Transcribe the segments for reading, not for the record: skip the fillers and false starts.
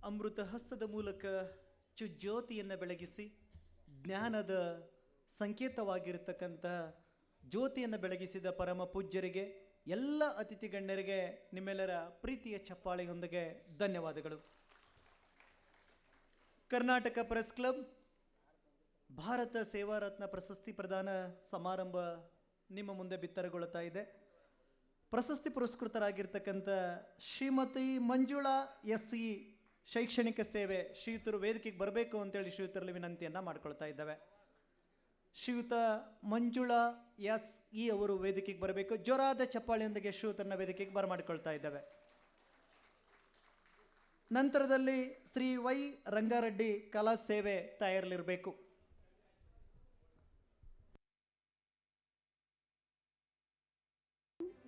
ಅಮೃತ ಹಸ್ತದ ಮೂಲಕ ಜ್ಯೋತಿಯನ್ನು ಬೆಳಗಿಸಿ ಜ್ಞಾನದ ಸಂಕೇತವಾಗಿರತಕ್ಕಂಥ ಜ್ಯೋತಿಯನ್ನು ಬೆಳಗಿಸಿದ ಪರಮ ಪೂಜ್ಯರಿಗೆ, ಎಲ್ಲ ಅತಿಥಿ ಗಣ್ಯರಿಗೆ ನಿಮ್ಮೆಲ್ಲರ ಪ್ರೀತಿಯ ಚಪ್ಪಾಳೆಯೊಂದಿಗೆ ಧನ್ಯವಾದಗಳು. ಕರ್ನಾಟಕ ಪ್ರೆಸ್ ಕ್ಲಬ್ ಭಾರತ ಸೇವಾರತ್ನ ಪ್ರಶಸ್ತಿ ಪ್ರದಾನ ಸಮಾರಂಭ ನಿಮ್ಮ ಮುಂದೆ ಬಿತ್ತರಗೊಳ್ಳುತ್ತಾ ಇದೆ. ಪ್ರಶಸ್ತಿ ಪುರಸ್ಕೃತರಾಗಿರ್ತಕ್ಕಂಥ ಶ್ರೀಮತಿ ಮಂಜುಳಾ SE ಶೈಕ್ಷಣಿಕ ಸೇವೆ ಶ್ರೀಯುತರು ವೇದಿಕೆಗೆ ಬರಬೇಕು ಅಂತೇಳಿ ಶ್ರೀಯುತರಲ್ಲಿ ವಿನಂತಿಯನ್ನು ಮಾಡ್ಕೊಳ್ತಾ ಇದ್ದಾವೆ. ಶ್ರೀಯುತ ಮಂಜುಳಾ SE ಅವರು ವೇದಿಕೆಗೆ ಬರಬೇಕು. ಜೋರಾದ ಚಪ್ಪಾಳೆಯೊಂದಿಗೆ ಶ್ರೀಯುತರನ್ನ ವೇದಿಕೆಗೆ ಬರಮಾಡಿಕೊಳ್ತಾ ಇದ್ದಾವೆ. ನಂತರದಲ್ಲಿ ಶ್ರೀ ವೈ ರಂಗಾರೆಡ್ಡಿ ಕಲಾ ಸೇವೆ ತಯಾರಿಲಿರಬೇಕು.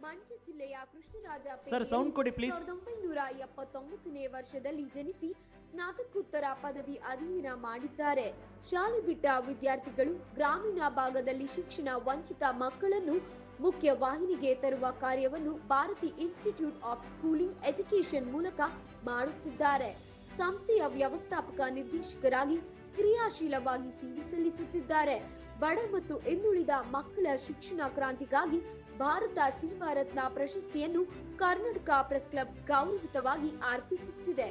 ಮಂಡ್ಯ ಜಿಲ್ಲೆಯ ಕೃಷ್ಣರಾಜ ಸರ್ ಸೌಂಡ್ ಕೊಡಿ ಪ್ಲೀಸ್. 1979ನೇ ವರ್ಷದಲ್ಲಿ ಜನಿಸಿ ಸ್ನಾತಕೋತ್ತರ ಪದವಿ ಅಧ್ಯಯನ ಮಾಡಿದ್ದಾರೆ. ಶಾಲೆ ಬಿಟ್ಟ ವಿದ್ಯಾರ್ಥಿಗಳು ಗ್ರಾಮೀಣ ಭಾಗದಲ್ಲಿ ಶಿಕ್ಷಣ ವಂಚಿತ ಮಕ್ಕಳನ್ನು ಮುಖ್ಯ ವಾಹಿನಿಗೆ ತರುವ ಕಾರ್ಯವನ್ನು Bharati institute of schooling education ಮೂಲಕ ಮಾಡುತ್ತಿದ್ದಾರೆ. ಸಂಸ್ಥೆಯ ವ್ಯವಸ್ಥಾಪಕ ನಿರ್ದೇಶಕರಾಗಿ ಕ್ರಿಯಾಶೀಲವಾಗಿ ಸೇವೆ ಸಲ್ಲಿಸುತ್ತಿದ್ದಾರೆ. ಬಡ ಮತ್ತು ಹಿಂದುಳಿದ ಮಕ್ಕಳ ಶಿಕ್ಷಣ ಕ್ರಾಂತಿಗಾಗಿ ಭಾರತ ಸೇವಾರತ್ನ ಪ್ರಶಸ್ತಿಯನ್ನು ಕರ್ನಾಟಕ ಪ್ರೆಸ್ ಕ್ಲಬ್ ಗೌರವಿತವಾಗಿ ಅರ್ಪಿಸುತ್ತಿದೆ.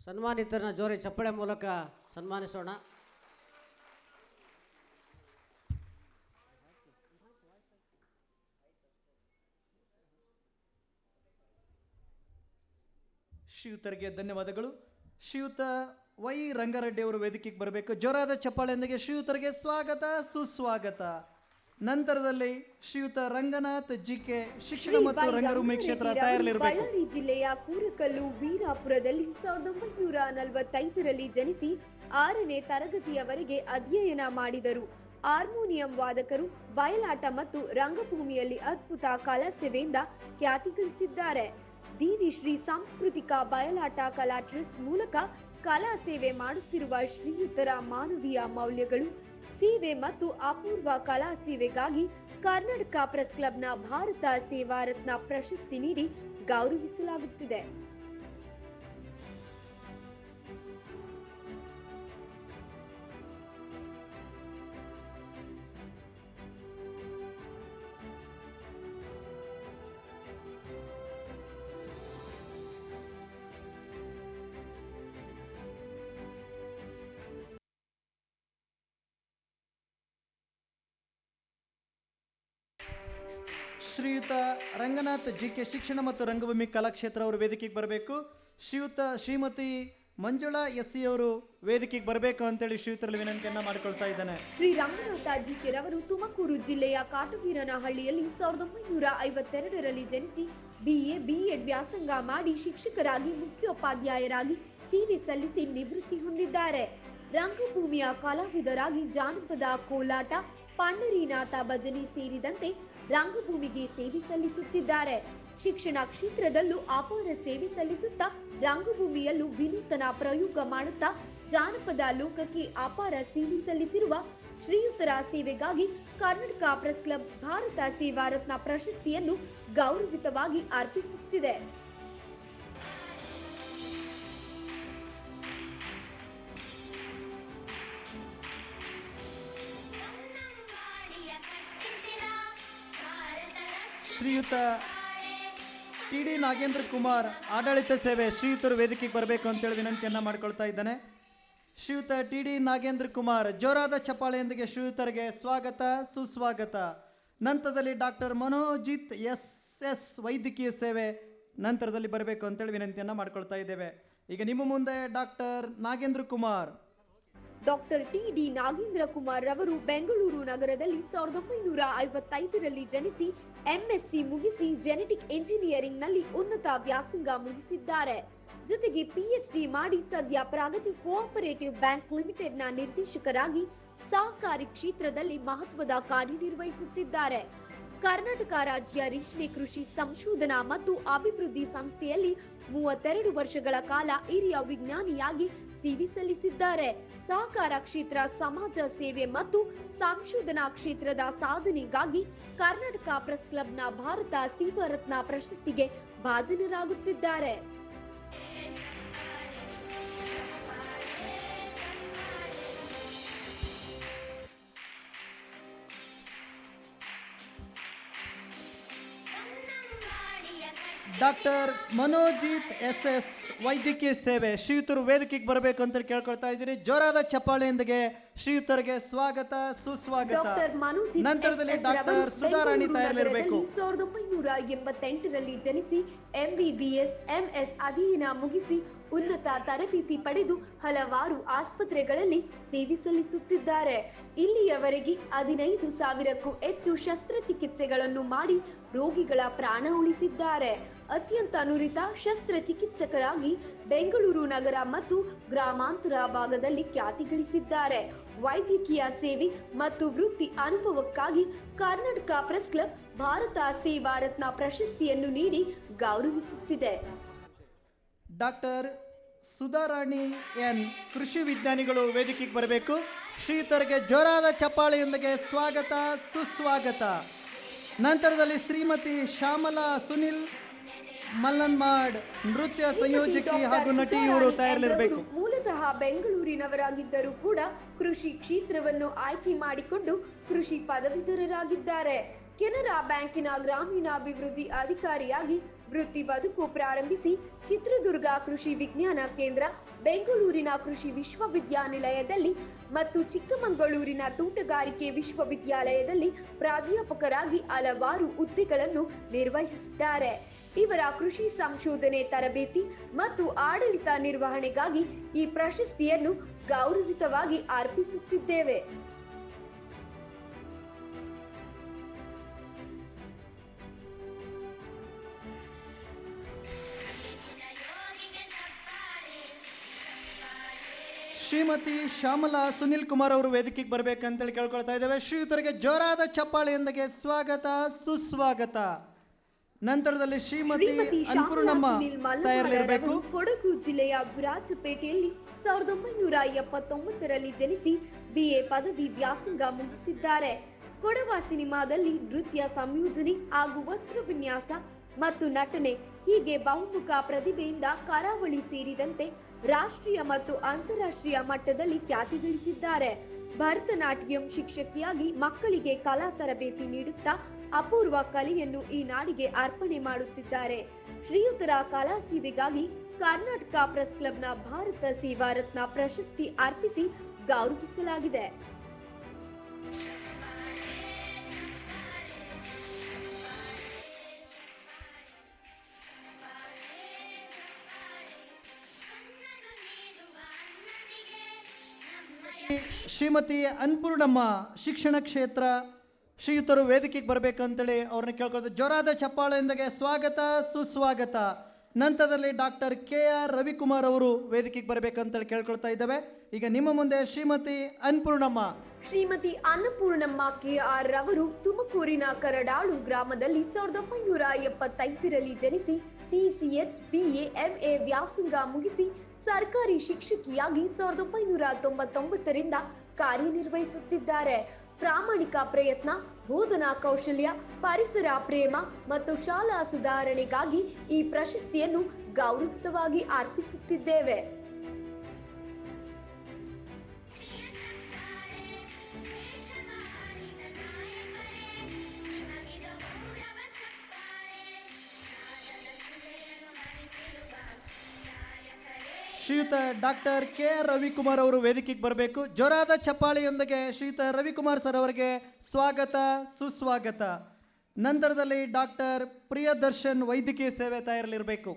ಸನ್ಮಾನಿತರನ್ನ ಜೋರಿ ಚಪ್ಪಳೆ ಮೂಲಕ ಸನ್ಮಾನಿಸೋಣ. ಶ್ರೀಯುತರಿಗೆ ಧನ್ಯವಾದಗಳು. ಶ್ರೀಯುತ ವೈ ರಂಗಾರೆಡ್ಡಿ ಅವರು ವೇದಿಕೆಗೆ ಬರಬೇಕು. ಜೋರಾದ ಚಪ್ಪಾಳೆಯೊಂದಿಗೆ ಶ್ರೀಯುತರಿಗೆ ಸ್ವಾಗತ ಸುಸ್ವಾಗತ. ನಂತರದಲ್ಲಿ ಶ್ರೀಯುತ ರಂಗನಾಥ್ JK ಶಿಕ್ಷಣ ಮತ್ತು ರಂಗಭೂಮಿ ಕ್ಷೇತ್ರ ತಯಾರಿಲಿರಬೇಕು. ಬಳ್ಳಾರಿ ಜಿಲ್ಲೆಯ ಕೂರಕಲ್ಲು ವೀರಾಪುರದಲ್ಲಿ 1945ರಲ್ಲಿ ಜನಿಸಿ 6ನೇ ತರಗತಿಯವರೆಗೆ ಅಧ್ಯಯನ ಮಾಡಿದರು. ಹಾರ್ಮೋನಿಯಂ ವಾದಕರು, ಬಯಲಾಟ ಮತ್ತು ರಂಗಭೂಮಿಯಲ್ಲಿ ಅದ್ಭುತ ಕಲಾ ಸೇವೆಯಿಂದ ಖ್ಯಾತಿ ಗಳಿಸಿದ್ದಾರೆ. ದೇವಿ ಶ್ರೀ ಸಾಂಸ್ಕೃತಿಕ ಬಯಲಾಟ ಕಲಾ ಟ್ರಸ್ಟ್ ಮೂಲಕ ಕಲಾ ಸೇವೆ ಮಾಡುತ್ತಿರುವ ಶ್ರೀಯುತರ ಮಾನವೀಯ ಮೌಲ್ಯಗಳು, ಸೇವೆ ಮತ್ತು ಅಪೂರ್ವ ಕಲಾ ಸೇವೆಗಾಗಿ ಕರ್ನಾಟಕ ಪ್ರೆಸ್ ಕ್ಲಬ್ನ ಭಾರತ ಸೇವಾರತ್ನ ಪ್ರಶಸ್ತಿ ನೀಡಿ ಗೌರವಿಸಲಾಗುತ್ತಿದೆ. ಶ್ರೀಯುತ ರಂಗನಾಥ್ JK ಶಿಕ್ಷಣ ಮತ್ತು ರಂಗಭೂಮಿ ಕಲಾಕ್ಷೇತ್ರ ಅವರು ವೇದಿಕೆಗೆ ಬರಬೇಕು. ಶ್ರೀಮತಿ ಮಂಜುಳಾ SE ಅವರು ವೇದಿಕೆಗೆ ಬರಬೇಕು ಅಂತೇಳಿ ಶ್ರೀಯುತರಲ್ಲಿ ವಿನಂತಿಯನ್ನ ಮಾಡಿಕೊಳ್ತಾ ಇದ್ದಾನೆ. ಶ್ರೀ ರಂಗನಾಥ JK ರವರು ತುಮಕೂರು ಜಿಲ್ಲೆಯ ಕಾಟವೀರನಹಳ್ಳಿಯಲ್ಲಿ 1952ರಲ್ಲಿ ಜನಿಸಿ BA B.Ed ವ್ಯಾಸಂಗ ಮಾಡಿ ಶಿಕ್ಷಕರಾಗಿ ಮುಖ್ಯೋಪಾಧ್ಯಾಯರಾಗಿ ಸೇವೆ ಸಲ್ಲಿಸಿ ನಿವೃತ್ತಿ ಹೊಂದಿದ್ದಾರೆ. ರಂಗಭೂಮಿಯ ಕಲಾವಿದರಾಗಿ ಜಾನಪದ, ಕೋಲಾಟ, ಪಂಡರೀನಾಥ ಭಜನೆ ಸೇರಿದಂತೆ ರಂಗಭೂಮಿಗೆ ಸೇವೆ ಸಲ್ಲಿಸುತ್ತಿದ್ದಾರೆ. ಶಿಕ್ಷಣ ಕ್ಷೇತ್ರದಲ್ಲೂ ಅಪಾರ ಸೇವೆ ಸಲ್ಲಿಸುತ್ತಾ ರಂಗಭೂಮಿಯಲ್ಲೂ ವಿನೂತನ ಪ್ರಯೋಗ ಮಾಡುತ್ತಾ ಜಾನಪದ ಲೋಕಕ್ಕೆ ಅಪಾರ ಸೇವೆ ಸಲ್ಲಿಸಿರುವ ಶ್ರೀಯುತರ ಸೇವೆಗಾಗಿ ಕರ್ನಾಟಕ ಪ್ರೆಸ್ ಕ್ಲಬ್ ಭಾರತ ಸೇವಾರತ್ನ ಪ್ರಶಸ್ತಿಯನ್ನು ಗೌರವಿತವಾಗಿ ಅರ್ಪಿಸುತ್ತಿದೆ. ಶ್ರೀಯುತ TD ನಾಗೇಂದ್ರ ಕುಮಾರ್ ಆಡಳಿತ ಸೇವೆ ಶ್ರೀಯುತರು ವೇದಿಕೆಗೆ ಬರಬೇಕು ಅಂತೇಳಿ ವಿನಂತಿಯನ್ನ ಮಾಡ್ಕೊಳ್ತಾ ಇದ್ದಾನೆ. ಶ್ರೀಯುತ TD ನಾಗೇಂದ್ರ ಕುಮಾರ್ ಜೋರಾದ ಚಪ್ಪಾಳೆಯೊಂದಿಗೆ ಶ್ರೀಯುತರಿಗೆ ಸ್ವಾಗತ ಸುಸ್ವಾಗತ. ನಂತರದಲ್ಲಿ ಡಾಕ್ಟರ್ ಮನೋಜಿತ್ SS ವೈದ್ಯಕೀಯ ಸೇವೆ ನಂತರದಲ್ಲಿ ಬರಬೇಕು ಅಂತೇಳಿ ವಿನಂತಿಯನ್ನ ಮಾಡ್ಕೊಳ್ತಾ ಇದ್ದೇವೆ. ಈಗ ನಿಮ್ಮ ಮುಂದೆ doctor Nagendra Kumar. Doctor TD Nagendra Kumar ರವರು ಬೆಂಗಳೂರು ನಗರದಲ್ಲಿ 1955ರಲ್ಲಿ ಜನಿಸಿ MSc ಮುಗಿಸಿ ಜೆನೆಟಿಕ್ ಇಂಜಿನಿಯರಿಂಗ್ ನಲ್ಲಿ ಉನ್ನತ ವ್ಯಾಸಂಗ ಮುಗಿಸಿದ್ದಾರೆ. ಜೊತೆಗೆ PhD ಮಾಡಿ ಸದ್ಯ ಪ್ರಾಗತಿ ಕೋಆಪರೇಟಿವ್ ಬ್ಯಾಂಕ್ ಲಿಮಿಟೆಡ್ ನ ನಿರ್ದೇಶಕರಾಗಿ ಸಹಕಾರಿ ಕ್ಷೇತ್ರದಲ್ಲಿ ಮಹತ್ವದ ಕಾರ್ಯನಿರ್ವಹಿಸುತ್ತಿದ್ದಾರೆ. ಕರ್ನಾಟಕ ರಾಜ್ಯ ರೇಷ್ಮೆ ಕೃಷಿ ಸಂಶೋಧನಾ ಮತ್ತು ಅಭಿವೃದ್ಧಿ ಸಂಸ್ಥೆಯಲ್ಲಿ 32 ವರ್ಷಗಳ ಕಾಲ ಹಿರಿಯ ವಿಜ್ಞಾನಿಯಾಗಿ ಸೇವೆ ಸಲ್ಲಿಸಿದ್ದಾರೆ. ಸಹಕಾರ ಕ್ಷೇತ್ರ ಸಮಾಜ ಸೇವೆ ಮತ್ತು ಸಂಶೋಧನಾ ಕ್ಷೇತ್ರದ ಸಾಧನೆಗಾಗಿ ಕರ್ನಾಟಕ ಪ್ರೆಸ್ ಕ್ಲಬ್ನ ಭಾರತ ಸೇವಾ ರತ್ನ ಪ್ರಶಸ್ತಿಗೆ ಭಾಜನರಾಗುತ್ತಿದ್ದಾರೆ. ಡಾಕ್ಟರ್ ಮನೋಜಿತ್ SS ವೈದ್ಯಕೀಯ ಸೇವೆ ಶ್ರೀಯುತರು ವೇದಿಕೆಗೆ ಬರಬೇಕು ಅಂತ ಕೇಳ್ಕೊಳ್ತಾ ಇದ್ದೀರಿ. ಜೋರಾದ ಚಪ್ಪಾಳೆಯೊಂದಿಗೆ ಶ್ರೀಯುತರಿಗೆ ಸ್ವಾಗತ ಸುಸ್ವಾಗತ. ಡಾಕ್ಟರ್ ಮನೋಜಿತ್ ನಂತರದಲ್ಲಿ ಡಾಕ್ಟರ್ ಸುಧಾರಾಣಿ ತಯಾರಿರಬೇಕು. 1988ರಲ್ಲಿ ಜನಿಸಿ MBBS MS ಅಧ್ಯಯನ ಮುಗಿಸಿ ಉನ್ನತ ತರಬೇತಿ ಪಡೆದು ಹಲವಾರು ಆಸ್ಪತ್ರೆಗಳಲ್ಲಿ ಸೇವೆ ಸಲ್ಲಿಸುತ್ತಿದ್ದಾರೆ. ಇಲ್ಲಿಯವರೆಗೆ 15,000ಕ್ಕೂ ಹೆಚ್ಚು ಶಸ್ತ್ರಚಿಕಿತ್ಸೆಗಳನ್ನು ಮಾಡಿ ರೋಗಿಗಳ ಪ್ರಾಣ ಉಳಿಸಿದ್ದಾರೆ. ಅತ್ಯಂತ ನುರಿತ ಶಸ್ತ್ರಚಿಕಿತ್ಸಕರಾಗಿ ಬೆಂಗಳೂರು ನಗರ ಮತ್ತು ಗ್ರಾಮಾಂತರ ಭಾಗದಲ್ಲಿ ಖ್ಯಾತಿ ಗಳಿಸಿದ್ದಾರೆ. ವೈದ್ಯಕೀಯ ಸೇವೆ ಮತ್ತು ವೃತ್ತಿ ಅನುಭವಕ್ಕಾಗಿ ಕರ್ನಾಟಕ ಪ್ರೆಸ್ ಕ್ಲಬ್ ಭಾರತ ಸೇವಾ ರತ್ನ ಪ್ರಶಸ್ತಿಯನ್ನು ನೀಡಿ ಗೌರವಿಸುತ್ತಿದೆ. ಡಾಕ್ಟರ್ ಸುಧಾರಾಣಿ ಎನ್ ಕೃಷಿ ವಿಜ್ಞಾನಿಗಳು ವೇದಿಕೆಗೆ ಬರಬೇಕು. ಶ್ರೀಯುತರಿಗೆ ಜೋರಾದ ಚಪ್ಪಾಳೆಯೊಂದಿಗೆ ಸ್ವಾಗತ ಸುಸ್ವಾಗತ. ನಂತರದಲ್ಲಿ ಶ್ರೀಮತಿ ಶ್ಯಾಮಲಾ ಸುನಿಲ್ ಮಲ್ಲನ್ಮಾಡ್ ನೃತ್ಯ ಸಂಯೋಜಕಿ ಹಾಗೂ ನಟಿ ಇವರು ತಯಾರಿರಬೇಕು. ಮೂಲತಃ ಬೆಂಗಳೂರಿನವರಾಗಿದ್ದರೂ ಕೂಡ ಕೃಷಿ ಕ್ಷೇತ್ರವನ್ನು ಆಯ್ಕೆ ಮಾಡಿಕೊಂಡು ಕೃಷಿ ಪದವೀಧರರಾಗಿದ್ದಾರೆ. ಕೆನರಾ ಬ್ಯಾಂಕಿನ ಗ್ರಾಮೀಣಾಭಿವೃದ್ಧಿ ಅಧಿಕಾರಿಯಾಗಿ ವೃತ್ತಿ ಬದುಕು ಪ್ರಾರಂಭಿಸಿ ಚಿತ್ರದುರ್ಗ ಕೃಷಿ ವಿಜ್ಞಾನ ಕೇಂದ್ರ, ಬೆಂಗಳೂರಿನ ಕೃಷಿ ವಿಶ್ವವಿದ್ಯಾನಿಲಯದಲ್ಲಿ ಮತ್ತು ಚಿಕ್ಕಮಗಳೂರಿನ ತೋಟಗಾರಿಕೆ ವಿಶ್ವವಿದ್ಯಾಲಯದಲ್ಲಿ ಪ್ರಾಧ್ಯಾಪಕರಾಗಿ ಹಲವಾರು ಹುದ್ದೆಗಳನ್ನು ನಿರ್ವಹಿಸಿದ್ದಾರೆ. ಇವರ ಕೃಷಿ ಸಂಶೋಧನೆ ತರಬೇತಿ ಮತ್ತು ಆಡಳಿತ ನಿರ್ವಹಣೆಗಾಗಿ ಈ ಪ್ರಶಸ್ತಿಯನ್ನು ಗೌರವಿತವಾಗಿ ಅರ್ಪಿಸುತ್ತಿದ್ದೇವೆ. ಶ್ರೀಮತಿ ಶ್ಯಾಮಲಾ ಸುನಿಲ್ ಕುಮಾರ್ ಅವರು ವೇದಿಕೆಗೆ ಬರಬೇಕಂತೇಳಿ ಕೇಳ್ಕೊಳ್ತಾ ಇದ್ದೇವೆ. ಶ್ರೀಯುತರಿಗೆ ಜೋರಾದ ಚಪ್ಪಾಳೆಯೊಂದಿಗೆ ಸ್ವಾಗತ ಸುಸ್ವಾಗತ. ನಂತರದಲ್ಲಿ ಶ್ರೀಮತಿ ಅನ್ನಪೂರ್ಣಮ್ಮ ತಯಾರಿರಬೇಕು. ಕೊಡಗು ಜಿಲ್ಲೆಯ ವಿರಾಜಪೇಟೆಯಲ್ಲಿ 1979ರಲ್ಲಿ ಜನಿಸಿ BA ಪದವಿ ವ್ಯಾಸಂಗ ಮುಗಿಸಿದ್ದಾರೆ. ಕೊಡವ ಸಿನಿಮಾದಲ್ಲಿ ನೃತ್ಯ ಸಂಯೋಜನೆ ಹಾಗೂ ವಸ್ತ್ರ ವಿನ್ಯಾಸ ಮತ್ತು ನಟನೆ ಹೀಗೆ ಬಹುಮುಖ ಪ್ರತಿಭೆಯಿಂದ ಕರಾವಳಿ ಸೇರಿದಂತೆ ರಾಷ್ಟ್ರೀಯ ಮತ್ತು ಅಂತಾರಾಷ್ಟ್ರೀಯ ಮಟ್ಟದಲ್ಲಿ ಖ್ಯಾತಿ ಗಳಿಸಿದ್ದಾರೆ. ಭರತನಾಟ್ಯಂ ಶಿಕ್ಷಕಿಯಾಗಿ ಮಕ್ಕಳಿಗೆ ಕಲಾ ತರಬೇತಿ ನೀಡುತ್ತಾ ಅಪೂರ್ವ ಕಲೆಯನ್ನು ಈ ನಾಡಿಗೆ ಅರ್ಪಣೆ ಮಾಡುತ್ತಿದ್ದಾರೆ. ಶ್ರೀಯುತರ ಕಲಾ ಸೇವೆಗಾಗಿ ಕರ್ನಾಟಕ ಪ್ರೆಸ್ ಕ್ಲಬ್ನ ಭಾರತ ಸೇವಾ ರತ್ನ ಪ್ರಶಸ್ತಿ ಅರ್ಪಿಸಿ ಗೌರವಿಸಲಾಗಿದೆ. ಶ್ರೀಮತಿ ಅನ್ನಪೂರ್ಣಮ್ಮ ಶಿಕ್ಷಣ ಕ್ಷೇತ್ರ ಶ್ರೀಯುತರು ವೇದಿಕೆಗೆ ಬರಬೇಕಂತೇಳಿ ಅವ್ರನ್ನ ಕೇಳ್ಕೊಳ್ತಾರೆ. ಜೋರಾದ ಚಪ್ಪಾಳೆಯೊಂದಿಗೆ ಸ್ವಾಗತ ಸುಸ್ವಾಗತ. ನಂತರದಲ್ಲಿ ಡಾಕ್ಟರ್ KR ರವಿಕುಮಾರ್ ಅವರು ವೇದಿಕೆಗೆ ಬರಬೇಕಂತೇಳಿ ಕೇಳ್ಕೊಳ್ತಾ ಇದ್ದೇವೆ. ಈಗ ನಿಮ್ಮ ಮುಂದೆ ಶ್ರೀಮತಿ ಅನ್ನಪೂರ್ಣಮ್ಮ. ಶ್ರೀಮತಿ ಅನ್ನಪೂರ್ಣಮ್ಮ KR ರವರು ತುಮಕೂರಿನ ಕರಡಾಳು ಗ್ರಾಮದಲ್ಲಿ 1975ರಲ್ಲಿ ಜನಿಸಿ TCH BA MA ವ್ಯಾಸಂಗ ಮುಗಿಸಿ ಸರ್ಕಾರಿ ಶಿಕ್ಷಕಿಯಾಗಿ 1999ರಿಂದ ಕಾರ್ಯನಿರ್ವಹಿಸುತ್ತಿದ್ದಾರೆ. ಪ್ರಾಮಾಣಿಕ ಪ್ರಯತ್ನ, ಬೋಧನಾ ಕೌಶಲ್ಯ, ಪರಿಸರ ಪ್ರೇಮ ಮತ್ತು ಶಾಲಾ ಸುಧಾರಣೆಗಾಗಿ ಈ ಪ್ರಶಸ್ತಿಯನ್ನು ಗೌರವಿತವಾಗಿ ಅರ್ಪಿಸುತ್ತಿದ್ದೇವೆ. ಶ್ರೀಯುತ ಡಾಕ್ಟರ್ KR ರವಿಕುಮಾರ್ ಅವರು ವೇದಿಕೆಗೆ ಬರಬೇಕು. ಜೋರಾದ ಚಪ್ಪಾಳೆಯೊಂದಿಗೆ ಶ್ರೀಯುತ ರವಿಕುಮಾರ್ ಸರ್ ಅವರಿಗೆ ಸ್ವಾಗತ ಸುಸ್ವಾಗತ. ನಂತರದಲ್ಲಿ ಡಾಕ್ಟರ್ ಪ್ರಿಯದರ್ಶನ್ ವೈದ್ಯಕೀಯ ಸೇವೆ ತಯಾರಿರಬೇಕು.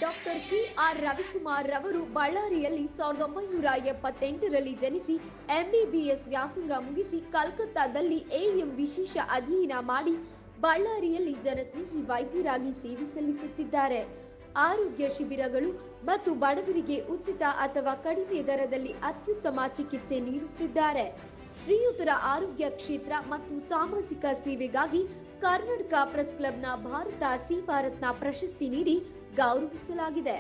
ಡಾಕ್ಟರ್ KR ರವಿಕುಮಾರ್ ರವರು ಬಳ್ಳಾರಿಯಲ್ಲಿ 1978ರಲ್ಲಿ ಜನಿಸಿ MBBS ವ್ಯಾಸಂಗ ಮುಗಿಸಿ ಕಲ್ಕತ್ತಾದಲ್ಲಿ AM ವಿಶೇಷ ಅಧ್ಯಯನ ಮಾಡಿ ಬಳ್ಳಾರಿಯಲ್ಲಿ ಜನಸ್ನೇಹಿ ವೈದ್ಯರಾಗಿ ಸೇವೆ ಸಲ್ಲಿಸುತ್ತಿದ್ದಾರೆ. ಆರೋಗ್ಯ ಶಿಬಿರಗಳು ಮತ್ತು ಬಡವರಿಗೆ ಉಚಿತ ಅಥವಾ ಕಡಿಮೆ ದರದಲ್ಲಿ ಅತ್ಯುತ್ತಮ ಚಿಕಿತ್ಸೆ ನೀಡುತ್ತಿದ್ದಾರೆ. ಶ್ರೀಯುತರ ಆರೋಗ್ಯ ಕ್ಷೇತ್ರ ಮತ್ತು ಸಾಮಾಜಿಕ ಸೇವೆಗಾಗಿ ಕರ್ನಾಟಕ ಪ್ರೆಸ್ ಕ್ಲಬ್ನ ಭಾರತ ಸೇವಾ ರತ್ನ ಪ್ರಶಸ್ತಿ ನೀಡಿ ಗೌರವಿಸಲಾಗಿದೆ.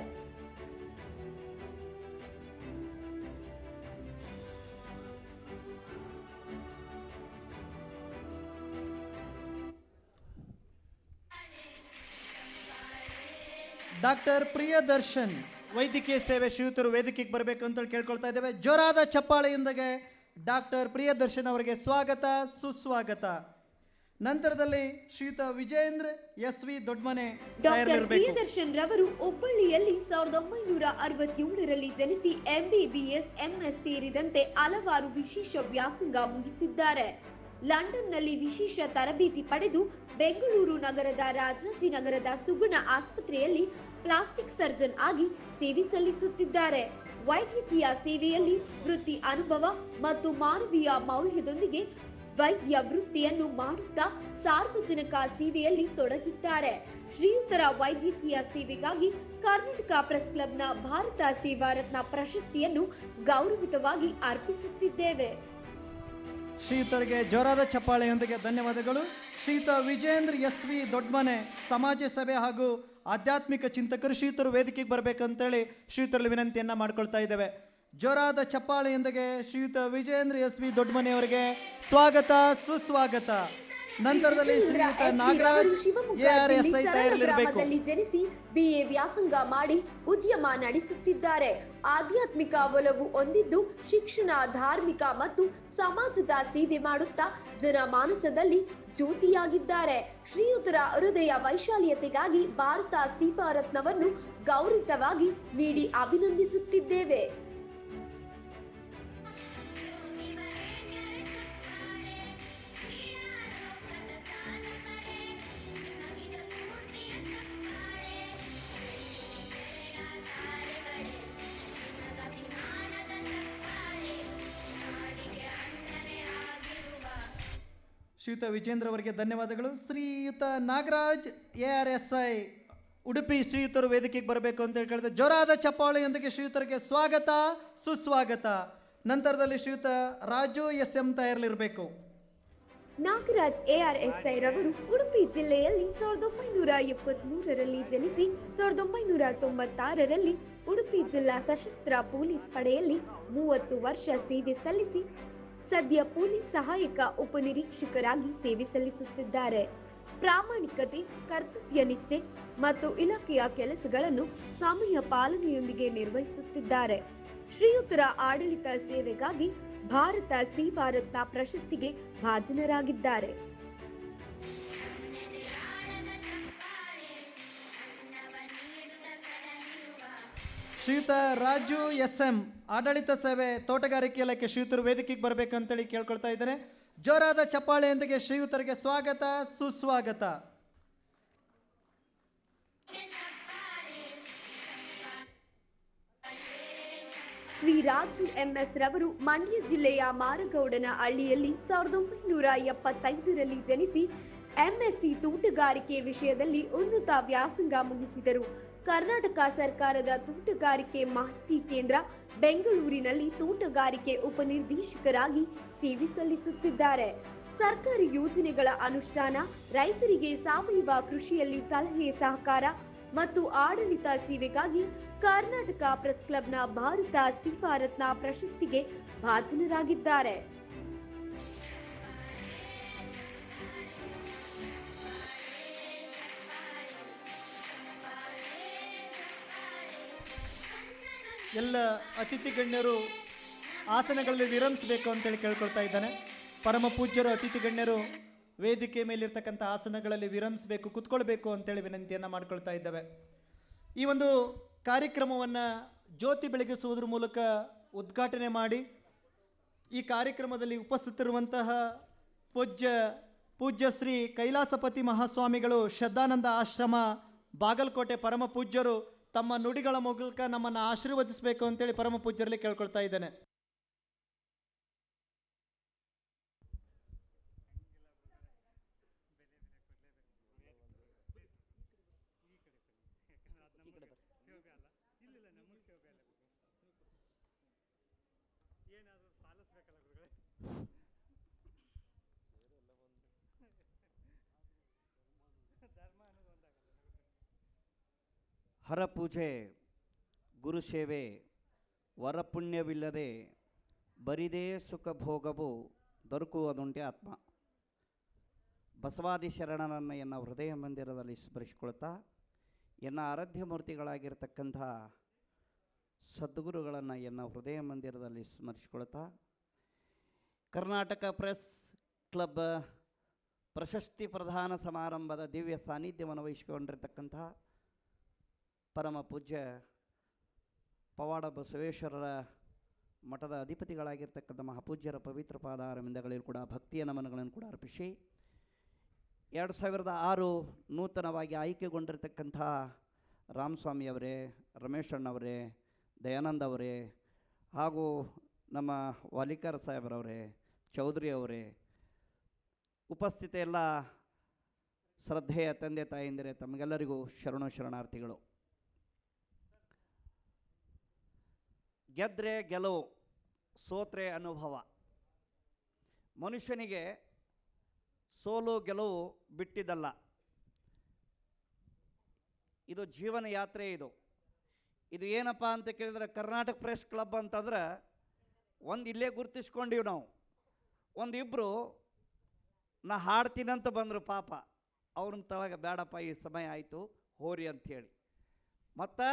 ಡಾಕ್ಟರ್ ಪ್ರಿಯದರ್ಶನ್ ವೈದ್ಯಕೀಯ ಸೇವೆ ಶ್ರೀಯುತರು ವೇದಿಕೆಗೆ ಬರಬೇಕು ಅಂತ ಕೇಳ್ಕೊಳ್ತಾ ಇದ್ದೇವೆ. ಜೋರಾದ ಚಪ್ಪಾಳೆಯೊಂದಿಗೆ ಡಾಕ್ಟರ್ ಪ್ರಿಯದರ್ಶನ್ ಅವರಿಗೆ ಸ್ವಾಗತ ಸುಸ್ವಾಗತ. ನಂತರದಲ್ಲಿ ಶ್ರೀಯುತ ವಿಜೇಂದ್ರ ಎಸ್.ವಿ. ದೊಡ್ಮನೆ ಡಾಕ್ಟರ್ ಪ್ರಿಯದರ್ಶನ್ ರವರು ಹುಬ್ಬಳ್ಳಿಯಲ್ಲಿ 1967ರಲ್ಲಿ ಜನಿಸಿ ಎಂಬಿಬಿಎಸ್, ಎಂಎಸ್ ಸೇರಿದಂತೆ ಹಲವಾರು ವಿಶೇಷ ವ್ಯಾಸಂಗ ಮುಗಿಸಿದ್ದಾರೆ. ಲಂಡನ್ನಲ್ಲಿ ವಿಶೇಷ ತರಬೇತಿ ಪಡೆದು ಬೆಂಗಳೂರು ನಗರದ ರಾಜಾಜಿನಗರದ ಸುಗುಣ ಆಸ್ಪತ್ರೆಯಲ್ಲಿ ಪ್ಲಾಸ್ಟಿಕ್ ಸರ್ಜನ್ ಆಗಿ ಸೇವೆ ಸಲ್ಲಿಸುತ್ತಿದ್ದಾರೆ. ವೈದ್ಯಕೀಯ ಸೇವೆಯಲ್ಲಿ ವೃತ್ತಿ ಅನುಭವ ಮತ್ತು ಮಾನವೀಯ ಮೌಲ್ಯದೊಂದಿಗೆ ವೈದ್ಯ ವೃತ್ತಿಯನ್ನು ಮಾಡುತ್ತಾ ಸಾರ್ವಜನಿಕ ಸೇವೆಯಲ್ಲಿ ತೊಡಗಿದ್ದಾರೆ. ಶ್ರೀಯುತರ ವೈದ್ಯಕೀಯ ಸೇವೆಗಾಗಿ ಕರ್ನಾಟಕ ಪ್ರೆಸ್ ಕ್ಲಬ್ನ ಭಾರತ ಸೇವಾ ರತ್ನ ಪ್ರಶಸ್ತಿಯನ್ನು ಗೌರವಿತವಾಗಿ ಅರ್ಪಿಸುತ್ತಿದ್ದೇವೆ. ಶ್ರೀಯುತರಿಗೆ ಜೋರಾದ ಚಪ್ಪಾಳೆಯೊಂದಿಗೆ ಧನ್ಯವಾದಗಳು. ಶ್ರೀಯುತ ವಿಜೇಂದ್ರ ಎಸ್.ವಿ. ದೊಡ್ಮನೆ ಸಮಾಜ ಸೇವೆ ಹಾಗೂ ಆಧ್ಯಾತ್ಮಿಕ ಚಿಂತಕರು ಶ್ರೀಯುತರು ವೇದಿಕೆಗೆ ಬರಬೇಕಂತೇಳಿ ಶ್ರೀಯುತರಲ್ಲಿ ವಿನಂತಿಯನ್ನು ಮಾಡ್ಕೊಳ್ತಾ ಇದ್ದೇವೆ. ಜೋರಾದ ಚಪ್ಪಾಳೆಯೊಂದಿಗೆ ಶ್ರೀಯುತ ವಿಜೇಂದ್ರ ಎಸ್.ವಿ. ದೊಡ್ಮನೆ ಅವರಿಗೆ ಸ್ವಾಗತ ಸುಸ್ವಾಗತ. ನಂತರದಲ್ಲಿ ಶ್ರೀಯುತ ನಾಗರಾಜ್ ARSI ತಯಾರಿರಬೇಕು. ಜನಿಸಿ BA ವ್ಯಾಸಂಗ ಮಾಡಿ ಉದ್ಯಮ ನಡೆಸುತ್ತಿದ್ದಾರೆ. ಆಧ್ಯಾತ್ಮಿಕ ಒಲವು ಹೊಂದಿದ್ದು ಶಿಕ್ಷಣ, ಧಾರ್ಮಿಕ ಮತ್ತು ಸಮಾಜದ ಸೇವೆ ಮಾಡುತ್ತಾ ಜನಮಾನಸದಲ್ಲಿ ಜ್ಯೋತಿಯಾಗಿದ್ದಾರೆ. ಶ್ರೀಯುತರ ಹೃದಯ ವೈಶಾಲ್ಯತೆಗಾಗಿ ಭಾರತ ಸೇವಾ ರತ್ನವನ್ನು ಗೌರವಿತವಾಗಿ ನೀಡಿ ಅಭಿನಂದಿಸುತ್ತಿದ್ದೇವೆ. ಶ್ರೀಯುತ ವಿಜೇಂದ್ರ ಅವರಿಗೆ ಧನ್ಯವಾದಗಳು. ಶ್ರೀಯುತ ನಾಗರಾಜ್ ARSI ಉಡುಪಿ ಶ್ರೀಯುತರು ವೇದಿಕೆಗೆ ಬರಬೇಕು ಅಂತ ಹೇಳಿದ್ರೆ ಜೋರಾದ ಚಪ್ಪಾಳೆಯೊಂದಿಗೆ ಶ್ರೀಯುತರಿಗೆ ಸ್ವಾಗತ ಸುಸ್ವಾಗತ. ನಂತರದಲ್ಲಿ ಶ್ರೀಯುತ ರಾಜು SM ತಯಾರಿರಬೇಕು. ನಾಗರಾಜ್ ARSI ರವರು ಉಡುಪಿ ಜಿಲ್ಲೆಯಲ್ಲಿ 1973ರಲ್ಲಿ ಜನಿಸಿ 1996ರಲ್ಲಿ ಉಡುಪಿ ಜಿಲ್ಲಾ ಸಶಸ್ತ್ರ ಪೊಲೀಸ್ ಪಡೆಯಲ್ಲಿ 30 ವರ್ಷ ಸೇವೆ ಸಲ್ಲಿಸಿ ಸದ್ಯ ಪೊಲೀಸ್ ಸಹಾಯಕ ಉಪನಿರೀಕ್ಷಕರಾಗಿ ಸೇವೆ ಸಲ್ಲಿಸುತ್ತಿದ್ದಾರೆ. ಪ್ರಾಮಾಣಿಕತೆ, ಕರ್ತವ್ಯ ನಿಷ್ಠೆ ಮತ್ತು ಇಲಾಖೆಯ ಕೆಲಸಗಳನ್ನು ಸಮಯ ಪಾಲನೆಯೊಂದಿಗೆ ನಿರ್ವಹಿಸುತ್ತಿದ್ದಾರೆ. ಶ್ರೀಯುತರ ಆಡಳಿತ ಸೇವೆಗಾಗಿ ಭಾರತ ಸೇವಾ ರತ್ನ ಪ್ರಶಸ್ತಿಗೆ ಭಾಜನರಾಗಿದ್ದಾರೆ. ಶ್ರೀಯುತ ರಾಜು SM ಆಡಳಿತ ಸೇವೆ ತೋಟಗಾರಿಕೆ ಇಲಾಖೆ ಶ್ರೀಯುತರು ವೇದಿಕೆಗೆ ಬರಬೇಕಂತೇಳಿ ಕೇಳ್ಕೊಳ್ತಾ ಇದ್ದಾರೆ. ಜೋರಾದ ಚಪ್ಪಾಳೆಯೊಂದಿಗೆ ಶ್ರೀಯುತರಿಗೆ ಸ್ವಾಗತ ಸುಸ್ವಾಗತ. ಶ್ರೀ ರಾಜು MS ರವರು ಮಂಡ್ಯ ಜಿಲ್ಲೆಯ ಮಾರಗೌಡನ ಹಳ್ಳಿಯಲ್ಲಿ 1975ರಲ್ಲಿ ಜನಿಸಿ MSc ತೋಟಗಾರಿಕೆ ವಿಷಯದಲ್ಲಿ ಉನ್ನತ ವ್ಯಾಸಂಗ ಮುಗಿಸಿದರು. ಕರ್ನಾಟಕ ಸರ್ಕಾರದ ತೋಟಗಾರಿಕೆ ಮಾಹಿತಿ ಕೇಂದ್ರ ಬೆಂಗಳೂರಿನಲ್ಲಿ ತೋಟಗಾರಿಕೆ ಉಪನಿರ್ದೇಶಕರಾಗಿ ಸೇವೆ ಸಲ್ಲಿಸುತ್ತಿದ್ದಾರೆ. ಸರ್ಕಾರಿ ಯೋಜನೆಗಳ ಅನುಷ್ಠಾನ, ರೈತರಿಗೆ ಸಾವಯವ ಕೃಷಿಯಲ್ಲಿ ಸಲಹೆ ಸಹಕಾರ ಮತ್ತು ಆಡಳಿತ ಸೇವೆಗಾಗಿ ಕರ್ನಾಟಕ ಪ್ರೆಸ್ ಕ್ಲಬ್ನ ಭಾರತ ಸೇವಾ ರತ್ನ ಪ್ರಶಸ್ತಿಗೆ ಭಾಜನರಾಗಿದ್ದಾರೆ. ಎಲ್ಲ ಅತಿಥಿ ಗಣ್ಯರು ಆಸನಗಳಲ್ಲಿ ವಿರಮಿಸಬೇಕು ಅಂತೇಳಿ ಕೇಳ್ಕೊಳ್ತಾ ಇದ್ದಾನೆ. ಪರಮ ಪೂಜ್ಯರು ಅತಿಥಿ ಗಣ್ಯರು ವೇದಿಕೆ ಮೇಲಿರ್ತಕ್ಕಂಥ ಆಸನಗಳಲ್ಲಿ ವಿರಮಿಸಬೇಕು, ಕುತ್ಕೊಳ್ಬೇಕು ಅಂತೇಳಿ ವಿನಂತಿಯನ್ನು ಮಾಡ್ಕೊಳ್ತಾ ಇದ್ದೇವೆ. ಈ ಒಂದು ಕಾರ್ಯಕ್ರಮವನ್ನು ಜ್ಯೋತಿ ಬೆಳಗಿಸುವುದರ ಮೂಲಕ ಉದ್ಘಾಟನೆ ಮಾಡಿ ಈ ಕಾರ್ಯಕ್ರಮದಲ್ಲಿ ಉಪಸ್ಥಿತರಿರುವಂತಹ ಪೂಜ್ಯ ಶ್ರೀ ಕೈಲಾಸಪತಿ ಮಹಾಸ್ವಾಮಿಗಳು ಶ್ರದ್ಧಾನಂದ ಆಶ್ರಮ ಬಾಗಲಕೋಟೆ ಪರಮ ಪೂಜ್ಯರು ತಮ್ಮ ನುಡಿಗಳ ಮೂಲಕ ನಮ್ಮನ್ನು ಆಶೀರ್ವದಿಸಬೇಕು ಅಂತೇಳಿ ಪರಮ ಪೂಜ್ಯರಲ್ಲಿ ಕೇಳ್ಕೊಳ್ತಾ ಇದ್ದೇನೆ. ಹರಪೂಜೆ ಗುರುಸೇವೆ ವರಪುಣ್ಯವಿಲ್ಲದೆ ಬರಿದೇ ಸುಖ ಭೋಗವು ದೊರಕುವುದುಂಟೆ ಆತ್ಮ. ಬಸವಾದಿ ಶರಣನನ್ನು ಎನ್ನ ಹೃದಯ ಮಂದಿರದಲ್ಲಿ ಸ್ಮರಿಸಿಕೊಳ್ತಾ ಎನ್ನ ಆರಾಧ್ಯ ಮೂರ್ತಿಗಳಾಗಿರ್ತಕ್ಕಂಥ ಸದ್ಗುರುಗಳನ್ನು ಎನ್ನ ಹೃದಯ ಮಂದಿರದಲ್ಲಿ ಸ್ಮರಿಸಿಕೊಳ್ತಾ ಕರ್ನಾಟಕ ಪ್ರೆಸ್ ಕ್ಲಬ್ ಪ್ರಶಸ್ತಿ ಪ್ರದಾನ ಸಮಾರಂಭದ ದಿವ್ಯ ಸಾನ್ನಿಧ್ಯವನ್ನು ವಹಿಸಿಕೊಂಡಿರ್ತಕ್ಕಂಥ ಪರಮ ಪೂಜ್ಯ ಪವಾಡ ಬಸವೇಶ್ವರರ ಮಠದ ಅಧಿಪತಿಗಳಾಗಿರ್ತಕ್ಕಂಥ ಮಹಾಪೂಜ್ಯರ ಪವಿತ್ರ ಪಾದಾರವಿಂದಗಳಲ್ಲಿ ಕೂಡ ಭಕ್ತಿಯ ನಮನಗಳನ್ನು ಕೂಡ ಅರ್ಪಿಸಿ 2006 ನೂತನವಾಗಿ ಆಯ್ಕೆಗೊಂಡಿರ್ತಕ್ಕಂಥ ರಾಮಸ್ವಾಮಿಯವರೇ, ರಮೇಶ್ ಅಣ್ಣವರೇ, ದಯಾನಂದ್ ಅವರೇ ಹಾಗೂ ನಮ್ಮ ವಾಲಿಕರ್ ಸಾಹೇಬ್ರವರೇ, ಚೌಧರಿ ಅವರೇ, ಉಪಸ್ಥಿತ ಎಲ್ಲ ಶ್ರದ್ಧೆಯ ತಂದೆ ತಾಯಂದಿರೇ, ತಮಗೆಲ್ಲರಿಗೂ ಶರಣಾರ್ಥಿಗಳು. ಗೆದ್ರೆ ಗೆಲುವು, ಸೋತ್ರೆ ಅನುಭವ. ಮನುಷ್ಯನಿಗೆ ಸೋಲು ಗೆಲುವು ಬಿಟ್ಟಿದ್ದಲ್ಲ, ಇದು ಜೀವನ ಯಾತ್ರೆ. ಇದು ಏನಪ್ಪ ಅಂತ ಕೇಳಿದ್ರೆ ಕರ್ನಾಟಕ ಪ್ರೆಸ್ ಕ್ಲಬ್ ಅಂತಂದ್ರೆ ಒಂದು ಇಲ್ಲೇ ಗುರುತಿಸ್ಕೊಂಡಿವಿ ನಾವು. ಒಂದಿಬ್ಬರು ನಾ ಹಾಡ್ತೀನಂತ ಬಂದರು, ಪಾಪ ಅವ್ರನ್ನ ತಳಗ ಬೇಡಪ್ಪ ಈ ಸಮಯ ಆಯಿತು ಹೋರಿ ಅಂಥೇಳಿ. ಮತ್ತು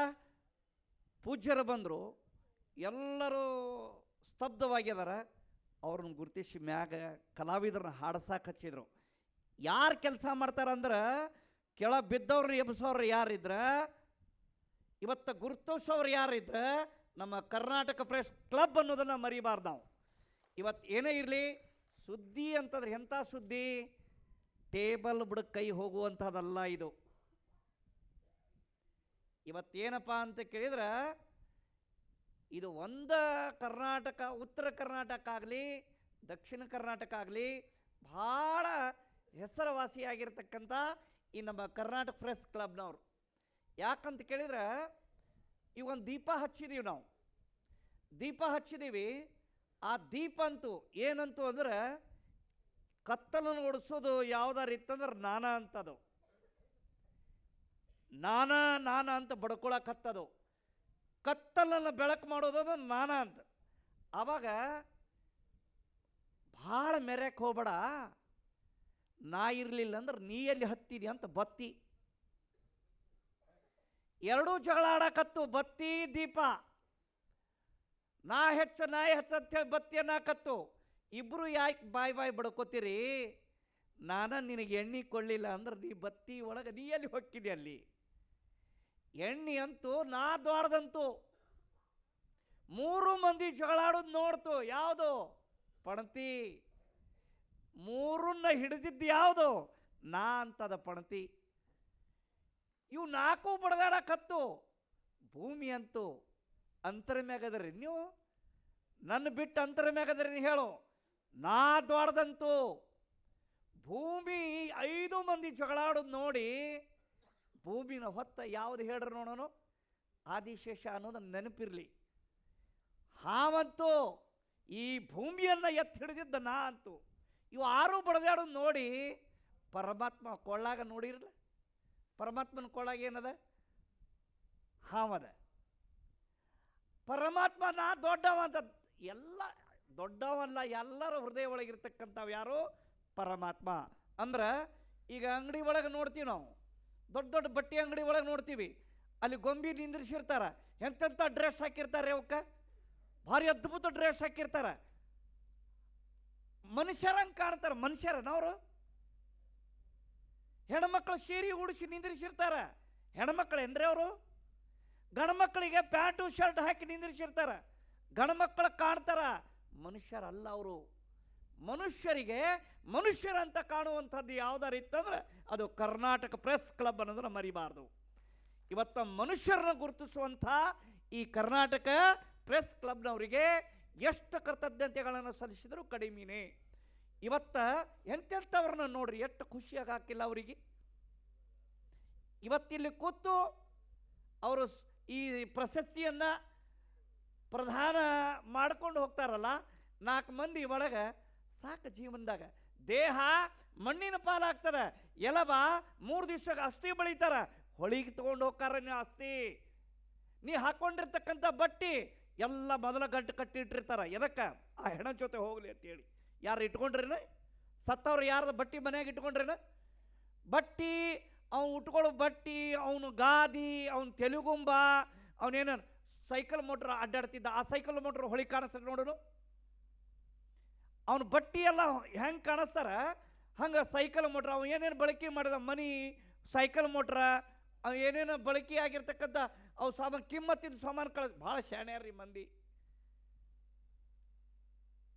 ಪೂಜ್ಯರು ಬಂದರು, ಎಲ್ಲರೂ ಸ್ತಬ್ಧವಾಗಿದಾರ. ಅವ್ರನ್ನ ಗುರುತಿಸಿ ಮ್ಯಾಗ ಕಲಾವಿದ್ರನ್ನ ಹಾಡ್ಸಕ್ಕೆ ಹಚ್ಚಿದ್ರು. ಯಾರು ಕೆಲಸ ಮಾಡ್ತಾರಂದ್ರೆ ಕೆಳ ಬಿದ್ದವ್ರನ್ನ ಎಬ್ಸೋರು ಯಾರಿದ್ರೆ, ಇವತ್ತು ಗುರುತಿಸೋರು ಯಾರಿದ್ರೆ ನಮ್ಮ ಕರ್ನಾಟಕ ಪ್ರೆಸ್ ಕ್ಲಬ್ ಅನ್ನೋದನ್ನು ಮರಿಬಾರ್ದು ನಾವು. ಇವತ್ತು ಏನೇ ಇರಲಿ, ಸುದ್ದಿ ಅಂತಂದ್ರೆ ಎಂಥ ಸುದ್ದಿ, ಟೇಬಲ್ ಬುಡಕ್ಕೆ ಕೈ ಹೋಗುವಂಥದ್ದಲ್ಲ ಇದು. ಇವತ್ತೇನಪ್ಪ ಅಂತ ಕೇಳಿದ್ರೆ ಇದು ಒಂದು ಕರ್ನಾಟಕ, ಉತ್ತರ ಕರ್ನಾಟಕ ಆಗಲಿ ದಕ್ಷಿಣ ಕರ್ನಾಟಕ ಆಗಲಿ ಭಾಳ ಹೆಸರುವಾಸಿಯಾಗಿರ್ತಕ್ಕಂಥ ಈ ನಮ್ಮ ಕರ್ನಾಟಕ ಪ್ರೆಸ್ ಕ್ಲಬ್ನವರು. ಯಾಕಂತ ಕೇಳಿದ್ರೆ ಈ ಒಂದು ದೀಪ ಹಚ್ಚಿದ್ದೀವಿ ನಾವು. ದೀಪ ಹಚ್ಚಿದ್ದೀವಿ. ಆ ದೀಪ ಅಂತೂ ಏನಂತೂ ಅಂದ್ರೆ ಕತ್ತಲನ್ನು ಓಡಿಸೋದು ಯಾವ್ದಾರು ಇತ್ತಂದ್ರೆ ನಾನಾ ಅಂತದು. ನಾನಾ ಅಂತ ಬಡ್ಕೊಳಕತ್ತದು. ಕತ್ತಲನ್ನು ಬೆಳಕು ಮಾಡೋದು ನಾನಾ ಅಂತ. ಆವಾಗ ಭಾಳ ಮೆರೆಕ್ಕೆ ಹೋಗ್ಬೇಡ, ನಾ ಇರಲಿಲ್ಲ ಅಂದ್ರೆ ನೀ ಎಲ್ಲಿ ಹತ್ತಿದಿ ಅಂತ ಬತ್ತಿ. ಎರಡೂ ಜಗಳ ಆಡಕತ್ತು, ಬತ್ತಿ ದೀಪ. ನಾ ಹೆಚ್ಚು ಅಂತೇಳಿ ಬತ್ತಿಯನ್ನ ಕತ್ತು. ಇಬ್ಬರು ಯಾಕೆ ಬಾಯಿ ಬಡ್ಕೋತೀರಿ? ನಾನು ನಿನಗೆ ಎಣ್ಣೆ ಕೊಳ್ಳಿಲ್ಲ ಅಂದ್ರೆ ನೀ ಬತ್ತಿ ಒಳಗೆ ನೀ ಎಲ್ಲಿ ಹೊಕ್ಕಿದೆ ಅಲ್ಲಿ? ಎಣ್ಣೆ ಅಂತೂ ನಾ ದೊಡ್ಡದಂತೂ 3 ಮಂದಿ ಜಗಳಾಡೋದು ನೋಡ್ತು. ಯಾವುದು? ಪಣತಿ. 3ನ್ನ ಹಿಡಿದಿದ್ದು ಯಾವುದು? ನಾ ಅಂತದ ಪಣತಿ. ಇವು 4 ಬಡದಾಡಕತ್ತು. ಭೂಮಿ ಅಂತೂ ಅಂತರ ಮ್ಯಾಗದ್ರಿ ನೀವು, ನನ್ನ ಬಿಟ್ಟು ಅಂತರ ಮ್ಯಾಗದ್ರಿ ಹೇಳು. ನಾ ದೊಡ್ಡದಂತೂ. ಭೂಮಿ 5 ಮಂದಿ ಜಗಳಾಡೋದು ನೋಡಿ ಭೂಮಿನ ಹೊತ್ತ ಯಾವುದು ಹೇಳ್ರಿ ನೋಡೋಣ? ಆದಿಶೇಷ ಅನ್ನೋದು ನೆನಪಿರಲಿ. ಹಾವಂತೂ ಈ ಭೂಮಿಯನ್ನು ಎತ್ತಿ ಹಿಡಿದಿದ್ದ ನಾ ಅಂತೂ. ಇವು 6 ಬಡದಾಡೋದು ನೋಡಿ ಪರಮಾತ್ಮ ಕೊಳ್ಳಾಗ ನೋಡಿರಲ್ಲ. ಪರಮಾತ್ಮನ ಕೊಳ್ಳಾಗ ಏನದ? ಹಾವದ. ಪರಮಾತ್ಮ ನಾ ದೊಡ್ಡವ ಅಂತ. ಎಲ್ಲ ದೊಡ್ಡವಲ್ಲ, ಎಲ್ಲರ ಹೃದಯ ಒಳಗಿರ್ತಕ್ಕಂಥವು ಯಾರು? ಪರಮಾತ್ಮ. ಅಂದ್ರೆ ಈಗ ಅಂಗಡಿ ಒಳಗೆ ನೋಡ್ತೀವಿ ನಾವು, ದೊಡ್ಡ ದೊಡ್ಡ ಬಟ್ಟೆ ಅಂಗಡಿ ಒಳಗೆ ನೋಡ್ತೀವಿ, ಅಲ್ಲಿ ಗೊಂಬಿ ನಿಂದ್ರಿಸಿರ್ತಾರ. ಎಂತೆಂಥ ಡ್ರೆಸ್ ಹಾಕಿರ್ತಾರೆ, ಅವಕ್ಕೆ ಭಾರಿ ಅದ್ಭುತ ಡ್ರೆಸ್ ಹಾಕಿರ್ತಾರೆ. ಮನುಷ್ಯರಂಗೆ ಕಾಣ್ತಾರೆ. ಮನುಷ್ಯರನವರು ಹೆಣ್ಮಕ್ಳು ಸೀರೆ ಉಡಿಸಿ ನಿಂದ್ರಿಸಿರ್ತಾರೆ. ಹೆಣ್ಮಕ್ಳು ಏನ್ರಿ ಅವರು? ಗಂಡ್ಮಕ್ಳಿಗೆ ಪ್ಯಾಂಟು ಶರ್ಟ್ ಹಾಕಿ ನಿಂದ್ರಿಸಿರ್ತಾರೆ. ಗಂಡ್ಮಕ್ಳು ಕಾಣ್ತಾರ, ಮನುಷ್ಯರಲ್ಲ ಅವರು. ಮನುಷ್ಯರಿಗೆ ಮನುಷ್ಯರಂತ ಕಾಣುವಂಥದ್ದು ಯಾವ್ದಾರು ಇತ್ತಂದ್ರೆ ಅದು ಕರ್ನಾಟಕ ಪ್ರೆಸ್ ಕ್ಲಬ್ ಅನ್ನೋದನ್ನ ಮರಿಬಾರ್ದು. ಇವತ್ತು ಮನುಷ್ಯರನ್ನ ಗುರುತಿಸುವಂಥ ಈ ಕರ್ನಾಟಕ ಪ್ರೆಸ್ ಕ್ಲಬ್ನವರಿಗೆ ಎಷ್ಟು ಕೃತಜ್ಞತೆಗಳನ್ನು ಸಲ್ಲಿಸಿದರೂ ಕಡಿಮೆನೇ. ಇವತ್ತು ಎಂತೆಂಥವ್ರನ್ನ ನೋಡ್ರಿ, ಎಷ್ಟು ಖುಷಿಯಾಗಿ ಹಾಕಿಲ್ಲ ಅವರಿಗೆ. ಇವತ್ತಿಲ್ಲಿ ಕೂತು ಅವರು ಈ ಪ್ರಶಸ್ತಿಯನ್ನು ಪ್ರದಾನ ಮಾಡ್ಕೊಂಡು ಹೋಗ್ತಾರಲ್ಲ, 4 ಮಂದಿ ಒಳಗೆ ಸಾಕು ಜೀವನದಾಗ. ದೇಹ ಮಣ್ಣಿನ ಪಾಲಾಗ್ತದೆ. ಎಲಬ 3 ದಿವಸ ಅಸ್ಥಿ ಬೆಳೀತಾರೆ, ಹೊಳಿಗೆ ತೊಗೊಂಡು ಹೋಗ್ತಾರ ನೀ ಆಸ್ತಿ. ನೀ ಹಾಕ್ಕೊಂಡಿರ್ತಕ್ಕಂಥ ಬಟ್ಟಿ ಎಲ್ಲ ಮೊದಲ ಗಂಟು ಕಟ್ಟಿಟ್ಟಿರ್ತಾರ. ಎದಕ್ಕೆ? ಆ ಹೆಣ ಜೊತೆ ಹೋಗಲಿ ಅಂತೇಳಿ. ಯಾರು ಇಟ್ಕೊಂಡ್ರೇನ? ಸತ್ತವ್ರು ಯಾರ್ದು ಬಟ್ಟಿ ಮನೆಯಾಗ ಇಟ್ಕೊಂಡ್ರೇನ? ಬಟ್ಟಿ ಅವ್ನು ಉಟ್ಕೊಳ್ಳೋ ಬಟ್ಟಿ, ಅವನು ಗಾದಿ, ಅವನು ತೆಲುಗುಂಬ, ಅವನೇನು ಸೈಕಲ್ ಮೋಟ್ರ್ ಅಡ್ಡಾಡ್ತಿದ್ದ, ಆ ಸೈಕಲ್ ಮೋಟ್ರ್ ಹೊಳಿ ಕಾಣಿಸ್ತದೆ ನೋಡೋನು. ಅವನು ಬಟ್ಟಿ ಎಲ್ಲ ಹೆಂಗೆ ಕಾಣಿಸ್ತಾರ ಹಂಗೆ ಸೈಕಲ್ ಮೋಟ್ರ್, ಅವ ಏನೇನು ಬಳಕೆ ಮಾಡಿದ ಮನಿ, ಸೈಕಲ್ ಮೋಟ್ರ, ಅವು ಏನೇನು ಬಳಕೆ ಆಗಿರ್ತಕ್ಕಂಥ ಅವು ಸಾಮಾನು, ಕಿಮ್ಮತ್ತಿನ ಸಾಮಾನು ಭಾಳ ಶಾಣ್ಯಾರ್ರಿ ಮಂದಿ.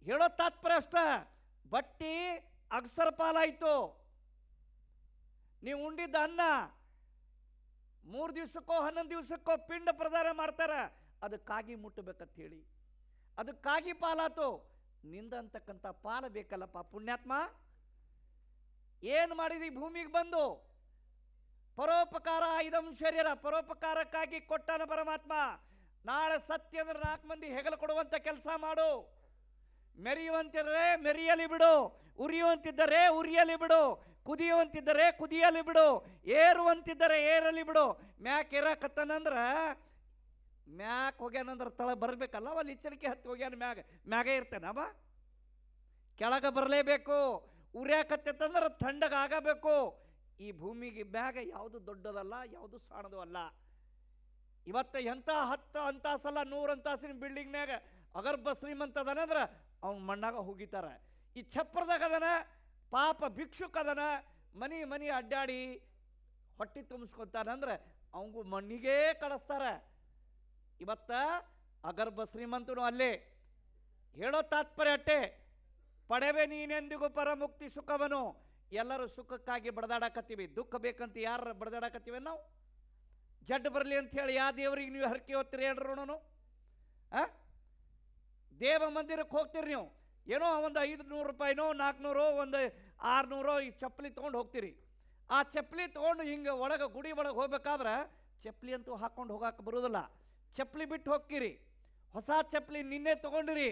ಹೇಳೋ ತಾತ್ಪರ್ಯ ಅಷ್ಟ, ಬಟ್ಟಿ ಅಕ್ಷರ ಪಾಲಾಯಿತು. ನೀವು ಉಂಡಿದ್ದ ಅನ್ನ 3 ದಿವಸಕ್ಕೋ 11 ದಿವಸಕ್ಕೋ ಪಿಂಡ ಪ್ರದಾನ ಮಾಡ್ತಾರ, ಅದಕ್ಕಾಗಿ ಮುಟ್ಟಬೇಕಂತ ಹೇಳಿ ಅದಕ್ಕಾಗಿ ಪಾಲಾತು. ನಿಂದಂತಕ್ಕಂಥ ಪಾಲ ಬೇಕಲ್ಲಪ್ಪ ಪುಣ್ಯಾತ್ಮ. ಏನು ಮಾಡಿದಿ ಭೂಮಿಗೆ ಬಂದು? ಪರೋಪಕಾರ ಇದಂ ಶರೀರ, ಪರೋಪಕಾರಕ್ಕಾಗಿ ಕೊಟ್ಟಾನ ಪರಮಾತ್ಮ. ನಾಳೆ ಸತ್ಯ ಅಂದ್ರೆ 4 ಮಂದಿ ಹೆಗಲು ಕೊಡುವಂಥ ಕೆಲಸ ಮಾಡು. ಮೆರೆಯುವಂತಿದ್ದರೆ ಮೆರೆಯಲಿ ಬಿಡು, ಉರಿಯುವಂತಿದ್ದರೆ ಉರಿಯಲಿ ಬಿಡು, ಕುದಿಯುವಂತಿದ್ದರೆ ಕುದಿಯಲಿ ಬಿಡು, ಏರುವಂತಿದ್ದರೆ ಏರಲಿ ಬಿಡು. ಮ್ಯಾಕ್ ಏರಕತ್ತನಂದ್ರೆ ಮ್ಯಾಕ್ ಹೋಗ್ಯಾನಂದ್ರೆ ತಳ ಬರಬೇಕಲ್ಲ, ಅಲ್ಲಿ ಇಚ್ಚಣಿಕೆ ಹತ್ತಿ ಹೋಗ್ಯಾನ ಮ್ಯಾಗೆ ಇರ್ತೇನವ. ಕೆಳಗೆ ಬರಲೇಬೇಕು. ಉರಿಯಾಕತ್ತಂದ್ರೆ ಥಂಡಗೆ ಆಗಬೇಕು. ಈ ಭೂಮಿಗೆ ಮ್ಯಾಗ ಯಾವುದು ದೊಡ್ಡದಲ್ಲ, ಯಾವುದು ಸಣ್ಣದು ಅಲ್ಲ. ಇವತ್ತು ಎಂಥ 10 ಅಂತಸ್ತಲ್ಲ 100 ಅಂತಸ್ತಿನ ಬಿಲ್ಡಿಂಗ್ನಾಗ ಅಗರ್ಭ ಶ್ರೀಮಂತದನಂದ್ರೆ ಅವ್ನು ಮಣ್ಣಾಗ ಹೋಗಿತಾರೆ. ಈ ಛಪ್ರದಾಗ ಅದನ ಪಾಪ ಭಿಕ್ಷುಕ ಅದನ, ಮನಿ ಅಡ್ಡಾಡಿ ಹೊಟ್ಟೆ ತುಂಬಿಸ್ಕೊತಾನಂದ್ರೆ ಅವಂಗೂ ಮಣ್ಣಿಗೇ ಕಳಿಸ್ತಾರೆ. ಇವತ್ತ ಅಗರ್ಭ ಶ್ರೀಮಂತನು ಅಲ್ಲೇ. ಹೇಳೋ ತಾತ್ಪರ್ಯ ಅಟ್ಟೆ, ಪಡೆವೆ ನೀನೆಂದಿಗೂ ಪರಮುಕ್ತಿ ಸುಖವನು. ಎಲ್ಲರೂ ಸುಖಕ್ಕಾಗಿ ಬಡದಾಡಕತ್ತೀವಿ, ದುಃಖ ಬೇಕಂತ ಯಾರು ಬಡದಾಡಕತ್ತೀವಿ ನಾವು? ಜಡ್ ಬರಲಿ ಅಂತ ಹೇಳಿ ಯಾವ ದೇವ್ರಿಗೆ ನೀವು ಹರಕೆ ಹೊತ್ತೀರಿ ಹೇಳ್ರೋಣ? ದೇವ ಮಂದಿರಕ್ಕೆ ಹೋಗ್ತೀರಿ ನೀವು, ಏನೋ ಒಂದು 500 ರೂಪಾಯಿನೋ 400 ಒಂದು 600 ಈ ಚಪ್ಪಲಿ ತೊಗೊಂಡು ಹೋಗ್ತೀರಿ. ಆ ಚಪ್ಪಲಿ ತೊಗೊಂಡು ಹಿಂಗೆ ಒಳಗೆ ಗುಡಿ ಒಳಗೆ ಹೋಗ್ಬೇಕಾದ್ರೆ ಚಪ್ಪಲಿ ಅಂತೂ ಹಾಕ್ಕೊಂಡು ಹೋಗಕ್ಕೆ ಬರೋದಿಲ್ಲ. ಚಪ್ಪಲಿ ಬಿಟ್ಟು ಹೋಗ್ತೀರಿ. ಹೊಸ ಚಪ್ಪಲಿ ನಿನ್ನೆ ತೊಗೊಂಡಿರಿ,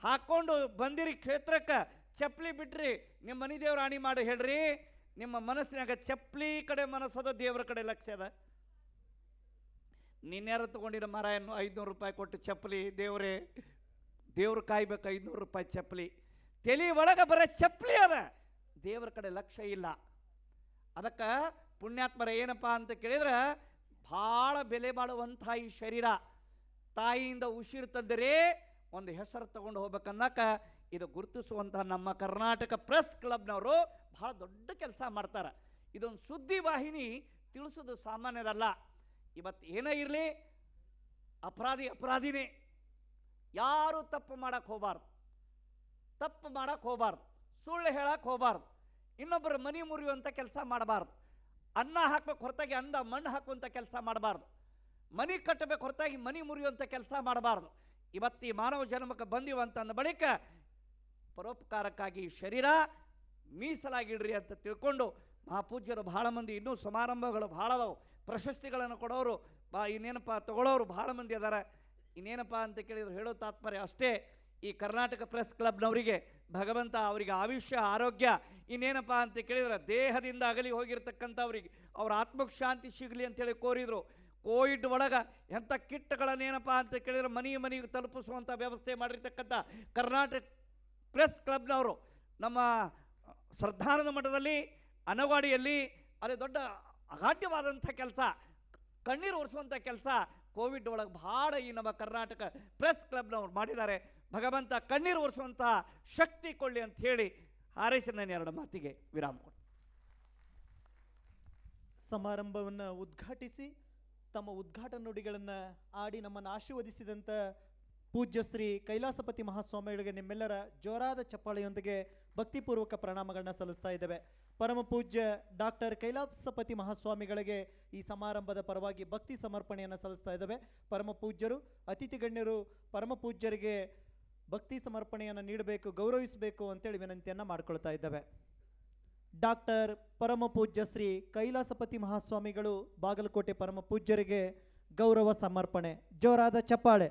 ಹಾಕ್ಕೊಂಡು ಬಂದಿರಿ ಕ್ಷೇತ್ರಕ್ಕೆ, ಚಪ್ಪಲಿ ಬಿಟ್ರಿ, ನಿಮ್ಮ ಮನೆ ದೇವ್ರ ಆಣಿ ಮಾಡಿ ಹೇಳ್ರಿ, ನಿಮ್ಮ ಮನಸ್ಸಿನಾಗ ಚಪ್ಪಲಿ ಕಡೆ ಮನಸ್ಸದ, ದೇವ್ರ ಕಡೆ ಲಕ್ಷ್ಯ ಅದ. ನಿನ್ಯಾರು ತೊಗೊಂಡಿರೋ ಮರ ಏನು 500 ರೂಪಾಯಿ ಕೊಟ್ಟು ಚಪ್ಪಲಿ, ದೇವ್ರು ಕಾಯ್ಬೇಕು 500 ರೂಪಾಯಿ ಚಪ್ಪಲಿ. ತಲೆ ಒಳಗೆ ಬರೋ ಚಪ್ಪಲಿ ಅದ, ದೇವ್ರ ಕಡೆ ಲಕ್ಷ್ಯ ಇಲ್ಲ. ಅದಕ್ಕೆ ಪುಣ್ಯಾತ್ಮರ ಏನಪ್ಪ ಅಂತ ಕೇಳಿದ್ರೆ, ಭಾಳ ಬೆಲೆ ಬಾಳುವಂಥ ಈ ಶರೀರ ತಾಯಿಯಿಂದ ಉಸಿರು ತಂದರೆ ಒಂದು ಹೆಸರು ತಗೊಂಡು ಹೋಗ್ಬೇಕನ್ನಕ ಇದು ಗುರುತಿಸುವಂತಹ ನಮ್ಮ ಕರ್ನಾಟಕ ಪ್ರೆಸ್ ಕ್ಲಬ್ನವರು ಭಾಳ ದೊಡ್ಡ ಕೆಲಸ ಮಾಡ್ತಾರೆ. ಇದೊಂದು ಸುದ್ದಿ ವಾಹಿನಿ ತಿಳಿಸೋದು ಸಾಮಾನ್ಯದಲ್ಲ. ಇವತ್ತು ಏನೇ ಇರಲಿ, ಅಪರಾಧಿನೇ. ಯಾರು ತಪ್ಪು ಮಾಡಕ್ಕೆ ಹೋಗಬಾರ್ದು, ಸುಳ್ಳು ಹೇಳಕ್ಕೆ ಹೋಗಬಾರ್ದು, ಇನ್ನೊಬ್ಬರು ಮನಿ ಮುರಿಯುವಂಥ ಕೆಲಸ ಮಾಡಬಾರ್ದು, ಅನ್ನ ಹಾಕ್ಬೇಕು ಹೊರತಾಗಿ ಮಣ್ಣು ಹಾಕುವಂಥ ಕೆಲಸ ಮಾಡಬಾರ್ದು, ಮನಿ ಕಟ್ಟಬೇಕು ಹೊರತಾಗಿ ಮನಿ ಮುರಿಯುವಂಥ ಕೆಲಸ ಮಾಡಬಾರ್ದು. ಇವತ್ತು ಈ ಮಾನವ ಜನ್ಮಕ್ಕೆ ಬಂದಿವಂತ ಅಂದ ಬಳಿಕ ಪರೋಪಕಾರಕ್ಕಾಗಿ ಶರೀರ ಮೀಸಲಾಗಿಡ್ರಿ ಅಂತ ತಿಳ್ಕೊಂಡು ಮಹಾಪೂಜ್ಯರು ಭಾಳ ಮಂದಿ, ಇನ್ನೂ ಸಮಾರಂಭಗಳು ಭಾಳ ಅದಾವು, ಪ್ರಶಸ್ತಿಗಳನ್ನು ಕೊಡೋರು ಇನ್ನೇನಪ್ಪ ತಗೊಳ್ಳೋರು ಭಾಳ ಮಂದಿ ಅದಾರ. ಇನ್ನೇನಪ್ಪ ಅಂತ ಕೇಳಿದ್ರು ಹೇಳೋ ತಾತ್ಪರ್ಯ ಅಷ್ಟೇ, ಈ ಕರ್ನಾಟಕ ಪ್ರೆಸ್ ಕ್ಲಬ್ನವರಿಗೆ ಭಗವಂತ ಅವರಿಗೆ ಆಯುಷ್ಯ ಆರೋಗ್ಯ, ಇನ್ನೇನಪ್ಪ ಅಂತ ಕೇಳಿದ್ರೆ ದೇಹದಿಂದ ಅಗಲಿ ಹೋಗಿರ್ತಕ್ಕಂಥವ್ರಿಗೆ ಅವ್ರ ಆತ್ಮಕ್ಕೆ ಶಾಂತಿ ಸಿಗಲಿ ಅಂತೇಳಿ ಕೋರಿದರು. ಕೋವಿಡ್ ಒಳಗೆ ಎಂಥ ಕಿಟ್ಗಳನ್ನೇನಪ್ಪ ಅಂತ ಕೇಳಿದ್ರೆ ಮನೆಗೆ ತಲುಪಿಸುವಂಥ ವ್ಯವಸ್ಥೆ ಮಾಡಿರ್ತಕ್ಕಂಥ ಕರ್ನಾಟಕ ಪ್ರೆಸ್ ಕ್ಲಬ್ನವರು ನಮ್ಮ ಶ್ರದ್ಧಾನಂದ ಮಠದಲ್ಲಿ ಅನವಾಡಿಯಲ್ಲಿ ಅಲ್ಲಿ ದೊಡ್ಡ ಅಗಾಢ್ಯವಾದಂಥ ಕೆಲಸ, ಕಣ್ಣೀರು ಒರೆಸುವಂಥ ಕೆಲಸ ಕೋವಿಡ್ ಒಳಗೆ ಭಾಳ ಈ ನಮ್ಮ ಕರ್ನಾಟಕ ಪ್ರೆಸ್ ಕ್ಲಬ್ನವ್ರು ಮಾಡಿದ್ದಾರೆ. ಭಗವಂತ ಕಣ್ಣೀರು ಒರೆಸುವಂಥ ಶಕ್ತಿ ಕೊಳ್ಳಿ ಅಂತ ಹೇಳಿ ಹಾರೈಸಿ ನಾನು 2 ಮಾತಿಗೆ ವಿರಾಮ ಕೊಡ್ತೀನಿ. ಸಮಾರಂಭವನ್ನು ಉದ್ಘಾಟಿಸಿ ತಮ್ಮ ಉದ್ಘಾಟನಾ ನುಡಿಗಳನ್ನು ಆಡಿ ನಮ್ಮನ್ನು ಆಶೀರ್ವದಿಸಿದಂಥ ಪೂಜ್ಯ ಶ್ರೀ ಕೈಲಾಸಪತಿ ಮಹಾಸ್ವಾಮಿಗಳಿಗೆ ನಿಮ್ಮೆಲ್ಲರ ಜೋರಾದ ಚಪ್ಪಾಳೆಯೊಂದಿಗೆ ಭಕ್ತಿಪೂರ್ವಕ ಪ್ರಣಾಮಗಳನ್ನ ಸಲ್ಲಿಸ್ತಾ ಇದ್ದೇವೆ. ಪರಮ ಪೂಜ್ಯ ಡಾಕ್ಟರ್ ಕೈಲಾಸಪತಿ ಮಹಾಸ್ವಾಮಿಗಳಿಗೆ ಈ ಸಮಾರಂಭದ ಪರವಾಗಿ ಭಕ್ತಿ ಸಮರ್ಪಣೆಯನ್ನು ಸಲ್ಲಿಸ್ತಾ ಇದ್ದೇವೆ. ಪರಮ ಪೂಜ್ಯರು, ಅತಿಥಿ ಗಣ್ಯರು ಪರಮ ಪೂಜ್ಯರಿಗೆ ಭಕ್ತಿ ಸಮರ್ಪಣೆಯನ್ನು ನೀಡಬೇಕು, ಗೌರವಿಸಬೇಕು ಅಂತೇಳಿ ವಿನಂತಿಯನ್ನು ಮಾಡ್ಕೊಳ್ತಾ ಇದ್ದೇವೆ. ಡಾಕ್ಟರ್ ಪರಮ ಪೂಜ್ಯ ಶ್ರೀ ಕೈಲಾಸಪತಿ ಮಹಾಸ್ವಾಮಿಗಳು ಬಾಗಲಕೋಟೆ ಪರಮ ಪೂಜ್ಯರಿಗೆ ಗೌರವ ಸಮರ್ಪಣೆ. ಜೋರಾದ ಚಪ್ಪಾಳೆ.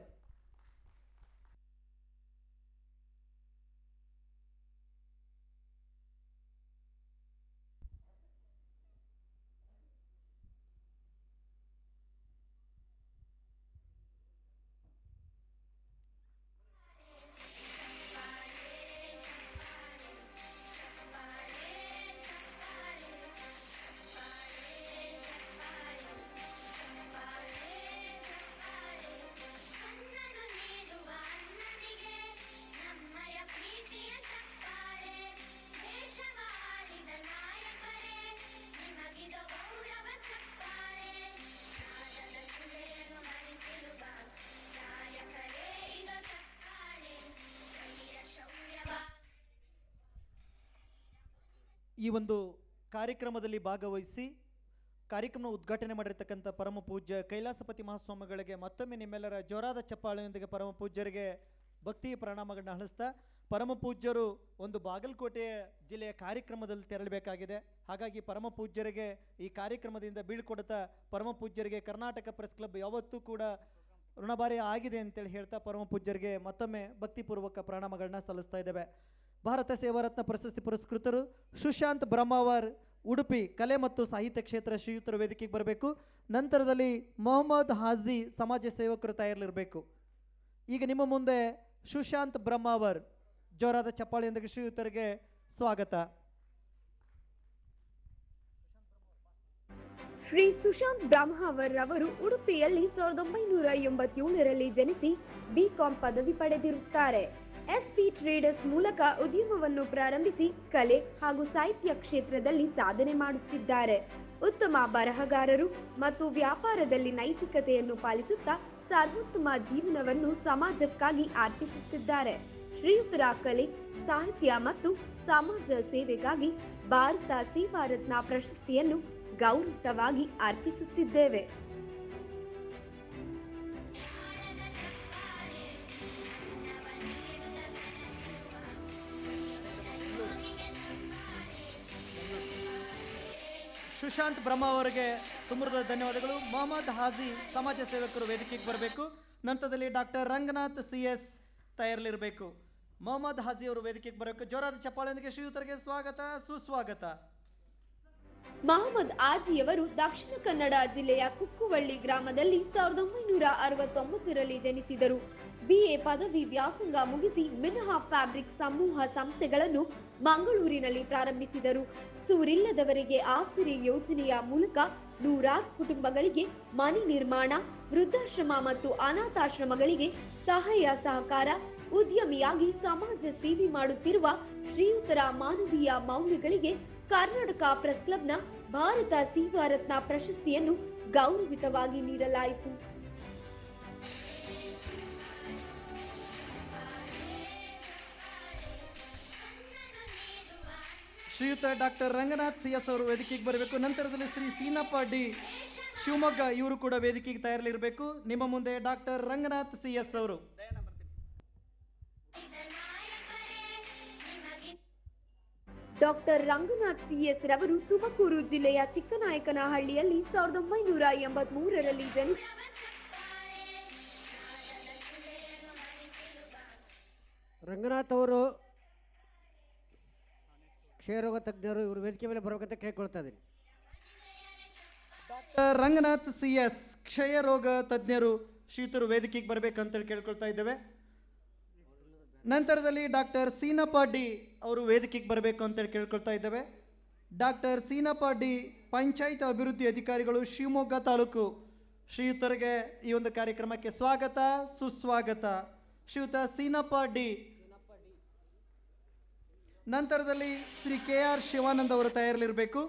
ಈ ಒಂದು ಕಾರ್ಯಕ್ರಮದಲ್ಲಿ ಭಾಗವಹಿಸಿ ಕಾರ್ಯಕ್ರಮ ಉದ್ಘಾಟನೆ ಮಾಡಿರ್ತಕ್ಕಂಥ ಪರಮ ಪೂಜ್ಯ ಕೈಲಾಸಪತಿ ಮಹಾಸ್ವಾಮಿಗಳಿಗೆ ಮತ್ತೊಮ್ಮೆ ನಿಮ್ಮೆಲ್ಲರ ಜೋರಾದ ಚಪ್ಪಾಳೆಯೊಂದಿಗೆ ಪರಮ ಪೂಜ್ಯರಿಗೆ ಭಕ್ತಿ ಪ್ರಣಾಮಗಳನ್ನ ಹಳಿಸ್ತಾ, ಪರಮ ಪೂಜ್ಯರು ಒಂದು ಬಾಗಲಕೋಟೆ ಜಿಲ್ಲೆಯ ಕಾರ್ಯಕ್ರಮದಲ್ಲಿ ತೆರಳಬೇಕಾಗಿದೆ. ಹಾಗಾಗಿ ಪರಮ ಪೂಜ್ಯರಿಗೆ ಈ ಕಾರ್ಯಕ್ರಮದಿಂದ ಬೀಳ್ಕೊಡುತ್ತಾ ಪರಮ ಪೂಜ್ಯರಿಗೆ ಕರ್ನಾಟಕ ಪ್ರೆಸ್ ಕ್ಲಬ್ ಯಾವತ್ತೂ ಕೂಡ ಋಣಭಾರಿ ಆಗಿದೆ ಅಂತೇಳಿ ಹೇಳ್ತಾ ಪರಮ ಪೂಜ್ಯರಿಗೆ ಮತ್ತೊಮ್ಮೆ ಭಕ್ತಿಪೂರ್ವಕ ಪ್ರಣಾಮಗಳನ್ನ ಸಲ್ಲಿಸ್ತಾ ಇದ್ದೇವೆ. ಭಾರತ ಸೇವಾರತ್ನ ಪ್ರಶಸ್ತಿ ಪುರಸ್ಕೃತರು ಸುಶಾಂತ್ ಬ್ರಹ್ಮಾವರ್ ಉಡುಪಿ ಕಲೆ ಮತ್ತು ಸಾಹಿತ್ಯ ಕ್ಷೇತ್ರ ಶ್ರೀಯುತರ ವೇದಿಕೆಗೆ ಬರಬೇಕು. ನಂತರದಲ್ಲಿ ಮೊಹಮ್ಮದ್ ಹಾಜಿ ಸಮಾಜ ಸೇವಕರು ತಯಾರಿರಬೇಕು. ಈಗ ನಿಮ್ಮ ಮುಂದೆ ಸುಶಾಂತ್ ಬ್ರಹ್ಮಾವರ್ ಜೋರಾದ ಚಪ್ಪಾಳೆಯೊಂದಿಗೆ ಶ್ರೀಯುತರಿಗೆ ಸ್ವಾಗತ. ಶ್ರೀ ಸುಶಾಂತ್ ಬ್ರಹ್ಮಾವರ್ ರವರು ಉಡುಪಿಯಲ್ಲಿ 1987ರಲ್ಲಿ ಜನಿಸಿ ಬಿಕಾಂ ಪದವಿ ಪಡೆದಿರುತ್ತಾರೆ. ಎಸ್ಪಿ ಟ್ರೇಡರ್ಸ್ ಮೂಲಕ ಉದ್ಯಮವನ್ನು ಪ್ರಾರಂಭಿಸಿ ಕಲೆ ಹಾಗೂ ಸಾಹಿತ್ಯ ಕ್ಷೇತ್ರದಲ್ಲಿ ಸಾಧನೆ ಮಾಡುತ್ತಿದ್ದಾರೆ. ಉತ್ತಮ ಬರಹಗಾರರು ಮತ್ತು ವ್ಯಾಪಾರದಲ್ಲಿ ನೈತಿಕತೆಯನ್ನು ಪಾಲಿಸುತ್ತಾ ಸರ್ವೋತ್ತಮ ಜೀವನವನ್ನು ಸಮಾಜಕ್ಕಾಗಿ ಅರ್ಪಿಸುತ್ತಿದ್ದಾರೆ. ಶ್ರೀಯುತರ ಕಲೆ, ಸಾಹಿತ್ಯ ಮತ್ತು ಸಮಾಜ ಸೇವೆಗಾಗಿ ಭಾರತ ಸೇವಾರತ್ನ ಪ್ರಶಸ್ತಿಯನ್ನು ಗೌರವವಾಗಿ ಅರ್ಪಿಸುತ್ತಿದ್ದೇವೆ. ಸುಶಾಂತ್ ಬ್ರಹ್ಮ ಅವರಿಗೆ ತುಂಬದ ಧನ್ಯವಾದಗಳು. ಮೊಹಮ್ಮದ್ ಹಾಜಿ ಸಮಾಜ ಸೇವಕರು ವೇದಿಕೆಗೆ ಬರಬೇಕು. ನಂತರದಲ್ಲಿ ಡಾಕ್ಟರ್ ರಂಗನಾಥ್ CS ತಯಾರಿರಬೇಕು. ಮೊಹಮ್ಮದ್ ಹಾಜಿ ಅವರು ವೇದಿಕೆಗೆ ಬರಬೇಕು. ಜೋರಾದ ಚಪ್ಪಾಳೆಯೊಂದಿಗೆ ಶ್ರೀಯುತರಿಗೆ ಸ್ವಾಗತ, ಸುಸ್ವಾಗತ. ಮೊಹಮ್ಮದ್ ಆಜಿಯವರು ದಕ್ಷಿಣ ಕನ್ನಡ ಜಿಲ್ಲೆಯ ಕುಕ್ಕುವಳ್ಳಿ ಗ್ರಾಮದಲ್ಲಿ 1969ರಲ್ಲಿ ಜನಿಸಿದರು. BA ಪದವಿ ವ್ಯಾಸಂಗ ಮುಗಿಸಿ ಮಿನಹಾ ಫ್ಯಾಬ್ರಿಕ್ ಸಮೂಹ ಸಂಸ್ಥೆಗಳನ್ನು ಮಂಗಳೂರಿನಲ್ಲಿ ಪ್ರಾರಂಭಿಸಿದರು. ಸೂರಿಲ್ಲದವರಿಗೆ ಆಸರೆ ಯೋಜನೆಯ ಮೂಲಕ ನೂರಾರು ಕುಟುಂಬಗಳಿಗೆ ಮನೆ ನಿರ್ಮಾಣ, ವೃದ್ಧಾಶ್ರಮ ಮತ್ತು ಅನಾಥಾಶ್ರಮಗಳಿಗೆ ಸಹಾಯ ಸಹಕಾರ, ಉದ್ಯಮಿಯಾಗಿ ಸಮಾಜ ಸೇವೆ ಮಾಡುತ್ತಿರುವ ಶ್ರೀಯುತರ ಮಾನವೀಯ ಮೌಲ್ಯಗಳಿಗೆ ಕರ್ನಾಟಕ ಪ್ರೆಸ್ ಕ್ಲಬ್ನ ಭಾರತ ಸೇವಾರತ್ನ ಪ್ರಶಸ್ತಿಯನ್ನು ಗೌರವಿತವಾಗಿ ನೀಡಲಾಯಿತು. ಶ್ರೀಯುತ ಡಾಕ್ಟರ್ ರಂಗನಾಥ್ CS ಅವರು ವೇದಿಕೆಗೆ ಬರಬೇಕು. ನಂತರದಲ್ಲಿ ಶ್ರೀ ಸೀನಪ್ಪ ಡಿ ಶಿವಮೊಗ್ಗ ಇವರು ಕೂಡ ವೇದಿಕೆಗೆ ತಯಾರಿರಬೇಕು. ನಿಮ್ಮ ಮುಂದೆ ಡಾಕ್ಟರ್ ರಂಗನಾಥ್ CS ಅವರು. ಡಾಕ್ಟರ್ ರಂಗನಾಥ್ CS ರವರು ತುಮಕೂರು ಜಿಲ್ಲೆಯ ಚಿಕ್ಕನಾಯಕನಹಳ್ಳಿಯಲ್ಲಿ 1983ರಲ್ಲಿ ಜನಿಸಿ ರಂಗನಾಥ್ ಅವರು ಕ್ಷಯರೋಗ ತಜ್ಞರು, ಇವರು ವೇದಿಕೆ ಮೇಲೆ ಬರಬೇಕಂತ ಕೇಳ್ಕೊಳ್ತಾ ಇದ್ದೀನಿ. ಡಾಕ್ಟರ್ ರಂಗನಾಥ್ CS ಕ್ಷಯ ರೋಗ ತಜ್ಞರು ಶ್ರೀಯುತರು ವೇದಿಕೆಗೆ ಬರಬೇಕಂತೇಳಿ ಕೇಳ್ಕೊಳ್ತಾ ಇದ್ದೇವೆ. ನಂತರದಲ್ಲಿ ಡಾಕ್ಟರ್ ಸೀನಪ್ಪ ಡಿ ಅವರು ವೇದಿಕೆಗೆ ಬರಬೇಕು ಅಂತೇಳಿ ಕೇಳ್ಕೊಳ್ತಾ ಇದ್ದೇವೆ. ಡಾಕ್ಟರ್ ಸೀನಪ್ಪ ಡಿ ಪಂಚಾಯತ್ ಅಭಿವೃದ್ಧಿ ಅಧಿಕಾರಿಗಳು, ಶಿವಮೊಗ್ಗ ತಾಲೂಕು. ಶ್ರೀಯುತರಿಗೆ ಈ ಒಂದು ಕಾರ್ಯಕ್ರಮಕ್ಕೆ ಸ್ವಾಗತ, ಸುಸ್ವಾಗತ. ಶ್ರೀಯುತ ಸೀನಪ್ಪ ಡಿ. ನಂತರದಲ್ಲಿ ಶ್ರೀ KR ಶಿವಾನಂದ್ ಅವರು ತಯಾರಿರಬೇಕು.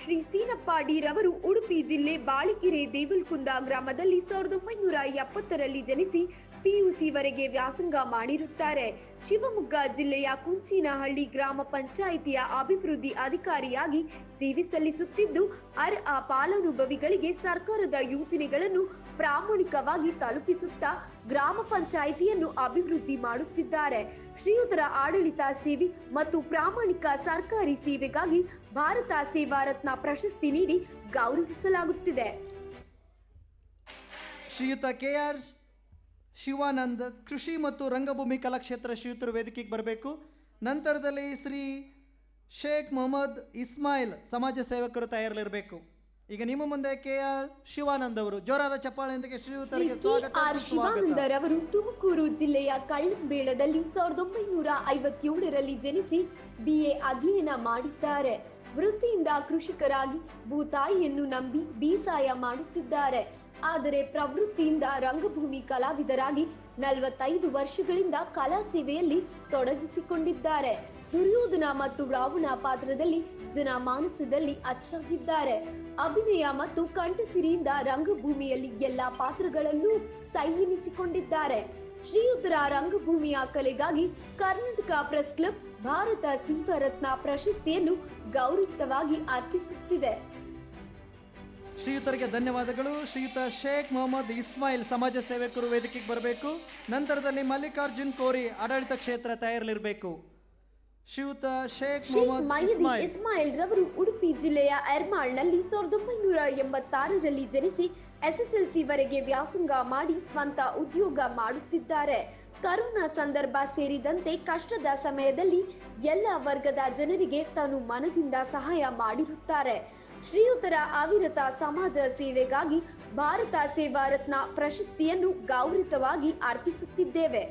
ಶ್ರೀ ಸೀನಪ್ಪ ಡಿ ರವರು ಉಡುಪಿ ಜಿಲ್ಲೆ ಬಾಳಿಕೆರೆ ದೇವಲ್ಕುಂದ ಗ್ರಾಮದಲ್ಲಿ 1970ರಲ್ಲಿ ಜನಿಸಿ PUC ವರೆಗೆ ವ್ಯಾಸಂಗ ಮಾಡಿರುತ್ತಾರೆ. ಶಿವಮೊಗ್ಗ ಜಿಲ್ಲೆಯ ಕುಂಚಿನಹಳ್ಳಿ ಗ್ರಾಮ ಪಂಚಾಯಿತಿಯ ಅಭಿವೃದ್ಧಿ ಅಧಿಕಾರಿಯಾಗಿ ಸೇವೆ ಸಲ್ಲಿಸುತ್ತಿದ್ದು, ಅರ್ಹ ಫಲಾನುಭವಿಗಳಿಗೆ ಸರ್ಕಾರದ ಯೋಜನೆಗಳನ್ನು ಪ್ರಾಮಾಣಿಕವಾಗಿ ತಲುಪಿಸುತ್ತಾ ಗ್ರಾಮ ಪಂಚಾಯಿತಿಯನ್ನು ಅಭಿವೃದ್ಧಿ ಮಾಡುತ್ತಿದ್ದಾರೆ. ಶ್ರೀಯುತರ ಆಡಳಿತ ಸೇವೆ ಮತ್ತು ಪ್ರಾಮಾಣಿಕ ಸರ್ಕಾರಿ ಸೇವೆಗಾಗಿ ಭಾರತ ಸೇವಾರತ್ನ ಪ್ರಶಸ್ತಿ ನೀಡಿ ಗೌರವಿಸಲಾಗುತ್ತಿದೆ. ಶ್ರೀಯುತ KR ಶಿವಾನಂದ್ ಕೃಷಿ ಮತ್ತು ರಂಗಭೂಮಿ ಕಲಾಕ್ಷೇತ್ರ ಶ್ರೀಯುತರು ವೇದಿಕೆಗೆ ಬರಬೇಕು. ನಂತರದಲ್ಲಿ ಶ್ರೀ ಶೇಖ್ ಮೊಹಮ್ಮದ್ ಇಸ್ಮಾಯಿಲ್ ಸಮಾಜ ಸೇವಕರು ತಯಾರಿರಬೇಕು. ಈಗ ನಿಮ್ಮ ಮುಂದೆ KR ಶಿವಾನಂದ್ ಅವರು. ಜೋರಾದ ಚಪ್ಪಾಳೆಯೊಂದಿಗೆ ಶ್ರೀಯುತರಿಗೆ ಸ್ವಾಗತ, ಶಿವಾನಂದ ರವರು ತುಮಕೂರು ಜಿಲ್ಲೆಯ ಕಳ್ಳಂಬೇಳದಲ್ಲಿ 1957ರಲ್ಲಿ ಜನಿಸಿ BA ಅಧ್ಯಯನ ಮಾಡಿದ್ದಾರೆ. ವೃತ್ತಿಯಿಂದ ಕೃಷಿಕರಾಗಿ ಭೂತಾಯಿಯನ್ನು ನಂಬಿ ಬೇಸಾಯ ಮಾಡುತ್ತಿದ್ದಾರೆ. ಆದರೆ ಪ್ರವೃತ್ತಿಯಿಂದ ರಂಗಭೂಮಿ ಕಲಾವಿದರಾಗಿ 45 ವರ್ಷಗಳಿಂದ ಕಲಾ ಸೇವೆಯಲ್ಲಿ ತೊಡಗಿಸಿಕೊಂಡಿದ್ದಾರೆ. ದುರ್ಯೋಧನ ಮತ್ತು ರಾವಣ ಪಾತ್ರದಲ್ಲಿ ಜನಮಾನಸದಲ್ಲಿ ಅಚ್ಚಾಗಿದ್ದಾರೆ. ಅಭಿನಯ ಮತ್ತು ಕಂಠಸಿರಿಯಿಂದ ರಂಗಭೂಮಿಯಲ್ಲಿ ಎಲ್ಲಾ ಪಾತ್ರಗಳಲ್ಲೂ ಸೈ ಎನಿಸಿಕೊಂಡಿದ್ದಾರೆ. ಶ್ರೀಯುತರ ರಂಗಭೂಮಿಯ ಕಲೆಗಾಗಿ ಕರ್ನಾಟಕ ಪ್ರೆಸ್ ಕ್ಲಬ್ ಭಾರತ ಸೇವಾರತ್ನ ಪ್ರಶಸ್ತಿಯನ್ನು ಗೌರವವಾಗಿ ಅರ್ಪಿಸುತ್ತಿದೆ. ಶ್ರೀಯುತರಿಗೆ ಧನ್ಯವಾದಗಳು. ಶ್ರೀಯುತ ಶೇಖ್ ಮೊಹಮ್ಮದ್ ಇಸ್ಮಾಯಿಲ್ ಸಮಾಜ ಸೇವಕರು ವೇದಿಕೆಗೆ ಬರಬೇಕು. ನಂತರದಲ್ಲಿ ಮಲ್ಲಿಕಾರ್ಜುನ್ ಕೋರಿ ಆಡಳಿತ ಕ್ಷೇತ್ರ ತಯಾರಿಲಿರಬೇಕು. ಶ್ರೀಯುತ ಶೇಖ್ ಮೊಹಮ್ಮದ್ ಮೈದಿ ಇಸ್ಮಾಯಿಲ್ ರವರು ಉಡುಪಿ ಜಿಲ್ಲೆಯ ಎರ್ಮಾಳ್ನಲ್ಲಿ 1986ರಲ್ಲಿ ಜನಿಸಿ SSLC ವರೆಗೆ ವ್ಯಾಸಂಗ ಮಾಡಿ ಸ್ವಂತ ಉದ್ಯೋಗ ಮಾಡುತ್ತಿದ್ದಾರೆ. ಕರೋನಾ ಸಂದರ್ಭ ಸೇರಿದಂತೆ ಕಷ್ಟದ ಸಮಯದಲ್ಲಿ ಎಲ್ಲ ವರ್ಗದ ಜನರಿಗೆ ತಾನು ಮನದಿಂದ ಸಹಾಯ ಮಾಡಿರುತ್ತಾರೆ. ಶ್ರೀಯುತರ ಅವಿರತ ಸಮಾಜ ಸೇವೆಗಾಗಿ ಭಾರತ ಸೇವಾ ರತ್ನ ಪ್ರಶಸ್ತಿಯನ್ನು ಗೌರವವಾಗಿ ಅರ್ಪಿಸುತ್ತಿದ್ದೇವೆ.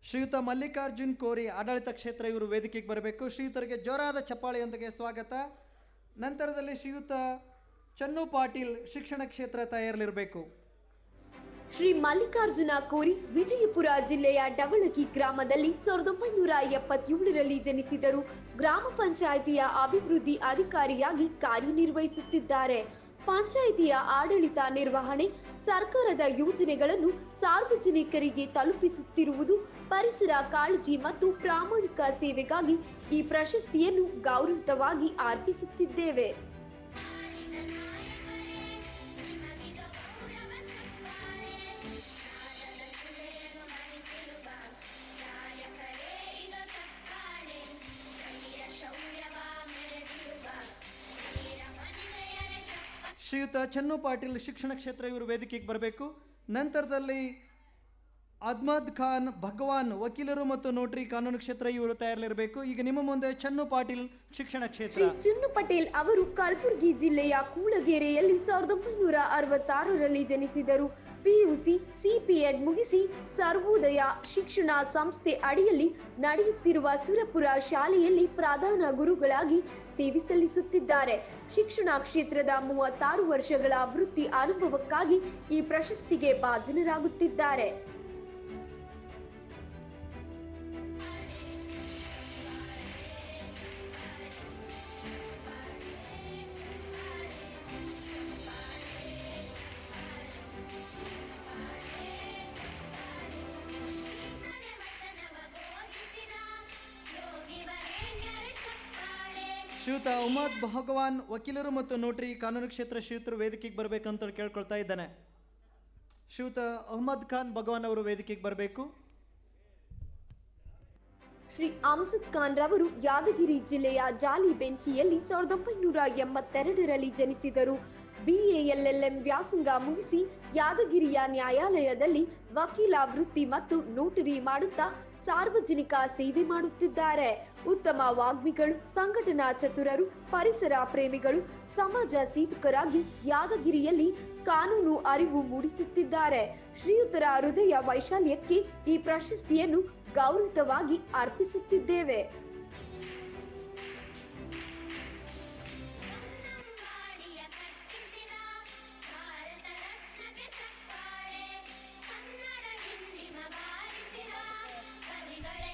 ಶ್ರೀಯುತ ಮಲ್ಲಿಕಾರ್ಜುನ್ ಕೋರಿ ಆಡಳಿತ ಕ್ಷೇತ್ರ ಇವರು ವೇದಿಕೆಗೆ ಬರಬೇಕು. ಶ್ರೀಯುತರಿಗೆ ಜೋರಾದ ಚಪ್ಪಾಳೆಯೊಂದಿಗೆ ಸ್ವಾಗತ. ನಂತರದಲ್ಲಿ ಶ್ರೀಯುತ ಚನ್ನು ಪಾಟೀಲ್ ಶಿಕ್ಷಣ ಕ್ಷೇತ್ರ ತಯಾರಿಲಿರಬೇಕು. ಶ್ರೀ ಮಲ್ಲಿಕಾರ್ಜುನ ಕೋರಿ ವಿಜಯಪುರ ಜಿಲ್ಲೆಯ ಡವಳಗಿ ಗ್ರಾಮದಲ್ಲಿ 1977ರಲ್ಲಿ ಜನಿಸಿದರು. ಗ್ರಾಮ ಪಂಚಾಯಿತಿಯ ಅಭಿವೃದ್ಧಿ ಅಧಿಕಾರಿಯಾಗಿ ಕಾರ್ಯನಿರ್ವಹಿಸುತ್ತಿದ್ದಾರೆ. ಪಂಚಾಯಿತಿಯ ಆಡಳಿತ ನಿರ್ವಹಣೆ, ಸರ್ಕಾರದ ಯೋಜನೆಗಳನ್ನು ಸಾರ್ವಜನಿಕರಿಗೆ ತಲುಪಿಸುತ್ತಿರುವುದು, ಪರಿಸರ ಕಾಳಜಿ ಮತ್ತು ಪ್ರಾಮಾಣಿಕ ಸೇವೆಗಾಗಿ ಈ ಪ್ರಶಸ್ತಿಯನ್ನು ಗೌರವವಾಗಿ ಅರ್ಪಿಸುತ್ತಿದ್ದೇವೆ. ಶ್ರೀಯುತ ಚನ್ನು ಪಾಟೀಲ್ ಶಿಕ್ಷಣ ಕ್ಷೇತ್ರ ಇವರು ವೇದಿಕೆಗೆ ಬರಬೇಕು. ನಂತರದಲ್ಲಿ ಅಹ್ಮದ್ ಖಾನ್ ಭಗವಾನ್ ವಕೀಲರು ಮತ್ತು ನೋಟ್ರಿ ಕಾನೂನು ಕ್ಷೇತ್ರ ಇವರು ತಯಾರಿಲಿರಬೇಕು. ಈಗ ನಿಮ್ಮ ಮುಂದೆ ಚನ್ನು ಪಾಟೀಲ್ ಶಿಕ್ಷಣ ಕ್ಷೇತ್ರ. ಶ್ರೀ ಚನ್ನು ಪಟೇಲ್ ಅವರು ಕಲಬುರಗಿ ಜಿಲ್ಲೆಯ ಕೂಳಗೆರೆಯಲ್ಲಿ 1966ರಲ್ಲಿ ಜನಿಸಿದರು. PUC, CPEd ಮುಗಿಸಿ ಸರ್ವೋದಯ ಶಿಕ್ಷಣ ಸಂಸ್ಥೆ ಅಡಿಯಲ್ಲಿ ನಡೆಯುತ್ತಿರುವ ಸುರಪುರ ಶಾಲೆಯಲ್ಲಿ ಪ್ರಧಾನ ಗುರುಗಳಾಗಿ ಸೇವೆ ಸಲ್ಲಿಸುತ್ತಿದ್ದಾರೆ. ಶಿಕ್ಷಣ ಕ್ಷೇತ್ರದ 36 ವರ್ಷಗಳ ವೃತ್ತಿ ಅನುಭವಕ್ಕಾಗಿ ಈ ಪ್ರಶಸ್ತಿಗೆ ಭಾಜನರಾಗುತ್ತಿದ್ದಾರೆ. ಶ್ರೀಯುತ ಅಹ್ಮದ್ ಭಗವಾನ್ ವಕೀಲರು ಮತ್ತು ನೋಟ್ರಿ ಕಾನೂನು ಕ್ಷೇತ್ರ ಶ್ರೀಯುತರು ವೇದಿಕೆಗೆ ಬರಬೇಕಂತ ಕೇಳ್ಕೊಳ್ತಾ ಇದ್ದಾನೆ. ಶ್ರೀಯುತ ಅಹ್ಮದ್ ಖಾನ್ ಭಗವಾನ್ ಅವರು ವೇದಿಕೆಗೆ ಬರಬೇಕು. ಶ್ರೀ ಅಮ್ಸದ್ ಖಾನ್ ರವರು ಯಾದಗಿರಿ ಜಿಲ್ಲೆಯ ಜಾಲಿ ಬೆಂಚಿಯಲ್ಲಿ 1982ರಲ್ಲಿ ಜನಿಸಿದರು. BA LLM ವ್ಯಾಸಂಗ ಮುಗಿಸಿ ಯಾದಗಿರಿಯ ನ್ಯಾಯಾಲಯದಲ್ಲಿ ವಕೀಲ ವೃತ್ತಿ ಮತ್ತು ನೋಟರಿ ಮಾಡುತ್ತಾ ಸಾರ್ವಜನಿಕ ಸೇವೆ ಮಾಡುತ್ತಿದ್ದಾರೆ. ಉತ್ತಮ ವಾಗ್ಮಿಗಳು, ಸಂಘಟನಾ ಚತುರರು, ಪರಿಸರ ಪ್ರೇಮಿಗಳು, ಸಮಾಜ ಸೇವಕರಾಗಿ ಯಾದಗಿರಿಯಲ್ಲಿ ಕಾನೂನು ಅರಿವು ಮೂಡಿಸುತ್ತಿದ್ದಾರೆ. ಶ್ರೀಯುತರ ಹೃದಯ ವೈಶಾಲ್ಯಕ್ಕೆ ಈ ಪ್ರಶಸ್ತಿಯನ್ನು ಗೌರವವಾಗಿ ಅರ್ಪಿಸುತ್ತಿದ್ದೇವೆ.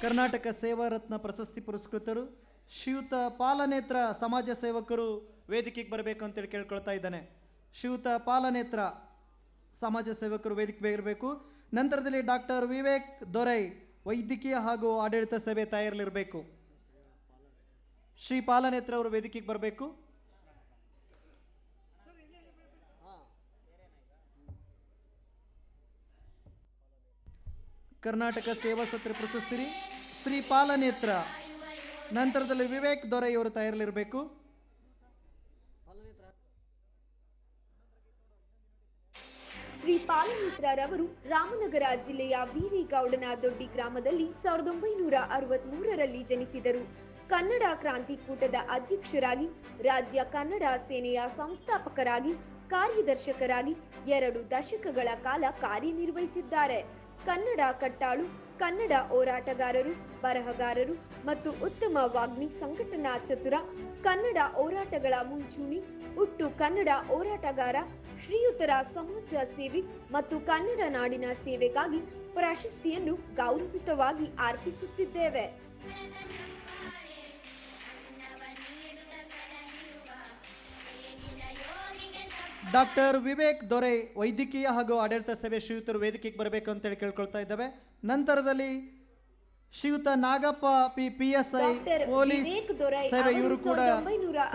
ಕರ್ನಾಟಕ ಸೇವಾ ರತ್ನ ಪ್ರಶಸ್ತಿ ಪುರಸ್ಕೃತರು ಶ್ರೀಯುತ ಪಾಲನೇತ್ರ ಸಮಾಜ ಸೇವಕರು ವೇದಿಕೆಗೆ ಬರಬೇಕು ಅಂತೇಳಿ ಕೇಳ್ಕೊಳ್ತಾ ಇದ್ದಾನೆ. ಶ್ರೀಯುತ ಪಾಲನೇತ್ರ ಸಮಾಜ ಸೇವಕರು ವೇದಿಕೆ ಇರಬೇಕು. ನಂತರದಲ್ಲಿ ಡಾಕ್ಟರ್ ವಿವೇಕ್ ದೊರೈ ವೈದ್ಯಕೀಯ ಹಾಗೂ ಆಡಳಿತ ಸೇವೆ ತಯಾರಿಲಿರಬೇಕು. ಶ್ರೀ ಪಾಲನೇತ್ರ ಅವರು ವೇದಿಕೆಗೆ ಬರಬೇಕು. ಕರ್ನಾಟಕ ಸೇವಾ ಸತ್ರ ಪ್ರಶಸ್ತಿ ಶ್ರೀ ಪಾಲನೇತ್ರ. ನಂತರದಲ್ಲಿ ವಿವೇಕ್ ದೊರೈ ಅವರು ತಯಾರಿಲಿರಬೇಕು. ಶ್ರೀ ಪಾಲನೇತ್ರರವರು ರಾಮನಗರ ಜಿಲ್ಲೆಯ ವೀರೇಗೌಡನ ದೊಡ್ಡಿ ಗ್ರಾಮದಲ್ಲಿ 1963ರಲ್ಲಿ ಜನಿಸಿದರು. ಕನ್ನಡ ಕ್ರಾಂತಿಕೂಟದ ಅಧ್ಯಕ್ಷರಾಗಿ, ರಾಜ್ಯ ಕನ್ನಡ ಸೇನೆಯ ಸಂಸ್ಥಾಪಕರಾಗಿ, ಕಾರ್ಯದರ್ಶಕರಾಗಿ 2 ದಶಕಗಳ ಕಾಲ ಕಾರ್ಯನಿರ್ವಹಿಸಿದ್ದಾರೆ. ಕನ್ನಡ ಕಟ್ಟಾಳು, ಕನ್ನಡ ಹೋರಾಟಗಾರರು, ಬರಹಗಾರರು ಮತ್ತು ಉತ್ತಮ ವಾಗ್ಮಿ, ಸಂಘಟನಾ ಚತುರ, ಕನ್ನಡ ಹೋರಾಟಗಳ ಮುಂಚೂಣಿ, ಹುಟ್ಟು ಕನ್ನಡ ಹೋರಾಟಗಾರ, ಶ್ರೀಯುತರ ಸಮಾಜ ಸೇವೆ ಮತ್ತು ಕನ್ನಡ ನಾಡಿನ ಸೇವೆಗಾಗಿ ಪ್ರಶಸ್ತಿಯನ್ನು ಗೌರವಿತವಾಗಿ ಅರ್ಪಿಸುತ್ತಿದ್ದೇವೆ. ಡಾಕ್ಟರ್ ವಿವೇಕ್ ದೊರೆ ವೈದ್ಯಕೀಯ ಹಾಗೂ ಆಡಳಿತ ಸೇವೆ ಶ್ರೀಯುತರು ವೇದಿಕೆಗೆ ಬರಬೇಕು ಅಂತೇಳಿ ಕೇಳ್ಕೊಳ್ತಾ ಇದ್ದೇವೆ. ನಂತರದಲ್ಲಿ ಶ್ರೀಯುತ Nagappa PSI doctor police Vivek Dorai ಸೇವೆ ಅವರು ಇವರು ಕೂಡ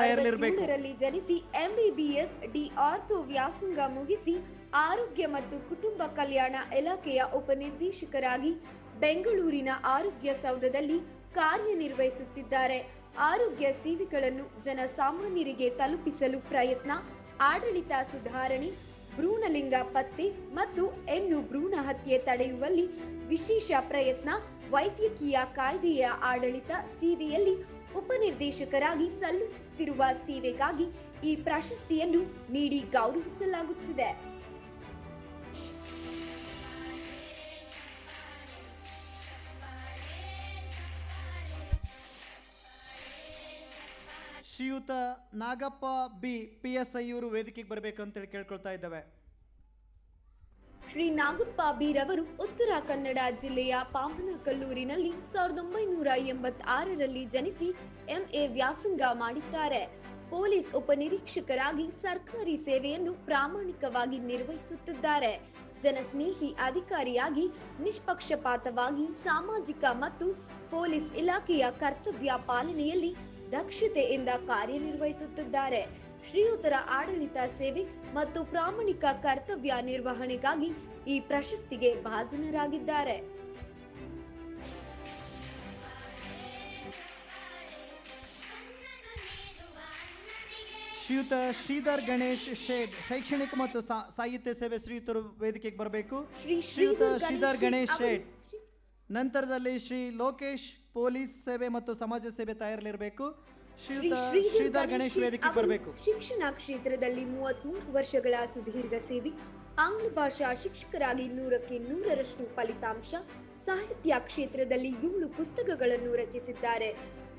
ತಯಾರಿಲಿರಬೇಕು. 1953ರಲ್ಲಿ ಜನಿಸಿ MBBS ಡಿ ಆರ್ಥೋ ವ್ಯಾಸಂಗ ಮುಗಿಸಿ ಆರೋಗ್ಯ ಮತ್ತು ಕುಟುಂಬ ಕಲ್ಯಾಣ ಇಲಾಖೆಯ ಉಪನಿರ್ದೇಶಕರಾಗಿ ಬೆಂಗಳೂರಿನ ಆರೋಗ್ಯ ಸೌಧದಲ್ಲಿ ಕಾರ್ಯನಿರ್ವಹಿಸುತ್ತಿದ್ದಾರೆ. ಆರೋಗ್ಯ ಸೇವೆಗಳನ್ನು ಜನಸಾಮಾನ್ಯರಿಗೆ ತಲುಪಿಸಲು ಪ್ರಯತ್ನ, ಆಡಳಿತ ಸುಧಾರಣೆ, ಭ್ರೂಣಲಿಂಗ ಪತ್ತೆ ಮತ್ತು ಹೆಣ್ಣು ಭ್ರೂಣ ಹತ್ಯೆ ತಡೆಯುವಲ್ಲಿ ವಿಶೇಷ ಪ್ರಯತ್ನ, ವೈದ್ಯಕೀಯ ಕಾಯ್ದೆಯ ಆಡಳಿತ ಸೇವೆಯಲ್ಲಿ ಉಪನಿರ್ದೇಶಕರಾಗಿ ಸಲ್ಲಿಸುತ್ತಿರುವ ಸೇವೆಗಾಗಿ ಈ ಪ್ರಶಸ್ತಿಯನ್ನು ನೀಡಿ ಗೌರವಿಸಲಾಗುತ್ತಿದೆ. ಶ್ರೀಯುತ ನಾಗಪ್ಪ PSI ಇವರು ವೇದಿಕೆಗೆ ಬರಬೇಕು ಅಂತೇಳಿ ಕೇಳ್ಕೊಳ್ತಾ ಇದ್ದೇವೆ. ಶ್ರೀ ನಾಗಪ್ಪ ರವರು ಉತ್ತರ ಕನ್ನಡ ಜಿಲ್ಲೆಯ ಪಾಂಬನಕಲ್ಲೂರಿನಲ್ಲಿ 1986ರಲ್ಲಿ ಜನಿಸಿ MA ವ್ಯಾಸಂಗ ಮಾಡಿದ್ದಾರೆ. ಪೊಲೀಸ್ ಉಪನಿರೀಕ್ಷಕರಾಗಿ ಸರ್ಕಾರಿ ಸೇವೆಯನ್ನು ಪ್ರಾಮಾಣಿಕವಾಗಿ ನಿರ್ವಹಿಸುತ್ತಿದ್ದಾರೆ. ಜನಸ್ನೇಹಿ ಅಧಿಕಾರಿಯಾಗಿ ನಿಷ್ಪಕ್ಷಪಾತವಾಗಿ ಸಾಮಾಜಿಕ ಮತ್ತು ಪೊಲೀಸ್ ಇಲಾಖೆಯ ಕರ್ತವ್ಯ ಪಾಲನೆಯಲ್ಲಿ ದಕ್ಷತೆಯಿಂದ ಕಾರ್ಯನಿರ್ವಹಿಸುತ್ತಿದ್ದಾರೆ. ಶ್ರೀಯುತರ ಆಡಳಿತ ಸೇವೆ ಮತ್ತು ಪ್ರಾಮಾಣಿಕ ಕರ್ತವ್ಯ ನಿರ್ವಹಣೆಗಾಗಿ ಈ ಪ್ರಶಸ್ತಿಗೆ ಭಾಜನರಾಗಿದ್ದಾರೆ. ಶ್ರೀಯುತ ಶ್ರೀಧರ್ ಗಣೇಶ್ ಶೇಡ್ ಶೈಕ್ಷಣಿಕ ಮತ್ತು ಸಾಹಿತ್ಯ ಸೇವೆ ಶ್ರೀಯುತರು ವೇದಿಕೆಗೆ ಬರಬೇಕು. ಶ್ರೀಯುತ ಶ್ರೀಧರ್ ಗಣೇಶ್ ಶೇಡ್. ನಂತರದಲ್ಲಿ ಶ್ರೀ ಲೋಕೇಶ್ ಪೊಲೀಸ್ ಸೇವೆ ಮತ್ತು ಸಮಾಜ ಸೇವೆ ತಯಾರಿಲಿರಬೇಕು. ಶ್ರೀಯುತ ಶ್ರೀಧರ್ ಗಣೇಶ್ ವೇದಿಕೆಗೆ ಬರಬೇಕು. ಶಿಕ್ಷಣ ಕ್ಷೇತ್ರದಲ್ಲಿ 33 ವರ್ಷಗಳ ಸುದೀರ್ಘ ಸೇವೆ, ಆಂಗ್ಲ ಭಾಷಾ ಶಿಕ್ಷಕರಾಗಿ 100ಕ್ಕೆ 100ರಷ್ಟು ಫಲಿತಾಂಶ, ಸಾಹಿತ್ಯ ಕ್ಷೇತ್ರದಲ್ಲಿ 7 ಪುಸ್ತಕಗಳನ್ನು ರಚಿಸಿದ್ದಾರೆ.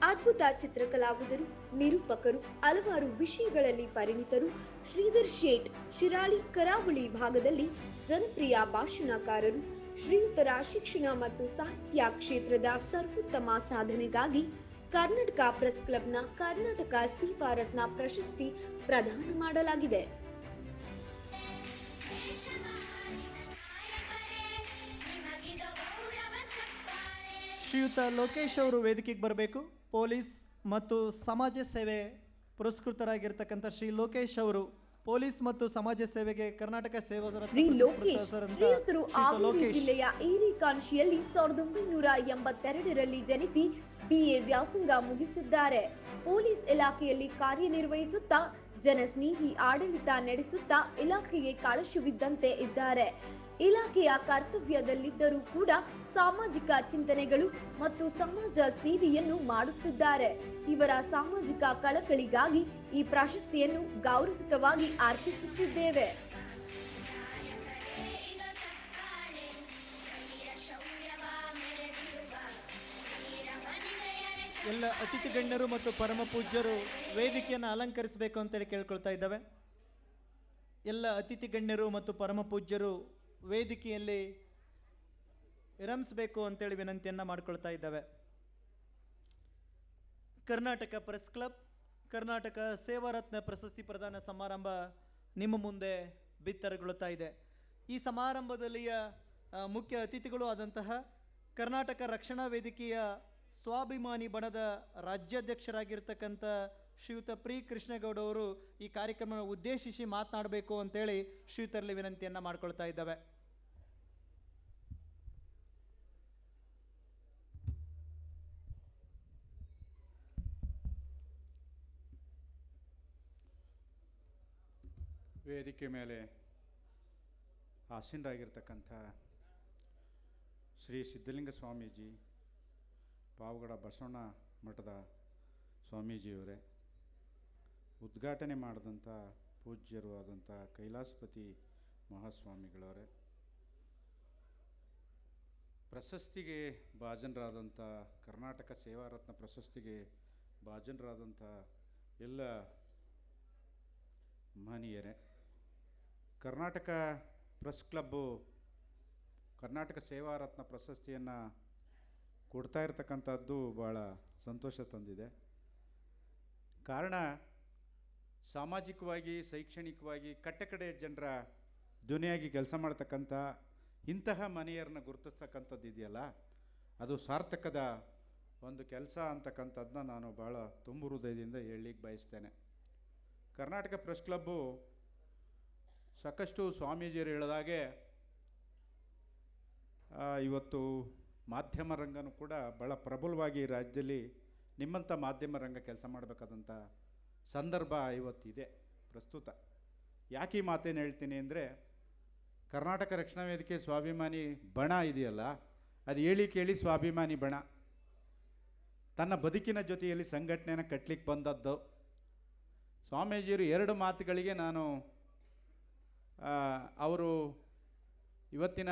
ಅದ್ಭುತ ಚಿತ್ರಕಲಾವಿದರು, ನಿರೂಪಕರು, ಹಲವಾರು ವಿಷಯಗಳಲ್ಲಿ ಪರಿಣಿತರು. ಶ್ರೀಧರ್ ಶೇಟ್ ಶಿರಾಳಿ ಕರಾವಳಿ ಭಾಗದಲ್ಲಿ ಜನಪ್ರಿಯ ಭಾಷಣಕಾರರು. ಶ್ರೀಯುತರ ಶಿಕ್ಷಣ ಮತ್ತು ಸಾಹಿತ್ಯ ಕ್ಷೇತ್ರದ ಸರ್ವೋತ್ತಮ ಸಾಧನೆಗಾಗಿ ಕರ್ನಾಟಕ ಪ್ರೆಸ್ ಕ್ಲಬ್ನ ಕರ್ನಾಟಕ ಸೇವಾ ರತ್ನ ಪ್ರಶಸ್ತಿ ಪ್ರದಾನ ಮಾಡಲಾಗಿದೆ. ಶ್ರೀಯುತ ಲೋಕೇಶ್ ಅವರು ವೇದಿಕೆಗೆ ಬರಬೇಕು. ಪೊಲೀಸ್ ಮತ್ತು ಸಮಾಜ ಸೇವೆ ಪುರಸ್ಕೃತರಾಗಿರ್ತಕ್ಕಂಥ ಶ್ರೀ ಲೋಕೇಶ್ ಅವರು ಪೊಲೀಸ್ ಮತ್ತು ಸಮಾಜ ಸೇವೆಗೆ ಕರ್ನಾಟಕ ಸೇವಾ ಶ್ರೀ ಲೋಕೇಶ್ ಶ್ರೀಯುತರು ಹಾವೇರಿ ಜಿಲ್ಲೆಯ ಏರಿಕಾನ್ಶಿಯಲ್ಲಿ 1982ರಲ್ಲಿ ಜನಿಸಿ BA ವ್ಯಾಸಂಗ ಮುಗಿಸಿದ್ದಾರೆ. ಪೊಲೀಸ್ ಇಲಾಖೆಯಲ್ಲಿ ಕಾರ್ಯನಿರ್ವಹಿಸುತ್ತಾ ಜನಸ್ನೇಹಿ ಆಡಳಿತ ನಡೆಸುತ್ತಾ ಇಲಾಖೆಗೆ ಕಳಶವಿದ್ದಂತೆ ಇದ್ದಾರೆ. ಇಲಾಖೆಯ ಕರ್ತವ್ಯದಲ್ಲಿದ್ದರೂ ಕೂಡ ಸಾಮಾಜಿಕ ಚಿಂತನೆಗಳು ಮತ್ತು ಸಮಾಜ ಸೇವೆಯನ್ನು ಮಾಡುತ್ತಿದ್ದಾರೆ. ಇವರ ಸಾಮಾಜಿಕ ಕಳಕಳಿಗಾಗಿ ಈ ಪ್ರಶಸ್ತಿಯನ್ನು ಗೌರವಿತವಾಗಿ ಅರ್ಪಿಸುತ್ತಿದ್ದೇವೆ. ಎಲ್ಲ ಅತಿಥಿ ಗಣ್ಯರು ಮತ್ತು ಪರಮ ಪೂಜ್ಯರು ವೇದಿಕೆಯನ್ನು ಅಲಂಕರಿಸಬೇಕು ಅಂತೇಳಿ ಕೇಳ್ಕೊಳ್ತಾ ಇದ್ದಾವೆ. ಎಲ್ಲ ಅತಿಥಿ ಗಣ್ಯರು ಮತ್ತು ಪರಮ ಪೂಜ್ಯರು ವೇದಿಕೆಯಲ್ಲಿ ವಿರಮಿಸಬೇಕು ಅಂತೇಳಿ ವಿನಂತಿಯನ್ನು ಮಾಡಿಕೊಳ್ತಾ ಇದ್ದಾವೆ. ಕರ್ನಾಟಕ ಪ್ರೆಸ್ ಕ್ಲಬ್ ಕರ್ನಾಟಕ ಸೇವಾ ರತ್ನ ಪ್ರಶಸ್ತಿ ಪ್ರದಾನ ಸಮಾರಂಭ ನಿಮ್ಮ ಮುಂದೆ ಬಿತ್ತರಗೊಳ್ಳುತ್ತಾ ಇದೆ. ಈ ಸಮಾರಂಭದಲ್ಲಿಯ ಮುಖ್ಯ ಅತಿಥಿಗಳು ಆದಂತಹ ಕರ್ನಾಟಕ ರಕ್ಷಣಾ ವೇದಿಕೆಯ ಸ್ವಾಭಿಮಾನಿ ಬಣದ ರಾಜ್ಯಾಧ್ಯಕ್ಷರಾಗಿರ್ತಕ್ಕಂಥ ಶ್ರೀಯುತ ಪ್ರಿ ಕೃಷ್ಣೇಗೌಡ ಅವರು ಈ ಕಾರ್ಯಕ್ರಮವನ್ನು ಉದ್ದೇಶಿಸಿ ಮಾತನಾಡಬೇಕು ಅಂತೇಳಿ ಶ್ರೀಯುತರಲ್ಲಿ ವಿನಂತಿಯನ್ನು ಮಾಡಿಕೊಳ್ತಾ ಇದ್ದಾವೆ. ವೇದಿಕೆ ಮೇಲೆ ಆಸೀನರಾಗಿರ್ತಕ್ಕಂಥ ಶ್ರೀ ಸಿದ್ಧಲಿಂಗ ಸ್ವಾಮೀಜಿ, ಪಾವಗಡ ಬಸವಣ್ಣ ಮಠದ ಸ್ವಾಮೀಜಿಯವರೇ, ಉದ್ಘಾಟನೆ ಮಾಡಿದಂಥ ಪೂಜ್ಯರು ಆದಂಥ ಕೈಲಾಸಪತಿ ಮಹಾಸ್ವಾಮಿಗಳವರೇ, ಪ್ರಶಸ್ತಿಗೆ ಭಾಜನರಾದಂಥ ಕರ್ನಾಟಕ ಸೇವಾ ರತ್ನ ಪ್ರಶಸ್ತಿಗೆ ಭಾಜನರಾದಂಥ ಎಲ್ಲ ಮಹನೀಯರೇ, ಕರ್ನಾಟಕ ಪ್ರೆಸ್ ಕ್ಲಬ್ಬು ಕರ್ನಾಟಕ ಸೇವಾ ರತ್ನ ಪ್ರಶಸ್ತಿಯನ್ನು ಕೊಡ್ತಾ ಇರತಕ್ಕಂಥದ್ದು ಭಾಳ ಸಂತೋಷ ತಂದಿದೆ. ಕಾರಣ ಸಾಮಾಜಿಕವಾಗಿ ಶೈಕ್ಷಣಿಕವಾಗಿ ಕಟ್ಟಕಡೆ ಜನರ ಧ್ವನಿಯಾಗಿ ಕೆಲಸ ಮಾಡ್ತಕ್ಕಂಥ ಇಂತಹ ಮನೆಯರನ್ನ ಗುರುತಿಸ್ತಕ್ಕಂಥದ್ದು ಇದೆಯಲ್ಲ, ಅದು ಸಾರ್ಥಕದ ಒಂದು ಕೆಲಸ ಅಂತಕ್ಕಂಥದ್ದನ್ನ ನಾನು ಭಾಳ ತುಂಬು ಹೃದಯದಿಂದ ಹೇಳಲಿಕ್ಕೆ ಬಯಸ್ತೇನೆ. ಕರ್ನಾಟಕ ಪ್ರೆಸ್ ಕ್ಲಬ್ಬು ಸಾಕಷ್ಟು ಸ್ವಾಮೀಜಿಯರು ಹೇಳಿದಾಗೆ ಇವತ್ತು ಮಾಧ್ಯಮ ರಂಗನೂ ಕೂಡ ಭಾಳ ಪ್ರಬಲವಾಗಿ ರಾಜ್ಯದಲ್ಲಿ ನಿಮ್ಮಂಥ ಮಾಧ್ಯಮ ರಂಗ ಕೆಲಸ ಮಾಡಬೇಕಾದಂಥ ಸಂದರ್ಭ ಇವತ್ತಿದೆ ಪ್ರಸ್ತುತ. ಯಾಕೆ ಈ ಮಾತೇನು ಹೇಳ್ತೀನಿ ಅಂದರೆ, ಕರ್ನಾಟಕ ರಕ್ಷಣಾ ವೇದಿಕೆ ಸ್ವಾಭಿಮಾನಿ ಬಣ ಇದೆಯಲ್ಲ, ಅದು ಹೇಳಿ ಕೇಳಿ ಸ್ವಾಭಿಮಾನಿ ಬಣ ತನ್ನ ಬದುಕಿನ ಜೊತೆಯಲ್ಲಿ ಸಂಘಟನೆಯನ್ನು ಕಟ್ಟಲಿಕ್ಕೆ ಬಂದದ್ದು. ಸ್ವಾಮೀಜಿಯರು 2 ಮಾತುಗಳಿಗೆ ನಾನು ಅವರು ಇವತ್ತಿನ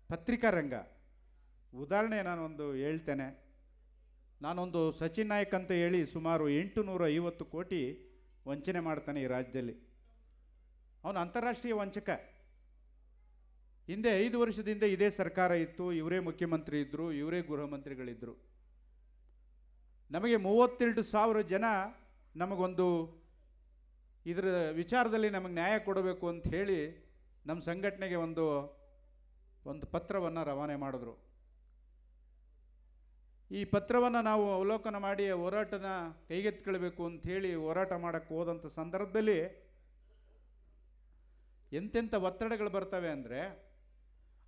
ಪತ್ರಿಕಾ ರಂಗ ಉದಾಹರಣೆ ನಾನೊಂದು ಹೇಳ್ತೇನೆ. ನಾನೊಂದು ಸಚಿನ್ ನಾಯಕ್ ಅಂತ ಹೇಳಿ ಸುಮಾರು 850 ಕೋಟಿ ವಂಚನೆ ಮಾಡ್ತಾನೆ ಈ ರಾಜ್ಯದಲ್ಲಿ. ಅವನು ಅಂತಾರಾಷ್ಟ್ರೀಯ ವಂಚಕ. ಹಿಂದೆ 5 ವರ್ಷದಿಂದ ಇದೇ ಸರ್ಕಾರ ಇತ್ತು, ಇವರೇ ಮುಖ್ಯಮಂತ್ರಿ ಇದ್ದರು, ಇವರೇ ಗೃಹ ಮಂತ್ರಿಗಳಿದ್ದರು. ನಮಗೆ 32,000 ಜನ ನಮಗೊಂದು ಇದರ ವಿಚಾರದಲ್ಲಿ ನಮಗೆ ನ್ಯಾಯ ಕೊಡಬೇಕು ಅಂತ ಹೇಳಿ ನಮ್ಮ ಸಂಘಟನೆಗೆ ಒಂದು ಪತ್ರವನ್ನು ರವಾನೆ ಮಾಡಿದ್ರು. ಈ ಪತ್ರವನ್ನು ನಾವು ಅವಲೋಕನ ಮಾಡಿ ಹೋರಾಟನ ಕೈಗೆತ್ತಿಕೊಳ್ಬೇಕು ಅಂಥೇಳಿ ಹೋರಾಟ ಮಾಡೋಕ್ಕೆ ಹೋದಂಥ ಸಂದರ್ಭದಲ್ಲಿ ಎಂತೆಂಥ ಒತ್ತಡಗಳು ಬರ್ತವೆ ಅಂದರೆ,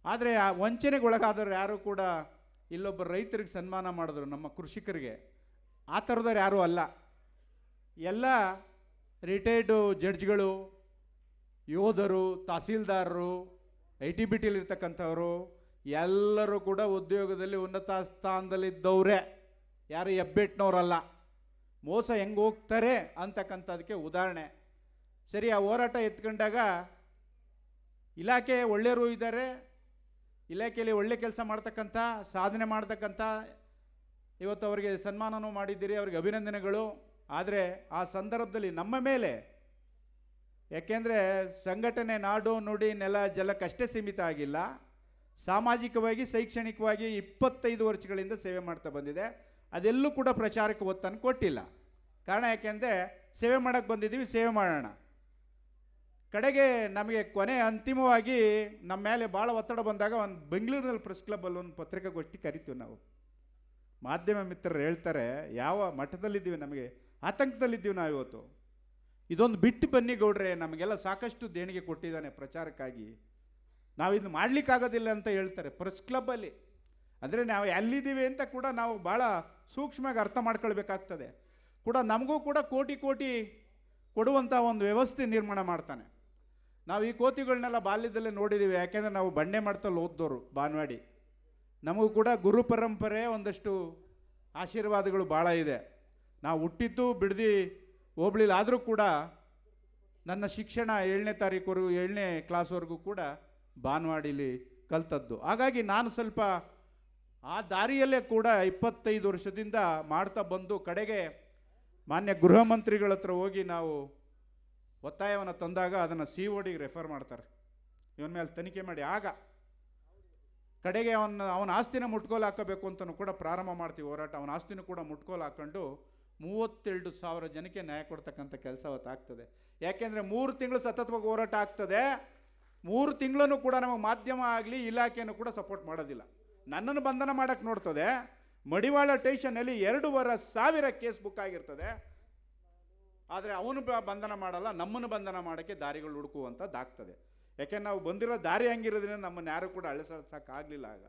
ಆದರೆ ಆ ವಂಚನೆಗೊಳಗಾದವ್ರು ಯಾರೂ ಕೂಡ ಇಲ್ಲೊಬ್ಬ ರೈತರಿಗೆ ಸನ್ಮಾನ ಮಾಡಿದ್ರು, ನಮ್ಮ ಕೃಷಿಕರಿಗೆ, ಆ ಥರದವ್ರು ಯಾರೂ ಅಲ್ಲ. ಎಲ್ಲ ರಿಟೈರ್ಡು ಜಡ್ಜ್ಗಳು, ಯೋಧರು, ತಹಸೀಲ್ದಾರರು, ITBTಲಿ ಇರ್ತಕ್ಕಂಥವರು ಎಲ್ಲರೂ ಕೂಡ ಉದ್ಯೋಗದಲ್ಲಿ ಉನ್ನತ ಸ್ಥಾನದಲ್ಲಿದ್ದವರೇ, ಯಾರು ಹೆಬ್ಬೆಟ್ನವರಲ್ಲ. ಮೋಸ ಹೆಂಗೆ ಹೋಗ್ತಾರೆ ಅಂತಕ್ಕಂಥದಕ್ಕೆ ಉದಾಹರಣೆ. ಸರಿ, ಆ ಹೋರಾಟ ಎತ್ಕೊಂಡಾಗ ಇಲಾಖೆ ಒಳ್ಳೆಯವರು ಇದ್ದಾರೆ, ಇಲಾಖೆಯಲ್ಲಿ ಒಳ್ಳೆ ಕೆಲಸ ಮಾಡ್ತಕ್ಕಂಥ ಸಾಧನೆ ಮಾಡ್ತಕ್ಕಂಥ, ಇವತ್ತು ಅವರಿಗೆ ಸನ್ಮಾನನೂ ಮಾಡಿದ್ದೀರಿ, ಅವರಿಗೆ ಅಭಿನಂದನೆಗಳು. ಆದರೆ ಆ ಸಂದರ್ಭದಲ್ಲಿ ನಮ್ಮ ಮೇಲೆ, ಯಾಕೆಂದರೆ ಸಂಘಟನೆ ನಾಡು ನುಡಿ ನೆಲ ಜಲಕ್ಕಷ್ಟೇ ಸೀಮಿತ ಆಗಿಲ್ಲ, ಸಾಮಾಜಿಕವಾಗಿ ಶೈಕ್ಷಣಿಕವಾಗಿ 25 ವರ್ಷಗಳಿಂದ ಸೇವೆ ಮಾಡ್ತಾ ಬಂದಿದೆ. ಅದೆಲ್ಲೂ ಕೂಡ ಪ್ರಚಾರಕ್ಕೆ ಒತ್ತನ್ನು ಕೊಟ್ಟಿಲ್ಲ. ಕಾರಣ ಯಾಕೆಂದರೆ ಸೇವೆ ಮಾಡೋಕ್ಕೆ ಬಂದಿದ್ದೀವಿ, ಸೇವೆ ಮಾಡೋಣ. ಕಡೆಗೆ ನಮಗೆ ಕೊನೆ ಅಂತಿಮವಾಗಿ ನಮ್ಮ ಮೇಲೆ ಭಾಳ ಒತ್ತಡ ಬಂದಾಗ ಒಂದು ಬೆಂಗಳೂರಿನಲ್ಲಿ ಪ್ರೆಸ್ ಕ್ಲಬ್ಬಲ್ಲಿ ಒಂದು ಪತ್ರಿಕಾಗೋಷ್ಠಿ ಕರಿತೀವಿ ನಾವು. ಮಾಧ್ಯಮ ಮಿತ್ರರು ಹೇಳ್ತಾರೆ, ಯಾವ ಮಟ್ಟದಲ್ಲಿದ್ದೀವಿ, ನಮಗೆ ಆತಂಕದಲ್ಲಿದ್ದೀವಿ ನಾವು ಇವತ್ತು. ಇದೊಂದು ಬಿಟ್ಟು ಬನ್ನಿ ಗೌಡ್ರೆ, ನಮಗೆಲ್ಲ ಸಾಕಷ್ಟು ದೇಣಿಗೆ ಕೊಟ್ಟಿದ್ದಾನೆ ಪ್ರಚಾರಕ್ಕಾಗಿ, ನಾವು ಇದು ಮಾಡಲಿಕ್ಕಾಗೋದಿಲ್ಲ ಅಂತ ಹೇಳ್ತಾರೆ ಪ್ರೆಸ್ ಕ್ಲಬ್ಬಲ್ಲಿ. ಅಂದರೆ ನಾವು ಎಲ್ಲಿದ್ದೀವಿ ಅಂತ ಕೂಡ ನಾವು ಭಾಳ ಸೂಕ್ಷ್ಮವಾಗಿ ಅರ್ಥ ಮಾಡ್ಕೊಳ್ಬೇಕಾಗ್ತದೆ. ಕೂಡ ನಮಗೂ ಕೂಡ ಕೋಟಿ ಕೋಟಿ ಕೊಡುವಂಥ ಒಂದು ವ್ಯವಸ್ಥೆ ನಿರ್ಮಾಣ ಮಾಡ್ತಾನೆ. ನಾವು ಈ ಕೋತಿಗಳನ್ನೆಲ್ಲ ಬಾಲ್ಯದಲ್ಲೇ ನೋಡಿದ್ದೀವಿ, ಯಾಕೆಂದರೆ ನಾವು ಬಂಡೆ ಮಾಡ್ತಲ್ಲಿ ಓದ್ದೋರು ಬಾನ್ವಾಡಿ. ನಮಗೂ ಕೂಡ ಗುರು ಪರಂಪರೆ ಒಂದಷ್ಟು ಆಶೀರ್ವಾದಗಳು ಭಾಳ ಇದೆ. ನಾವು ಹುಟ್ಟಿದ್ದು ಬಿಡದಿ ಹೋಬಳಿಲಿ ಆದರೂ ಕೂಡ ನನ್ನ ಶಿಕ್ಷಣ 7ನೇ ಕ್ಲಾಸ್ವರೆಗೂ ಕೂಡ ಬಾನ್ವಾಡಿಲಿ ಕಲ್ತದ್ದು. ಹಾಗಾಗಿ ನಾನು ಸ್ವಲ್ಪ ಆ ದಾರಿಯಲ್ಲೇ ಕೂಡ 25 ವರ್ಷದಿಂದ ಮಾಡ್ತಾ ಬಂದು, ಕಡೆಗೆ ಮಾನ್ಯ ಗೃಹ ಮಂತ್ರಿಗಳ ಹತ್ರ ಹೋಗಿ ನಾವು ಒತ್ತಾಯವನ್ನು ತಂದಾಗ ಅದನ್ನು CODಗೆ ರೆಫರ್ ಮಾಡ್ತಾರೆ, ಇವನ ಮೇಲೆ ತನಿಖೆ ಮಾಡಿ. ಆಗ ಕಡೆಗೆ ಅವನ ಆಸ್ತಿನ ಮುಟ್ಕೋಲು ಹಾಕಬೇಕು ಅಂತಲೂ ಕೂಡ ಪ್ರಾರಂಭ ಮಾಡ್ತೀವಿ ಹೋರಾಟ. ಅವನ ಆಸ್ತಿನೂ ಕೂಡ ಮುಟ್ಕೋಲು ಹಾಕ್ಕೊಂಡು 32,000 ಜನಕ್ಕೆ ನ್ಯಾಯ ಕೊಡ್ತಕ್ಕಂಥ ಕೆಲಸ ಅವತ್ತಾಗ್ತದೆ. ಯಾಕೆಂದರೆ 3 ತಿಂಗಳು ಸತತವಾಗಿ ಹೋರಾಟ ಆಗ್ತದೆ. 3 ತಿಂಗಳೂ ಕೂಡ ನಮಗೆ ಮಾಧ್ಯಮ ಆಗಲಿ ಇಲಾಖೆನೂ ಕೂಡ ಸಪೋರ್ಟ್ ಮಾಡೋದಿಲ್ಲ. ನನ್ನನ್ನು ಬಂಧನ ಮಾಡೋಕ್ಕೆ ನೋಡ್ತದೆ. ಮಡಿವಾಳ ಸ್ಟೇಷನಲ್ಲಿ 2,500 ಕೇಸ್ ಬುಕ್ ಆಗಿರ್ತದೆ. ಆದರೆ ಅವನು ಬಂಧನ ಮಾಡಲ್ಲ, ನಮ್ಮನ್ನು ಬಂಧನ ಮಾಡೋಕ್ಕೆ ದಾರಿಗಳು ಹುಡುಕುವಂಥದ್ದಾಗ್ತದೆ. ಯಾಕೆಂದ್ರೆ ನಾವು ಬಂದಿರೋ ದಾರಿ ಹಂಗಿರೋದ್ರಿಂದ ನಮ್ಮನ್ನು ಯಾರು ಕೂಡ ಅಳಿಸೋಕ್ಕಾಗಲಿಲ್ಲ. ಆಗ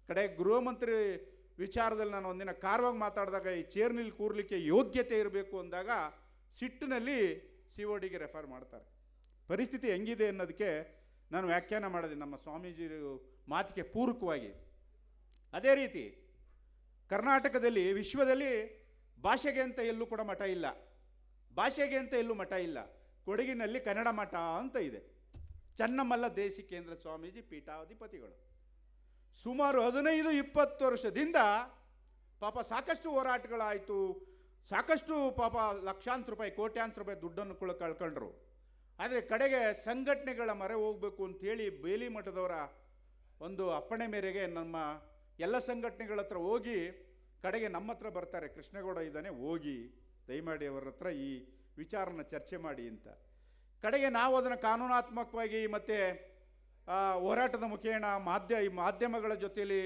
ಕಡೆ ಗೃಹ ಮಂತ್ರಿ ವಿಚಾರದಲ್ಲಿ ನಾನು ಒಂದಿನ ಕಾರವಾಗಿ ಮಾತಾಡಿದಾಗ, ಈ ಚೇರ್ನಲ್ಲಿ ಕೂರ್ಲಿಕ್ಕೆ ಯೋಗ್ಯತೆ ಇರಬೇಕು ಅಂದಾಗ ಸಿಟ್ಟಿನಲ್ಲಿ CODಗೆ ರೆಫರ್ ಮಾಡ್ತಾರೆ. ಪರಿಸ್ಥಿತಿ ಹೆಂಗಿದೆ ಅನ್ನೋದಕ್ಕೆ ನಾನು ವ್ಯಾಖ್ಯಾನ ಮಾಡಿದೆ ನಮ್ಮ ಸ್ವಾಮೀಜಿ ಮಾತಿಗೆ ಪೂರಕವಾಗಿ. ಅದೇ ರೀತಿ ಕರ್ನಾಟಕದಲ್ಲಿ, ವಿಶ್ವದಲ್ಲಿ ಭಾಷೆಗೆ ಅಂತ ಎಲ್ಲೂ ಕೂಡ ಮಠ ಇಲ್ಲ, ಭಾಷೆಗೆ ಅಂತ ಎಲ್ಲೂ ಮಠ ಇಲ್ಲ. ಕೊಡಗಿನಲ್ಲಿ ಕನ್ನಡ ಮಠ ಅಂತ ಇದೆ. ಚನ್ನಮಲ್ಲ ದೇಶಿಕೇಂದ್ರ ಸ್ವಾಮೀಜಿ ಪೀಠಾಧಿಪತಿಗಳು. ಸುಮಾರು 15-20 ವರ್ಷದಿಂದ ಪಾಪ ಸಾಕಷ್ಟು ಹೋರಾಟಗಳಾಯಿತು, ಸಾಕಷ್ಟು ಪಾಪ ಲಕ್ಷಾಂತರ ರೂಪಾಯಿ, ಕೋಟ್ಯಾಂತರ ರೂಪಾಯಿ ದುಡ್ಡನ್ನು ಕೂಡ ಕಳ್ಕೊಂಡ್ರು. ಆದರೆ ಕಡೆಗೆ ಸಂಘಟನೆಗಳ ಮೊರೆ ಹೋಗಬೇಕು ಅಂಥೇಳಿ ಬೇಲಿ ಮಠದವರ ಒಂದು ಅಪ್ಪಣೆ ಮೇರೆಗೆ ನಮ್ಮ ಎಲ್ಲ ಸಂಘಟನೆಗಳ ಹತ್ರ ಹೋಗಿ ಕಡೆಗೆ ನಮ್ಮ ಹತ್ರ ಬರ್ತಾರೆ, ಕೃಷ್ಣೇಗೌಡ ಇದ್ದಾನೆ, ಹೋಗಿ ದಯಮಾಡಿ ಅವರ ಹತ್ರ ಈ ವಿಚಾರನ ಚರ್ಚೆ ಮಾಡಿ ಅಂತ. ಕಡೆಗೆ ನಾವು ಅದನ್ನು ಕಾನೂನಾತ್ಮಕವಾಗಿ ಮತ್ತು ಹೋರಾಟದ ಮುಖೇನ ಮಾಧ್ಯಮಗಳ ಜೊತೆಯಲ್ಲಿ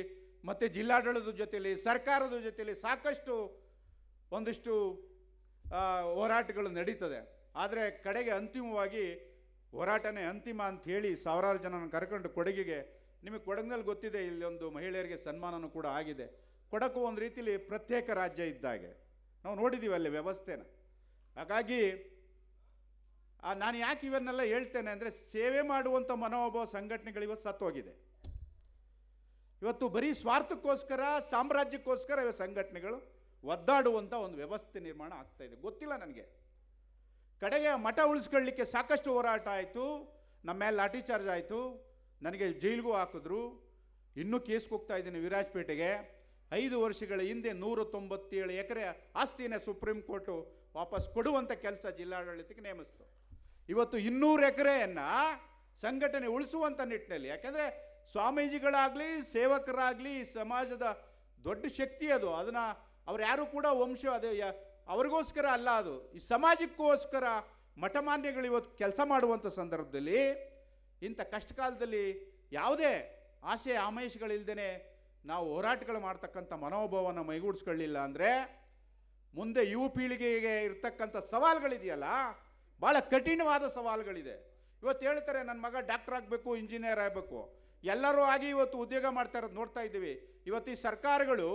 ಮತ್ತು ಜಿಲ್ಲಾಡಳಿತದ ಜೊತೆಯಲ್ಲಿ ಸರ್ಕಾರದ ಜೊತೆಯಲ್ಲಿ ಸಾಕಷ್ಟು ಒಂದಿಷ್ಟು ಹೋರಾಟಗಳು ನಡೀತದೆ. ಆದರೆ ಕಡೆಗೆ ಅಂತಿಮವಾಗಿ ಹೋರಾಟನೇ ಅಂತಿಮ ಅಂತ ಹೇಳಿ ಸಾವಿರಾರು ಜನನ ಕರ್ಕೊಂಡು ಕೊಡಗಿಗೆ, ನಿಮಗೆ ಕೊಡಗಿನಲ್ಲಿ ಗೊತ್ತಿದೆ, ಇಲ್ಲಿ ಒಂದು ಮಹಿಳೆಯರಿಗೆ ಸನ್ಮಾನನೂ ಕೂಡ ಆಗಿದೆ. ಕೊಡಗು ಒಂದು ರೀತಿಯಲ್ಲಿ ಪ್ರತ್ಯೇಕ ರಾಜ್ಯ ಇದ್ದಾಗೆ ನಾವು ನೋಡಿದ್ದೀವಿ ಅಲ್ಲಿ ವ್ಯವಸ್ಥೆನ. ಹಾಗಾಗಿ ನಾನು ಯಾಕೆ ಇವನ್ನೆಲ್ಲ ಹೇಳ್ತೇನೆ ಅಂದರೆ, ಸೇವೆ ಮಾಡುವಂಥ ಮನೋಭಾವ ಸಂಘಟನೆಗಳು ಇವತ್ತು ಸತ್ತೋಗಿದೆ. ಇವತ್ತು ಬರೀ ಸ್ವಾರ್ಥಕ್ಕೋಸ್ಕರ ಸಾಮ್ರಾಜ್ಯಕ್ಕೋಸ್ಕರ ಇವ ಸಂಘಟನೆಗಳು ಒದ್ದಾಡುವಂಥ ಒಂದು ವ್ಯವಸ್ಥೆ ನಿರ್ಮಾಣ ಆಗ್ತಾಯಿದೆ. ಗೊತ್ತಿಲ್ಲ ನನಗೆ. ಕಡೆಗೆ ಮಠ ಉಳಿಸ್ಕೊಳ್ಳಿಕ್ಕೆ ಸಾಕಷ್ಟು ಹೋರಾಟ ಆಯಿತು, ನಮ್ಮ ಮೇಲೆ ಲಾಠಿ ಚಾರ್ಜ್ ಆಯಿತು, ನನಗೆ ಜೈಲಿಗೂ ಹಾಕಿದ್ರು. ಇನ್ನೂ ಕೇಸ್ಗೆ ಹೋಗ್ತಾ ಇದ್ದೀನಿ ವಿರಾಜಪೇಟೆಗೆ. 5 ವರ್ಷಗಳ ಹಿಂದೆ 197 ಎಕರೆ ಆಸ್ತಿನ ಸುಪ್ರೀಂ ಕೋರ್ಟು ವಾಪಸ್ ಕೊಡುವಂಥ ಕೆಲಸ ಜಿಲ್ಲಾಡಳಿತಕ್ಕೆ ನೇಮಿಸ್ತು. ಇವತ್ತು 200 ಎಕರೆಯನ್ನು ಸಂಘಟನೆ ಉಳಿಸುವಂಥ ನಿಟ್ಟಿನಲ್ಲಿ, ಯಾಕೆಂದರೆ ಸ್ವಾಮೀಜಿಗಳಾಗಲಿ ಸೇವಕರಾಗಲಿ ಸಮಾಜದ ದೊಡ್ಡ ಶಕ್ತಿ ಅದು. ಅದನ್ನು ಅವ್ರು ಯಾರು ಕೂಡ ಅದು ಅವ್ರಿಗೋಸ್ಕರ ಅಲ್ಲ, ಅದು ಈ ಸಮಾಜಕ್ಕೋಸ್ಕರ ಮಠಮಾನ್ಯಗಳು ಇವತ್ತು ಕೆಲಸ ಮಾಡುವಂಥ ಸಂದರ್ಭದಲ್ಲಿ ಇಂಥ ಕಷ್ಟಕಾಲದಲ್ಲಿ ಯಾವುದೇ ಆಸೆ ಆಮಿಷಗಳಿಲ್ದೇ ನಾವು ಹೋರಾಟಗಳು ಮಾಡ್ತಕ್ಕಂಥ ಮನೋಭಾವನ ಮೈಗೂಡಿಸ್ಕೊಳ್ಳಿಲ್ಲ ಅಂದರೆ ಮುಂದೆ ಯುವ ಪೀಳಿಗೆಗೆ ಇರ್ತಕ್ಕಂಥ ಸವಾಲುಗಳಿದೆಯಲ್ಲ, ಭಾಳ ಕಠಿಣವಾದ ಸವಾಲುಗಳಿದೆ. ಇವತ್ತು ಹೇಳ್ತಾರೆ ನನ್ನ ಮಗ ಡಾಕ್ಟರ್ ಆಗಬೇಕು, ಇಂಜಿನಿಯರ್ ಆಗಬೇಕು, ಎಲ್ಲರೂ ಆಗಿ ಇವತ್ತು ಉದ್ಯೋಗ ಮಾಡ್ತಾ ಇರೋದು ನೋಡ್ತಾ ಇದ್ದೀವಿ. ಇವತ್ತು ಈ ಸರ್ಕಾರಗಳು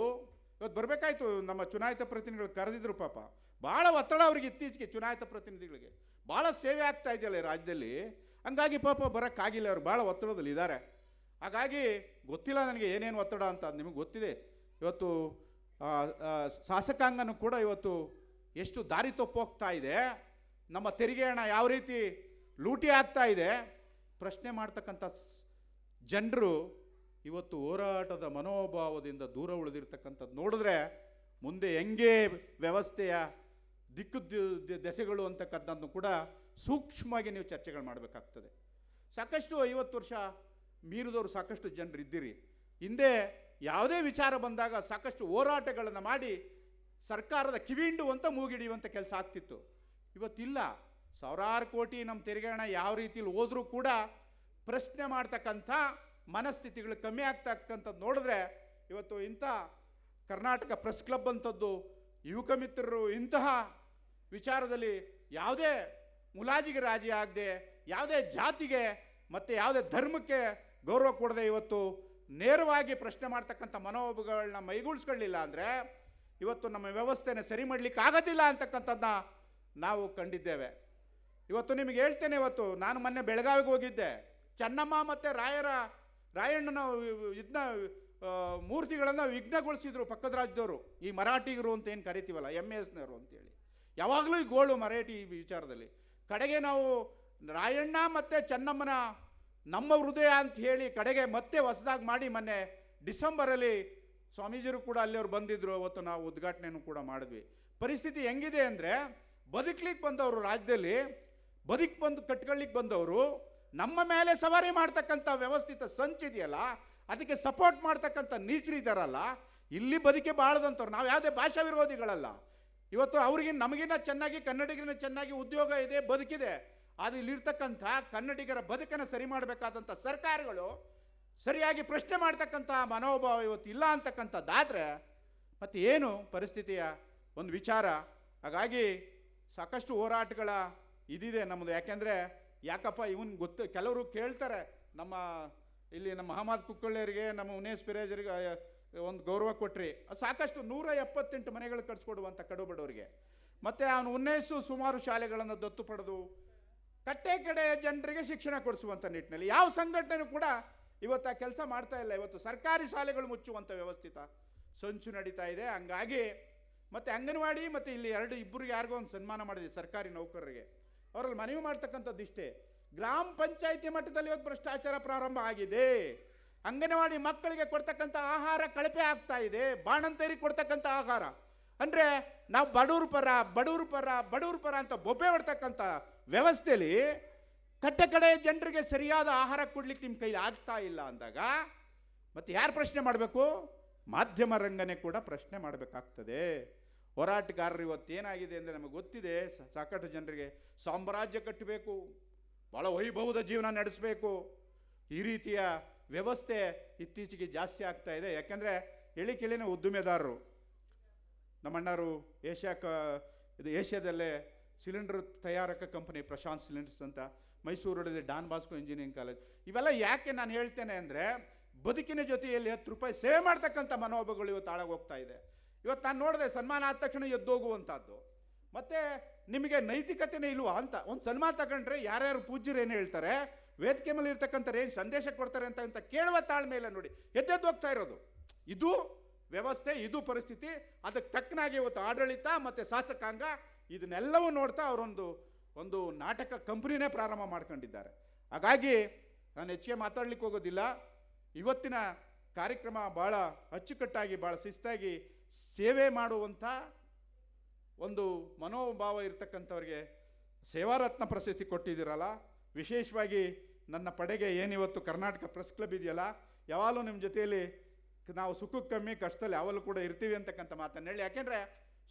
ಇವತ್ತು ಬರಬೇಕಾಯ್ತು, ನಮ್ಮ ಚುನಾಯಿತ ಪ್ರತಿನಿಧಿಗಳು ಕರೆದಿದ್ರು, ಪಾಪ ಭಾಳ ಒತ್ತಡ ಅವ್ರಿಗೆ ಇತ್ತೀಚೆಗೆ ಚುನಾಯಿತ ಪ್ರತಿನಿಧಿಗಳಿಗೆ ಭಾಳ ಸೇವೆ ಆಗ್ತಾ ಇದೆಯಲ್ಲ ಈ ರಾಜ್ಯದಲ್ಲಿ. ಹಂಗಾಗಿ ಪಾಪ ಬರೋಕ್ಕಾಗಿಲ್ಲ, ಅವ್ರು ಭಾಳ ಒತ್ತಡದಲ್ಲಿ ಇದ್ದಾರೆ. ಹಾಗಾಗಿ ಗೊತ್ತಿಲ್ಲ ನನಗೆ ಏನೇನು ಒತ್ತಡ ಅಂತ, ಅದು ನಿಮಗೆ ಗೊತ್ತಿದೆ. ಇವತ್ತು ಶಾಸಕಾಂಗನೂ ಕೂಡ ಇವತ್ತು ಎಷ್ಟು ದಾರಿ ತಪ್ಪೋಗ್ತಾ ಇದೆ, ನಮ್ಮ ತೆರಿಗೆ ಹಣ ಯಾವ ರೀತಿ ಲೂಟಿ ಆಗ್ತಾ ಇದೆ ಪ್ರಶ್ನೆ ಮಾಡ್ತಕ್ಕಂಥ ಜನರು ಇವತ್ತು ಹೋರಾಟದ ಮನೋಭಾವದಿಂದ ದೂರ ಉಳಿದಿರ್ತಕ್ಕಂಥದ್ದು ನೋಡಿದ್ರೆ ಮುಂದೆ ಹೆಂಗೆ ವ್ಯವಸ್ಥೆಯ ದಿಕ್ಕು ದೆಸೆಗಳು ಅಂತಕ್ಕಂಥದ್ದು ಕೂಡ ಸೂಕ್ಷ್ಮವಾಗಿ ನೀವು ಚರ್ಚೆಗಳು ಮಾಡಬೇಕಾಗ್ತದೆ. ಸಾಕಷ್ಟು 50 ವರ್ಷ ಮೀರಿದವರು ಸಾಕಷ್ಟು ಜನರು ಇದ್ದೀರಿ. ಹಿಂದೆ ಯಾವುದೇ ವಿಚಾರ ಬಂದಾಗ ಸಾಕಷ್ಟು ಹೋರಾಟಗಳನ್ನು ಮಾಡಿ ಸರ್ಕಾರದ ಕಿವಿಂಡುವಂಥ ಮೂಗಿಡಿಯುವಂಥ ಕೆಲಸ ಆಗ್ತಿತ್ತು. ಇವತ್ತಿಲ್ಲ. ಸಾವಿರಾರು ಕೋಟಿ ನಮ್ಮ ತೆರಿಗೆ ಹಣ ಯಾವ ರೀತಿಯಲ್ಲಿ ಹೋದರೂ ಕೂಡ ಪ್ರಶ್ನೆ ಮಾಡ್ತಕ್ಕಂಥ ಮನಸ್ಥಿತಿಗಳು ಕಮ್ಮಿ ಆಗ್ತಕ್ಕಂಥದ್ದು ನೋಡಿದ್ರೆ ಇವತ್ತು ಇಂಥ ಕರ್ನಾಟಕ ಪ್ರೆಸ್ ಕ್ಲಬ್ ಅಂಥದ್ದು, ಯುವಕ ಮಿತ್ರರು ಇಂತಹ ವಿಚಾರದಲ್ಲಿ ಯಾವುದೇ ಮುಲಾಜಿಗೆ ರಾಜಿ ಆಗದೆ, ಯಾವುದೇ ಜಾತಿಗೆ ಮತ್ತು ಯಾವುದೇ ಧರ್ಮಕ್ಕೆ ಗೌರವ ಕೊಡದೆ ಇವತ್ತು ನೇರವಾಗಿ ಪ್ರಶ್ನೆ ಮಾಡ್ತಕ್ಕಂಥ ಮನೋಭಾವಗಳನ್ನ ಮೈಗೂಡಿಸ್ಕೊಳ್ಳಿಲ್ಲ ಅಂದರೆ ಇವತ್ತು ನಮ್ಮ ವ್ಯವಸ್ಥೆನ ಸರಿ ಮಾಡಲಿಕ್ಕೆ ಆಗೋದಿಲ್ಲ ಅಂತಕ್ಕಂಥದ್ದನ್ನ ನಾವು ಕಂಡಿದ್ದೇವೆ. ಇವತ್ತು ನಿಮಗೆ ಹೇಳ್ತೇನೆ, ಇವತ್ತು ನಾನು ಮೊನ್ನೆ ಬೆಳಗಾವಿಗೆ ಹೋಗಿದ್ದೆ. ಚೆನ್ನಮ್ಮ ಮತ್ತು ರಾಯಣ್ಣನ ಇದನ್ನ ಮೂರ್ತಿಗಳನ್ನು ವಿಘ್ನಗೊಳಿಸಿದ್ರು ಪಕ್ಕದ ರಾಜ್ಯದವರು, ಈ ಮರಾಠಿಗರು ಅಂತ ಏನು ಕರಿತೀವಲ್ಲ, MS ನವರು ಅಂತೇಳಿ. ಯಾವಾಗಲೂ ಈ ಗೋಳು ಮರಾಠಿ ವಿಚಾರದಲ್ಲಿ. ಕಡೆಗೆ ನಾವು ರಾಯಣ್ಣ ಮತ್ತು ಚೆನ್ನಮ್ಮನ ನಮ್ಮ ಹೃದಯ ಅಂತ ಹೇಳಿ ಕಡೆಗೆ ಮತ್ತೆ ಹೊಸದಾಗಿ ಮಾಡಿ ಮೊನ್ನೆ ಡಿಸೆಂಬರಲ್ಲಿ ಸ್ವಾಮೀಜಿರು ಕೂಡ ಅಲ್ಲಿಯವ್ರು ಬಂದಿದ್ದರು. ಅವತ್ತು ನಾವು ಉದ್ಘಾಟನೆಯನ್ನು ಕೂಡ ಮಾಡಿದ್ವಿ. ಪರಿಸ್ಥಿತಿ ಹೆಂಗಿದೆ ಅಂದರೆ, ಬದುಕಲಿಕ್ಕೆ ಬಂದವರು ರಾಜ್ಯದಲ್ಲಿ ಬಂದು ಕಟ್ಕೊಳ್ಳಿಕ್ಕೆ ಬಂದವರು ನಮ್ಮ ಮೇಲೆ ಸವಾರಿ ಮಾಡ್ತಕ್ಕಂಥ ವ್ಯವಸ್ಥಿತ ಸಂಚಿದೆಯಲ್ಲ, ಅದಕ್ಕೆ ಸಪೋರ್ಟ್ ಮಾಡ್ತಕ್ಕಂಥ ನೀಚರಿದ್ದಾರಲ್ಲ, ಇಲ್ಲಿ ಬದುಕೆ ಬಾಳದಂಥವ್ರು. ನಾವು ಯಾವುದೇ ಭಾಷಾ ವಿರೋಧಿಗಳಲ್ಲ. ಇವತ್ತು ಅವ್ರಿಗೆ ನಮಗಿನ್ನ ಚೆನ್ನಾಗಿ, ಕನ್ನಡಿಗರಿನ ಚೆನ್ನಾಗಿ ಉದ್ಯೋಗ ಇದೆ, ಬದುಕಿದೆ. ಆದರೆ ಇಲ್ಲಿರ್ತಕ್ಕಂಥ ಕನ್ನಡಿಗರ ಬದುಕನ್ನು ಸರಿ ಮಾಡಬೇಕಾದಂಥ ಸರ್ಕಾರಗಳು ಸರಿಯಾಗಿ ಪ್ರಶ್ನೆ ಮಾಡ್ತಕ್ಕಂಥ ಮನೋಭಾವ ಇವತ್ತು ಇಲ್ಲ ಅಂತಕ್ಕಂಥದ್ದಾದರೆ ಮತ್ತು ಏನು ಪರಿಸ್ಥಿತಿಯ ಒಂದು ವಿಚಾರ. ಹಾಗಾಗಿ ಸಾಕಷ್ಟು ಹೋರಾಟಗಳ ಇದಿದೆ ನಮ್ಮದು. ಯಾಕೆಂದರೆ ಯಾಕಪ್ಪ ಇವನು ಗೊತ್ತು, ಕೆಲವರು ಕೇಳ್ತಾರೆ, ನಮ್ಮ ಇಲ್ಲಿ ನಮ್ಮ ಅಹಮದ್ ಕುಕ್ಕಳ್ಳಿಯರಿಗೆ, ನಮ್ಮ ಉನೇಶ್ ಪಿರೇಜರಿಗೆ ಒಂದು ಗೌರವ ಕೊಟ್ರಿ, ಸಾಕಷ್ಟು 178 ಮನೆಗಳು ಕಟ್ಸ್ಕೊಡುವಂಥ ಕಡು ಬಡವರಿಗೆ. ಮತ್ತು ಅವನು ಉನ್ನೇಸು ಸುಮಾರು ಶಾಲೆಗಳನ್ನು ದತ್ತು ಪಡೆದು ಕಟ್ಟೆ ಕಡೆ ಜನರಿಗೆ ಶಿಕ್ಷಣ ಕೊಡಿಸುವಂಥ ನಿಟ್ಟಿನಲ್ಲಿ ಯಾವ ಸಂಘಟನೆ ಕೂಡ ಇವತ್ತು ಆ ಕೆಲಸ ಮಾಡ್ತಾ ಇಲ್ಲ. ಇವತ್ತು ಸರ್ಕಾರಿ ಶಾಲೆಗಳು ಮುಚ್ಚುವಂಥ ವ್ಯವಸ್ಥಿತ ಸಂಚು ನಡೀತಾ ಇದೆ. ಹಂಗಾಗಿ ಮತ್ತು ಅಂಗನವಾಡಿ ಮತ್ತು ಇಲ್ಲಿ ಇಬ್ಬರಿಗೆ ಯಾರಿಗೋ ಒಂದು ಸನ್ಮಾನ ಮಾಡಿದೆ ಸರ್ಕಾರಿ ನೌಕರರಿಗೆ. ಅವರಲ್ಲಿ ಮನವಿ ಮಾಡ್ತಕ್ಕಂಥದ್ದು ಇಷ್ಟೇ, ಗ್ರಾಮ ಪಂಚಾಯಿತಿ ಮಟ್ಟದಲ್ಲಿ ಇವತ್ತು ಭ್ರಷ್ಟಾಚಾರ ಪ್ರಾರಂಭ ಆಗಿದೆ. ಅಂಗನವಾಡಿ ಮಕ್ಕಳಿಗೆ ಕೊಡ್ತಕ್ಕಂಥ ಆಹಾರ ಕಳಪೆ ಆಗ್ತಾ ಇದೆ. ಬಾಣಂತೇರಿಗೆ ಕೊಡ್ತಕ್ಕಂಥ ಆಹಾರ ಅಂದರೆ ನಾವು ಬಡವ್ರ ಪರ ಅಂತ ಬೊಬ್ಬೆ ಹೊಡ್ತಕ್ಕಂಥ ವ್ಯವಸ್ಥೆಯಲ್ಲಿ ಕಡೆ ಜನರಿಗೆ ಸರಿಯಾದ ಆಹಾರ ಕೊಡ್ಲಿಕ್ಕೆ ನಿಮ್ಮ ಕೈಲಿ ಆಗ್ತಾ ಇಲ್ಲ ಅಂದಾಗ ಮತ್ತೆ ಯಾರು ಪ್ರಶ್ನೆ ಮಾಡಬೇಕು? ಮಾಧ್ಯಮ ರಂಗನೇ ಕೂಡ ಪ್ರಶ್ನೆ ಮಾಡಬೇಕಾಗ್ತದೆ. ಹೋರಾಟಗಾರರು ಇವತ್ತು ಏನಾಗಿದೆ ಅಂದರೆ ನಮಗೆ ಗೊತ್ತಿದೆ, ಸಾಕಷ್ಟು ಜನರಿಗೆ ಸಾಮ್ರಾಜ್ಯ ಕಟ್ಟಬೇಕು, ಭಾಳ ವೈಭವದ ಜೀವನ ನಡೆಸಬೇಕು, ಈ ರೀತಿಯ ವ್ಯವಸ್ಥೆ ಇತ್ತೀಚೆಗೆ ಜಾಸ್ತಿ ಆಗ್ತಾ ಇದೆ. ಯಾಕೆಂದರೆ ಎಳಿಕೆಳಿನ ಉದ್ದಿಮೆದಾರರು ನಮ್ಮಣ್ಣರು ಇದು ಏಷ್ಯಾದಲ್ಲೇ ಸಿಲಿಂಡರ್ ತಯಾರಕ ಕಂಪನಿ ಪ್ರಶಾಂತ್ ಸಿಲಿಂಡರ್ಸ್ ಅಂತ, ಮೈಸೂರಲ್ಲಿ ಡಾನ್ ಬಾಸ್ಕೋ ಇಂಜಿನಿಯರಿಂಗ್ ಕಾಲೇಜ್. ಇವೆಲ್ಲ ಯಾಕೆ ನಾನು ಹೇಳ್ತೇನೆ ಅಂದರೆ, ಬದುಕಿನ ಜೊತೆಯಲ್ಲಿ 10 ರೂಪಾಯಿ ಸೇವ್ ಮಾಡ್ತಕ್ಕಂಥ ಮನೋಭಾವಗಳು ಇವತ್ತು ಹಾಳಾಗಿ ಹೋಗ್ತಾ ಇದೆ. ಇವತ್ತು ನಾನು ನೋಡಿದೆ, ಸನ್ಮಾನ ಆದ ತಕ್ಷಣ ಎದ್ದೋಗುವಂಥದ್ದು. ಮತ್ತು ನಿಮಗೆ ನೈತಿಕತೆನೇ ಇಲ್ವಾ ಅಂತ. ಒಂದು ಸನ್ಮಾನ ತಗೊಂಡ್ರೆ ಯಾರ್ಯಾರು ಪೂಜ್ಯರು ಏನು ಹೇಳ್ತಾರೆ, ವೇದಿಕೆ ಮೇಲೆ ಇರ್ತಕ್ಕಂಥವ್ರು ಏನು ಸಂದೇಶ ಕೊಡ್ತಾರೆ ಅಂತ ಕೇಳುವ ತಾಳ್ಮೆಲ್ಲ ನೋಡಿ ಎದ್ದೆದ್ದು ಹೋಗ್ತಾ ಇರೋದು. ಇದು ವ್ಯವಸ್ಥೆ, ಇದು ಪರಿಸ್ಥಿತಿ. ಅದಕ್ಕೆ ತಕ್ಕನಾಗಿ ಇವತ್ತು ಆಡಳಿತ ಮತ್ತು ಶಾಸಕಾಂಗ ಇದನ್ನೆಲ್ಲವೂ ನೋಡ್ತಾ ಒಂದು ನಾಟಕ ಕಂಪ್ನಿನೇ ಪ್ರಾರಂಭ ಮಾಡ್ಕೊಂಡಿದ್ದಾರೆ. ಹಾಗಾಗಿ ನಾನು ಹೆಚ್ಚಿಗೆ ಮಾತಾಡ್ಲಿಕ್ಕೆ ಹೋಗೋದಿಲ್ಲ. ಇವತ್ತಿನ ಕಾರ್ಯಕ್ರಮ ಭಾಳ ಅಚ್ಚುಕಟ್ಟಾಗಿ, ಭಾಳ ಶಿಸ್ತಾಗಿ ಸೇವೆ ಮಾಡುವಂಥ ಒಂದು ಮನೋಭಾವ ಇರ್ತಕ್ಕಂಥವ್ರಿಗೆ ಸೇವಾರತ್ನ ಪ್ರಶಸ್ತಿ ಕೊಟ್ಟಿದ್ದೀರಲ್ಲ, ವಿಶೇಷವಾಗಿ ನನ್ನ ಪಡೆಗೆ ಏನಿವತ್ತು ಕರ್ನಾಟಕ ಪ್ರೆಸ್ ಕ್ಲಬ್ ಇದೆಯಲ್ಲ, ಯಾವಾಗಲೂ ನಿಮ್ಮ ಜೊತೆಯಲ್ಲಿ ನಾವು ಸುಖಕ್ಕೆ ಕಮ್ಮಿ, ಕಷ್ಟದಲ್ಲಿ ಯಾವಾಗಲೂ ಕೂಡ ಇರ್ತೀವಿ ಅಂತಕ್ಕಂಥ ಮಾತನ್ನು ಹೇಳಿ. ಯಾಕೆಂದರೆ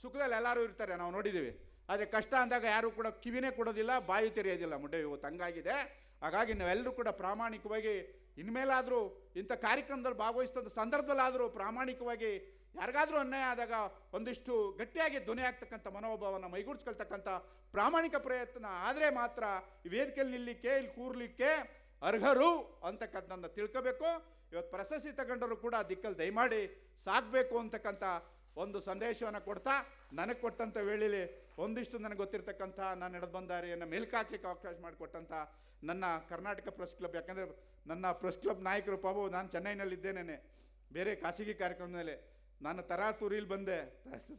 ಸುಖದಲ್ಲಿ ಎಲ್ಲರೂ ಇರ್ತಾರೆ, ನಾವು ನೋಡಿದ್ದೀವಿ. ಆದರೆ ಕಷ್ಟ ಅಂದಾಗ ಯಾರೂ ಕೂಡ ಕಿವಿನೇ ಕೊಡೋದಿಲ್ಲ, ಬಾಯಿ ತೆರೆಯೋದಿಲ್ಲ. ಮುಡ್ಡೆ ಇವತ್ತು ಹಂಗಾಗಿದೆ. ಹಾಗಾಗಿ ನಾವೆಲ್ಲರೂ ಕೂಡ ಪ್ರಾಮಾಣಿಕವಾಗಿ ಇನ್ಮೇಲಾದರೂ ಇಂಥ ಕಾರ್ಯಕ್ರಮದಲ್ಲಿ ಭಾಗವಹಿಸಿದ ಸಂದರ್ಭದಲ್ಲಾದರೂ ಪ್ರಾಮಾಣಿಕವಾಗಿ ಯಾರಿಗಾದರೂ ಅನ್ಯಾಯ ಆದಾಗ ಒಂದಿಷ್ಟು ಗಟ್ಟಿಯಾಗಿ ಧ್ವನಿ ಆಗ್ತಕ್ಕಂಥ ಮನೋಭಾವನ ಮೈಗೂಡಿಸ್ಕೊಳ್ತಕ್ಕಂಥ ಪ್ರಾಮಾಣಿಕ ಪ್ರಯತ್ನ ಆದರೆ ಮಾತ್ರ ಈ ವೇದಿಕೆಯಲ್ಲಿ ನಿಲ್ಲಲಿಕ್ಕೆ, ಇಲ್ಲಿ ಕೂರ್ಲಿಕ್ಕೆ ಅರ್ಹರು ಅಂತಕ್ಕಂಥದ್ದನ್ನು ತಿಳ್ಕೋಬೇಕು. ಇವತ್ತು ಪ್ರಶಸ್ತಿ ತಗೊಂಡರು ಕೂಡ ದಿಕ್ಕಲ್ಲಿ ದಯಮಾಡಿ ಸಾಗಬೇಕು ಅಂತಕ್ಕಂಥ ಒಂದು ಸಂದೇಶವನ್ನು ಕೊಡ್ತಾ, ನನಗೆ ಕೊಟ್ಟಂಥ ವೇಳೆಯಲ್ಲಿ ಒಂದಿಷ್ಟು ನನಗೆ ಗೊತ್ತಿರ್ತಕ್ಕಂಥ ನಾನು ನಡೆದು ಬಂದ ದಾರಿಯನ್ನು ಮೇಲ್ಕಾಕ್ಲಿಕ್ಕೆ ಅವಕಾಶ ಮಾಡಿಕೊಟ್ಟಂಥ ನನ್ನ ಕರ್ನಾಟಕ ಪ್ರೆಸ್ ಕ್ಲಬ್, ಯಾಕಂದರೆ ನನ್ನ ಪ್ರೆಸ್ ಕ್ಲಬ್ ನಾಯಕರು ಪಾಪು, ನಾನು ಚೆನ್ನೈನಲ್ಲಿದ್ದೇನೆ, ಬೇರೆ ಖಾಸಗಿ ಕಾರ್ಯಕ್ರಮದಲ್ಲಿ ನಾನು ತರಾತುರಿಲಿ ಬಂದೆ,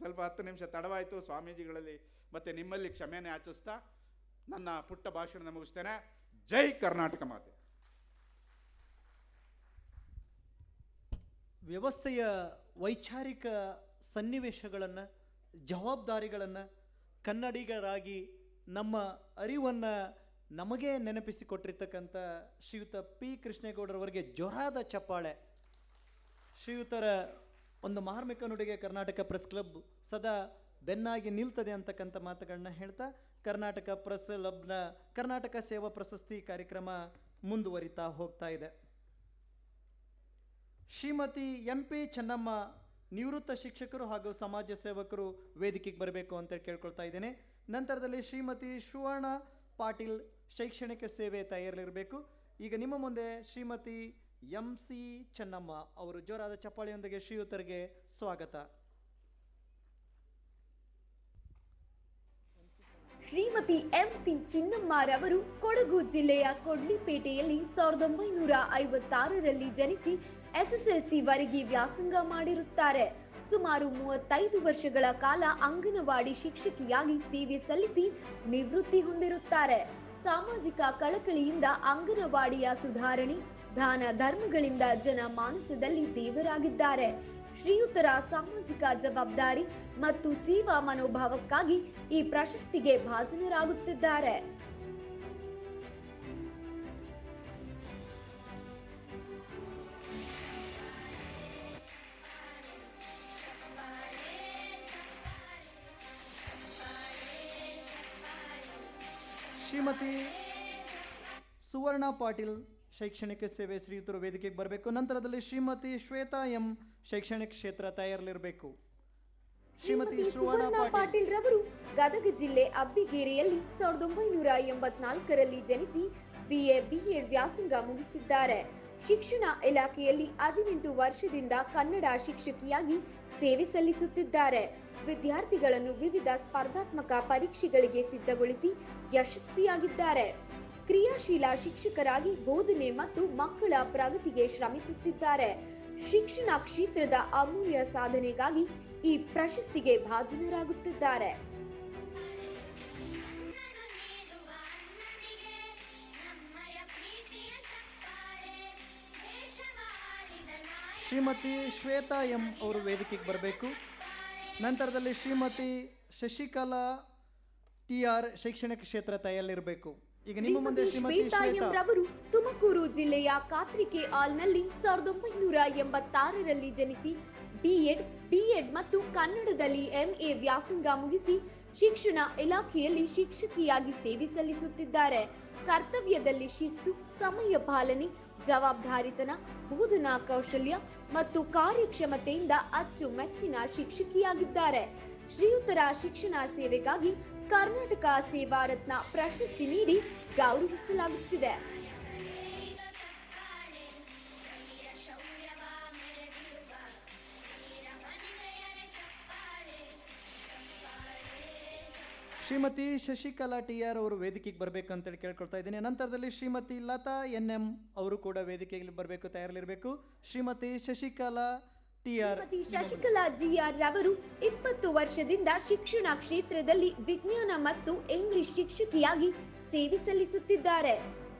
ಸ್ವಲ್ಪ 10 ನಿಮಿಷ ತಡವಾಯಿತು ಸ್ವಾಮೀಜಿಗಳಲ್ಲಿ ಮತ್ತು ನಿಮ್ಮಲ್ಲಿ ಕ್ಷಮೆನೇ ಯಾಚಿಸ್ತಾ ನನ್ನ ಪುಟ್ಟ ಭಾಷಣ ಮುಗಿಸ್ತೇನೆ. ಜೈ ಕರ್ನಾಟಕ ಮಾತೆ. ವ್ಯವಸ್ಥೆಯ ವೈಚಾರಿಕ ಸನ್ನಿವೇಶಗಳನ್ನು, ಜವಾಬ್ದಾರಿಗಳನ್ನು ಕನ್ನಡಿಗರಾಗಿ ನಮ್ಮ ಅರಿವನ್ನು ನಮಗೆ ನೆನಪಿಸಿಕೊಟ್ಟಿರ್ತಕ್ಕಂಥ ಶ್ರೀಯುತ ಪಿ ಕೃಷ್ಣೇಗೌಡರವರಿಗೆ ಜೋರಾದ ಚಪ್ಪಾಳೆ. ಶ್ರೀಯುತರ ಒಂದು ಮಾರ್ಮಿಕ ನುಡಿಗೆ ಕರ್ನಾಟಕ ಪ್ರೆಸ್ ಕ್ಲಬ್ ಸದಾ ಬೆನ್ನಾಗಿ ನಿಲ್ತದೆ ಅಂತಕ್ಕಂಥ ಮಾತುಗಳನ್ನ ಹೇಳ್ತಾ, ಕರ್ನಾಟಕ ಪ್ರೆಸ್ ಕ್ಲಬ್ನ ಕರ್ನಾಟಕ ಸೇವಾ ಪ್ರಶಸ್ತಿ ಕಾರ್ಯಕ್ರಮ ಮುಂದುವರಿತಾ ಹೋಗ್ತಾ ಇದೆ. ಶ್ರೀಮತಿ MP ಚೆನ್ನಮ್ಮ ನಿವೃತ್ತ ಶಿಕ್ಷಕರು ಹಾಗೂ ಸಮಾಜ ಸೇವಕರು ವೇದಿಕೆಗೆ ಬರಬೇಕು ಅಂತ ಕೇಳ್ಕೊಳ್ತಾ ಇದ್ದೇನೆ. ನಂತರದಲ್ಲಿ ಶ್ರೀಮತಿ ಸುವರ್ಣ ಪಾಟೀಲ್ ಶೈಕ್ಷಣಿಕ ಸೇವೆ ತಯಾರಿರಬೇಕು. ಈಗ ನಿಮ್ಮ ಮುಂದೆ ಶ್ರೀಮತಿ MC ಚೆನ್ನಮ್ಮ ಅವರು ಜೋರಾದ ಚಪ್ಪಾಳೆಯೊಂದಿಗೆ ಶ್ರೀಯುತರಿಗೆ ಸ್ವಾಗತ. ಶ್ರೀಮತಿ MC ಚಿನ್ನಮ್ಮರವರು ಕೊಡಗು ಜಿಲ್ಲೆಯ ಕೊಡ್ಲಿಪೇಟೆಯಲ್ಲಿ 1956ರಲ್ಲಿ ಜನಿಸಿ SSLC ವರೆಗೆ ವ್ಯಾಸಂಗ ಮಾಡಿರುತ್ತಾರೆ. ಸುಮಾರು 35 ವರ್ಷಗಳ ಕಾಲ ಅಂಗನವಾಡಿ ಶಿಕ್ಷಕಿಯಾಗಿ ಸೇವೆ ಸಲ್ಲಿಸಿ ನಿವೃತ್ತಿ ಹೊಂದಿರುತ್ತಾರೆ. ಸಾಮಾಜಿಕ ಕಳಕಳಿಯಿಂದ ಅಂಗನವಾಡಿಯ ಸುಧಾರಣೆ, ದಾನ ಧರ್ಮಗಳಿಂದ ಜನ ಮಾನಸದಲ್ಲಿ ದೇವರಾಗಿದ್ದಾರೆ. ಶ್ರೀಯುತರ ಸಾಮಾಜಿಕ ಜವಾಬ್ದಾರಿ ಮತ್ತು ಸೇವಾ ಮನೋಭಾವಕ್ಕಾಗಿ ಈ ಪ್ರಶಸ್ತಿಗೆ ಭಾಜನರಾಗುತ್ತಿದ್ದಾರೆ. ಶ್ರೀಮತಿ ಸುವರ್ಣ ಪಾಟೀಲ್ ಶೈಕ್ಷಣಿಕ ಸೇವೆ ಶ್ರೀಯುತರು ವೇದಿಕೆಗೆ ಬರಬೇಕು. ನಂತರದಲ್ಲಿ ಶ್ರೀಮತಿ ಶ್ವೇತಾ M ಶೈಕ್ಷಣಿಕ ಕ್ಷೇತ್ರ ತಯಾರಿರಬೇಕು. ಶ್ರೀಮತಿ ಸುವರ್ಣ ಪಾಟೀಲ್ ರವರು ಗದಗ ಜಿಲ್ಲೆ ಅಬ್ಬಿಗೇರಿಯಲ್ಲಿ 1984ರಲ್ಲಿ ಜನಿಸಿ BA BEd ವ್ಯಾಸಂಗ ಮುಗಿಸಿದ್ದಾರೆ. ಶಿಕ್ಷಣ ಇಲಾಖೆಯಲ್ಲಿ 18 ವರ್ಷದಿಂದ ಕನ್ನಡ ಶಿಕ್ಷಕಿಯಾಗಿ ಸೇವೆ ಸಲ್ಲಿಸುತ್ತಿದ್ದಾರೆ. ವಿದ್ಯಾರ್ಥಿಗಳನ್ನು ವಿವಿಧ ಸ್ಪರ್ಧಾತ್ಮಕ ಪರೀಕ್ಷೆಗಳಿಗೆ ಸಿದ್ಧಗೊಳಿಸಿ ಯಶಸ್ವಿಯಾಗಿದ್ದಾರೆ. ಕ್ರಿಯಾಶೀಲ ಶಿಕ್ಷಕರಾಗಿ ಬೋಧನೆ ಮತ್ತು ಮಕ್ಕಳ ಪ್ರಗತಿಗೆ ಶ್ರಮಿಸುತ್ತಿದ್ದಾರೆ. ಶಿಕ್ಷಣ ಕ್ಷೇತ್ರದ ಅಮೂಲ್ಯ ಸಾಧನೆಗಾಗಿ ಈ ಪ್ರಶಸ್ತಿಗೆ ಭಾಜನರಾಗುತ್ತಿದ್ದಾರೆ. ಶ್ರೀಮತಿ ಶ್ವೇತಾ M ಅವರು ವೇದಿಕೆಗೆ ಬರಬೇಕು. ನಂತರದಲ್ಲಿ ಶ್ರೀಮತಿ ಶಶಿಕಲಾ TR ಶೈಕ್ಷಣಿಕ ಕ್ಷೇತ್ರ ತಯಾರಿರಬೇಕು. ಈಗ ನಿಮ್ಮ ಮುಂದೆ ಶ್ರೀಮತಿ ಶ್ರೀಮತಿ ಶ್ವೇತಾ ಶ್ವೇತಾ ಎಂರವರು ತುಮಕೂರು ಜಿಲ್ಲೆಯ ಕಾತ್ರಿಕೆ ಆಲ್ನಲ್ಲಿ 1986ರಲ್ಲಿ ಜನಿಸಿ ಡಿಎಡ್, ಬಿಎಡ್ ಮತ್ತು ಕನ್ನಡದಲ್ಲಿ ಎಂಎ ವ್ಯಾಸಂಗ ಮುಗಿಸಿ ಶಿಕ್ಷಣ ಇಲಾಖೆಯಲ್ಲಿ ಶಿಕ್ಷಕಿಯಾಗಿ ಸೇವೆ ಸಲ್ಲಿಸುತ್ತಿದ್ದಾರೆ. ಕರ್ತವ್ಯದಲ್ಲಿ ಶಿಸ್ತು, ಸಮಯ ಪಾಲನೆ, ಜವಾಬ್ದಾರಿತನ, ಬೋಧನಾ ಕೌಶಲ್ಯ ಮತ್ತು ಕಾರ್ಯಕ್ಷಮತೆಯಿಂದ ಅಚ್ಚುಮೆಚ್ಚಿನ ಶಿಕ್ಷಕಿಯಾಗಿದ್ದಾರೆ. ಶ್ರೀಯುತರ ಶಿಕ್ಷಣ ಸೇವೆಗಾಗಿ ಕರ್ನಾಟಕ ಸೇವಾ ರತ್ನ ಪ್ರಶಸ್ತಿ ನೀಡಿ ಗೌರವಿಸಲಾಗುತ್ತಿದೆ. ಶ್ರೀಮತಿ ಶಶಿಕಲಾ ಟಿ.ಆರ್. ಅವರು ವೇದಿಕೆಗೆ ಬರಬೇಕು ಅಂತೇಳಿ ಕೇಳ್ಕೊಳ್ತಾ ಇದ್ದೀನಿ. ನಂತರದಲ್ಲಿ ಶ್ರೀಮತಿ ಲತಾ ಎನ್.ಎಂ. ಅವರು ಕೂಡ ವೇದಿಕೆಗೆ ಬರಬೇಕು, ತಯಾರಲ್ಲಿರಬೇಕು. ಶ್ರೀಮತಿ ಶಶಿಕಲಾ ಟಿ.ಆರ್. ಶ್ರೀಮತಿ ಶಶಿಕಲಾ ಜಿ.ಆರ್. ರವರು 20 ವರ್ಷದಿಂದ ಶಿಕ್ಷಣ ಕ್ಷೇತ್ರದಲ್ಲಿ ವಿಜ್ಞಾನ ಮತ್ತು ಇಂಗ್ಲಿಷ್ ಶಿಕ್ಷಕಿಯಾಗಿ ಸೇವೆ ಸಲ್ಲಿಸುತ್ತಿದ್ದಾರೆ.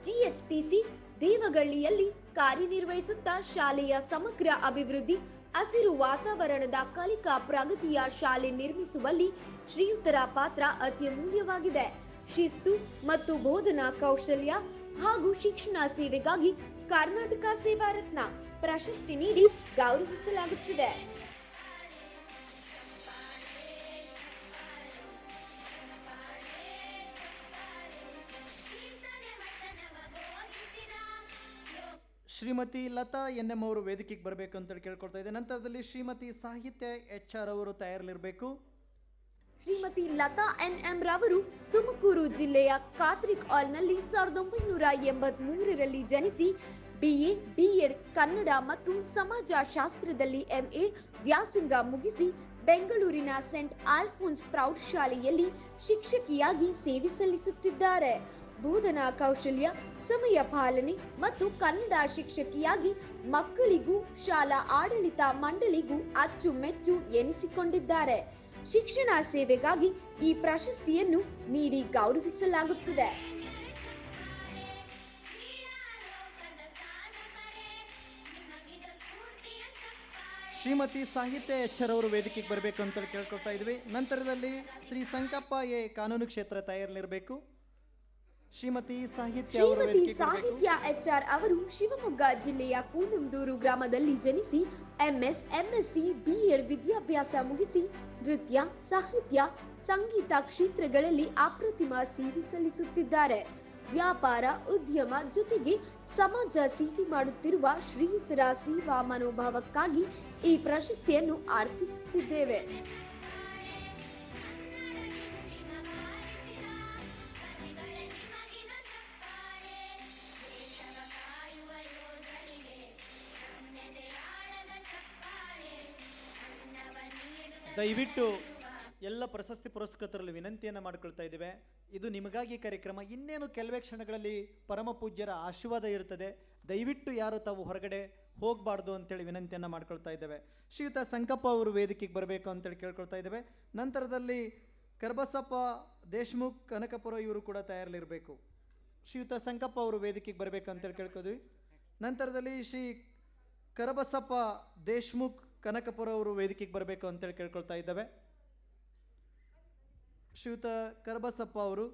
ಜಿಎಚ್ಪಿಸಿ ದೇವಗಳ್ಳಿಯಲ್ಲಿ ಕಾರ್ಯನಿರ್ವಹಿಸುತ್ತಾ ಶಾಲೆಯ ಸಮಗ್ರ ಅಭಿವೃದ್ಧಿ, ಹಸಿರು ವಾತಾವರಣದ ಕಲಿಕಾ ಪ್ರಗತಿಯ ಶಾಲೆ ನಿರ್ಮಿಸುವಲ್ಲಿ ಶ್ರೀಯುತರ ಪಾತ್ರ ಅತ್ಯಮೂಲ್ಯವಾಗಿದೆ. ಶಿಸ್ತು ಮತ್ತು ಬೋಧನಾ ಕೌಶಲ್ಯ ಹಾಗೂ ಶಿಕ್ಷಣ ಸೇವೆಗಾಗಿ ಕರ್ನಾಟಕ ಸೇವಾ ರತ್ನ ಪ್ರಶಸ್ತಿ ನೀಡಿ ಗೌರವಿಸಲಾಗುತ್ತಿದೆ. ಶ್ರೀಮತಿ ಲತಾ ಎನ್.ಎಂ. ಅವರು ವೇದಿಕೆಗೆ ಬರಬೇಕು ಅಂತೇಳಿ ಕೇಳ್ಕೊಳ್ತಾ ಇದೆ. ನಂತರದಲ್ಲಿ ಶ್ರೀಮತಿ ಸಾಹಿತ್ಯ ಎಚ್.ಆರ್. ಅವರು ತಯಾರಲ್ಲಿರಬೇಕು. ಶ್ರೀಮತಿ ಲತಾ ಎನ್.ಎಂ. ರವರು ತುಮಕೂರು ಜಿಲ್ಲೆಯ ಕಾತ್ರಿಕ್ ಆಲ್ನಲ್ಲಿ 1983ರಲ್ಲಿ ಜನಿಸಿ ಬಿಎ, ಬಿಎಡ್ ಕನ್ನಡ ಮತ್ತು ಸಮಾಜಶಾಸ್ತ್ರದಲ್ಲಿ ಎಂಎ ವ್ಯಾಸಂಗ ಮುಗಿಸಿ ಬೆಂಗಳೂರಿನ ಸೆಂಟ್ ಆಲ್ಫೋನ್ಸ್ ಪ್ರೌಢಶಾಲೆಯಲ್ಲಿ ಶಿಕ್ಷಕಿಯಾಗಿ ಸೇವೆ ಸಲ್ಲಿಸುತ್ತಿದ್ದಾರೆ. ಬೋಧನಾ ಕೌಶಲ್ಯ, ಸಮಯ ಪಾಲನೆ ಮತ್ತು ಕನ್ನಡ ಶಿಕ್ಷಕಿಯಾಗಿ ಮಕ್ಕಳಿಗೂ ಶಾಲಾ ಆಡಳಿತ ಮಂಡಳಿಗೂ ಅಚ್ಚುಮೆಚ್ಚು ಎನಿಸಿಕೊಂಡಿದ್ದಾರೆ. ಶಿಕ್ಷಣ ಸೇವೆಗಾಗಿ ಈ ಪ್ರಶಸ್ತಿಯನ್ನು ನೀಡಿ ಗೌರವಿಸಲಾಗುತ್ತದೆ. ಶ್ರೀಮತಿ ಸಾಹಿತ್ಯ ಎಚ್.ಆರ್. ಅವರು ವೇದಿಕೆಗೆ ಬರಬೇಕು ಅಂತೇಳಿ ಕೇಳ್ಕೊಳ್ತಾ ಇದ್ವಿ. ನಂತರದಲ್ಲಿ ಶ್ರೀ ಸಂಕಪ್ಪ ಎ. ಕಾನೂನು ಕ್ಷೇತ್ರ ತಯಾರಲ್ಲಿರಬೇಕು. ಶ್ರೀಮತಿ ಸಾಹಿತ್ಯ ಅವರು ಶ್ರೀಮತಿ ವೇದಿಕೆಗೆ ಬರಬೇಕು. ಸಾಹಿತ್ಯ ಎಚ್.ಆರ್. ಅವರು ಶಿವಮೊಗ್ಗ ಜಿಲ್ಲೆಯ ಕೂನಂದೂರು ಗ್ರಾಮದಲ್ಲಿ ಜನಿಸಿ ಎಂಎಸ್, ಎಂಎಸ್ಸಿ, ಬಿಎಡ್ ವಿದ್ಯಾಭ್ಯಾಸ ಮುಗಿಸಿ ನೃತ್ಯ, ಸಾಹಿತ್ಯ, ಸಂಗೀತ ಕ್ಷೇತ್ರಗಳಲ್ಲಿ ಅಪ್ರತಿಮ ಸೇವೆ ಸಲ್ಲಿಸುತ್ತಿದ್ದಾರೆ. ವ್ಯಾಪಾರ, ಉದ್ಯಮ ಜೊತೆಗೆ ಸಮಾಜ ಸೇವೆ ಮಾಡುತ್ತಿರುವ ಶ್ರೀಯುತರ ಸೇವಾ ಮನೋಭಾವಕ್ಕಾಗಿ ಈ ಪ್ರಶಸ್ತಿಯನ್ನು ಅರ್ಪಿಸುತ್ತಿದ್ದೇವೆ. ದಯವಿಟ್ಟು ಎಲ್ಲ ಪ್ರಶಸ್ತಿ ಪುರಸ್ಕೃತರಲ್ಲಿ ವಿನಂತಿಯನ್ನು ಮಾಡಿಕೊಳ್ತಾ ಇದ್ದೇವೆ. ಇದು ನಿಮಗಾಗಿ ಕಾರ್ಯಕ್ರಮ. ಇನ್ನೇನು ಕೆಲವೇ ಕ್ಷಣಗಳಲ್ಲಿ ಪರಮ ಪೂಜ್ಯರ ಆಶೀರ್ವಾದ ಇರುತ್ತದೆ. ದಯವಿಟ್ಟು ಯಾರು ತಾವು ಹೊರಗಡೆ ಹೋಗಬಾರ್ದು ಅಂತೇಳಿ ವಿನಂತಿಯನ್ನು ಮಾಡ್ಕೊಳ್ತಾ ಇದ್ದೇವೆ. ಶ್ರೀಯುತ ಸಂಕಪ್ಪ ಅವರು ವೇದಿಕೆಗೆ ಬರಬೇಕು ಅಂತೇಳಿ ಕೇಳ್ಕೊಳ್ತಾ ಇದ್ದೇವೆ. ನಂತರದಲ್ಲಿ ಕರ್ಬಸಪ್ಪ ದೇಶ್ಮುಖ್ ಕನಕಪುರ ಇವರು ಕೂಡ ತಯಾರಲ್ಲಿರಬೇಕು. ಶ್ರೀಯುತ ಸಂಕಪ್ಪ ಅವರು ವೇದಿಕೆಗೆ ಬರಬೇಕು ಅಂತೇಳಿ ಕೇಳ್ಕೊದ್ವಿ. ನಂತರದಲ್ಲಿ ಶ್ರೀ ಕರಬಸಪ್ಪ ದೇಶ್ಮುಖ್ ಕನಕಪುರ ಅವರು ವೇದಿಕೆಗೆ ಬರಬೇಕು ಅಂತೇಳಿ ಕೇಳ್ಕೊಳ್ತಾ ಇದ್ದೇವೆ. ಶ್ರೀಯುತ ಕರಬಸಪ್ಪ ಅವರು,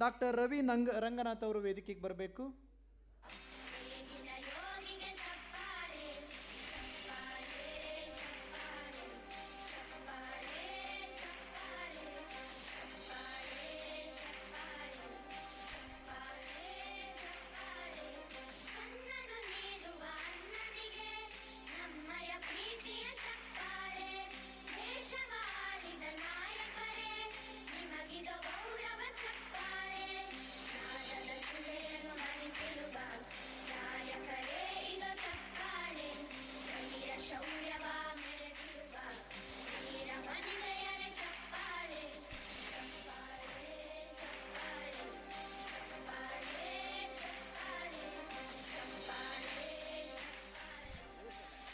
ಡಾಕ್ಟರ್ ರವಿ ರಂಗನಾಥ್ ಅವರು ವೇದಿಕೆಗೆ ಬರಬೇಕು.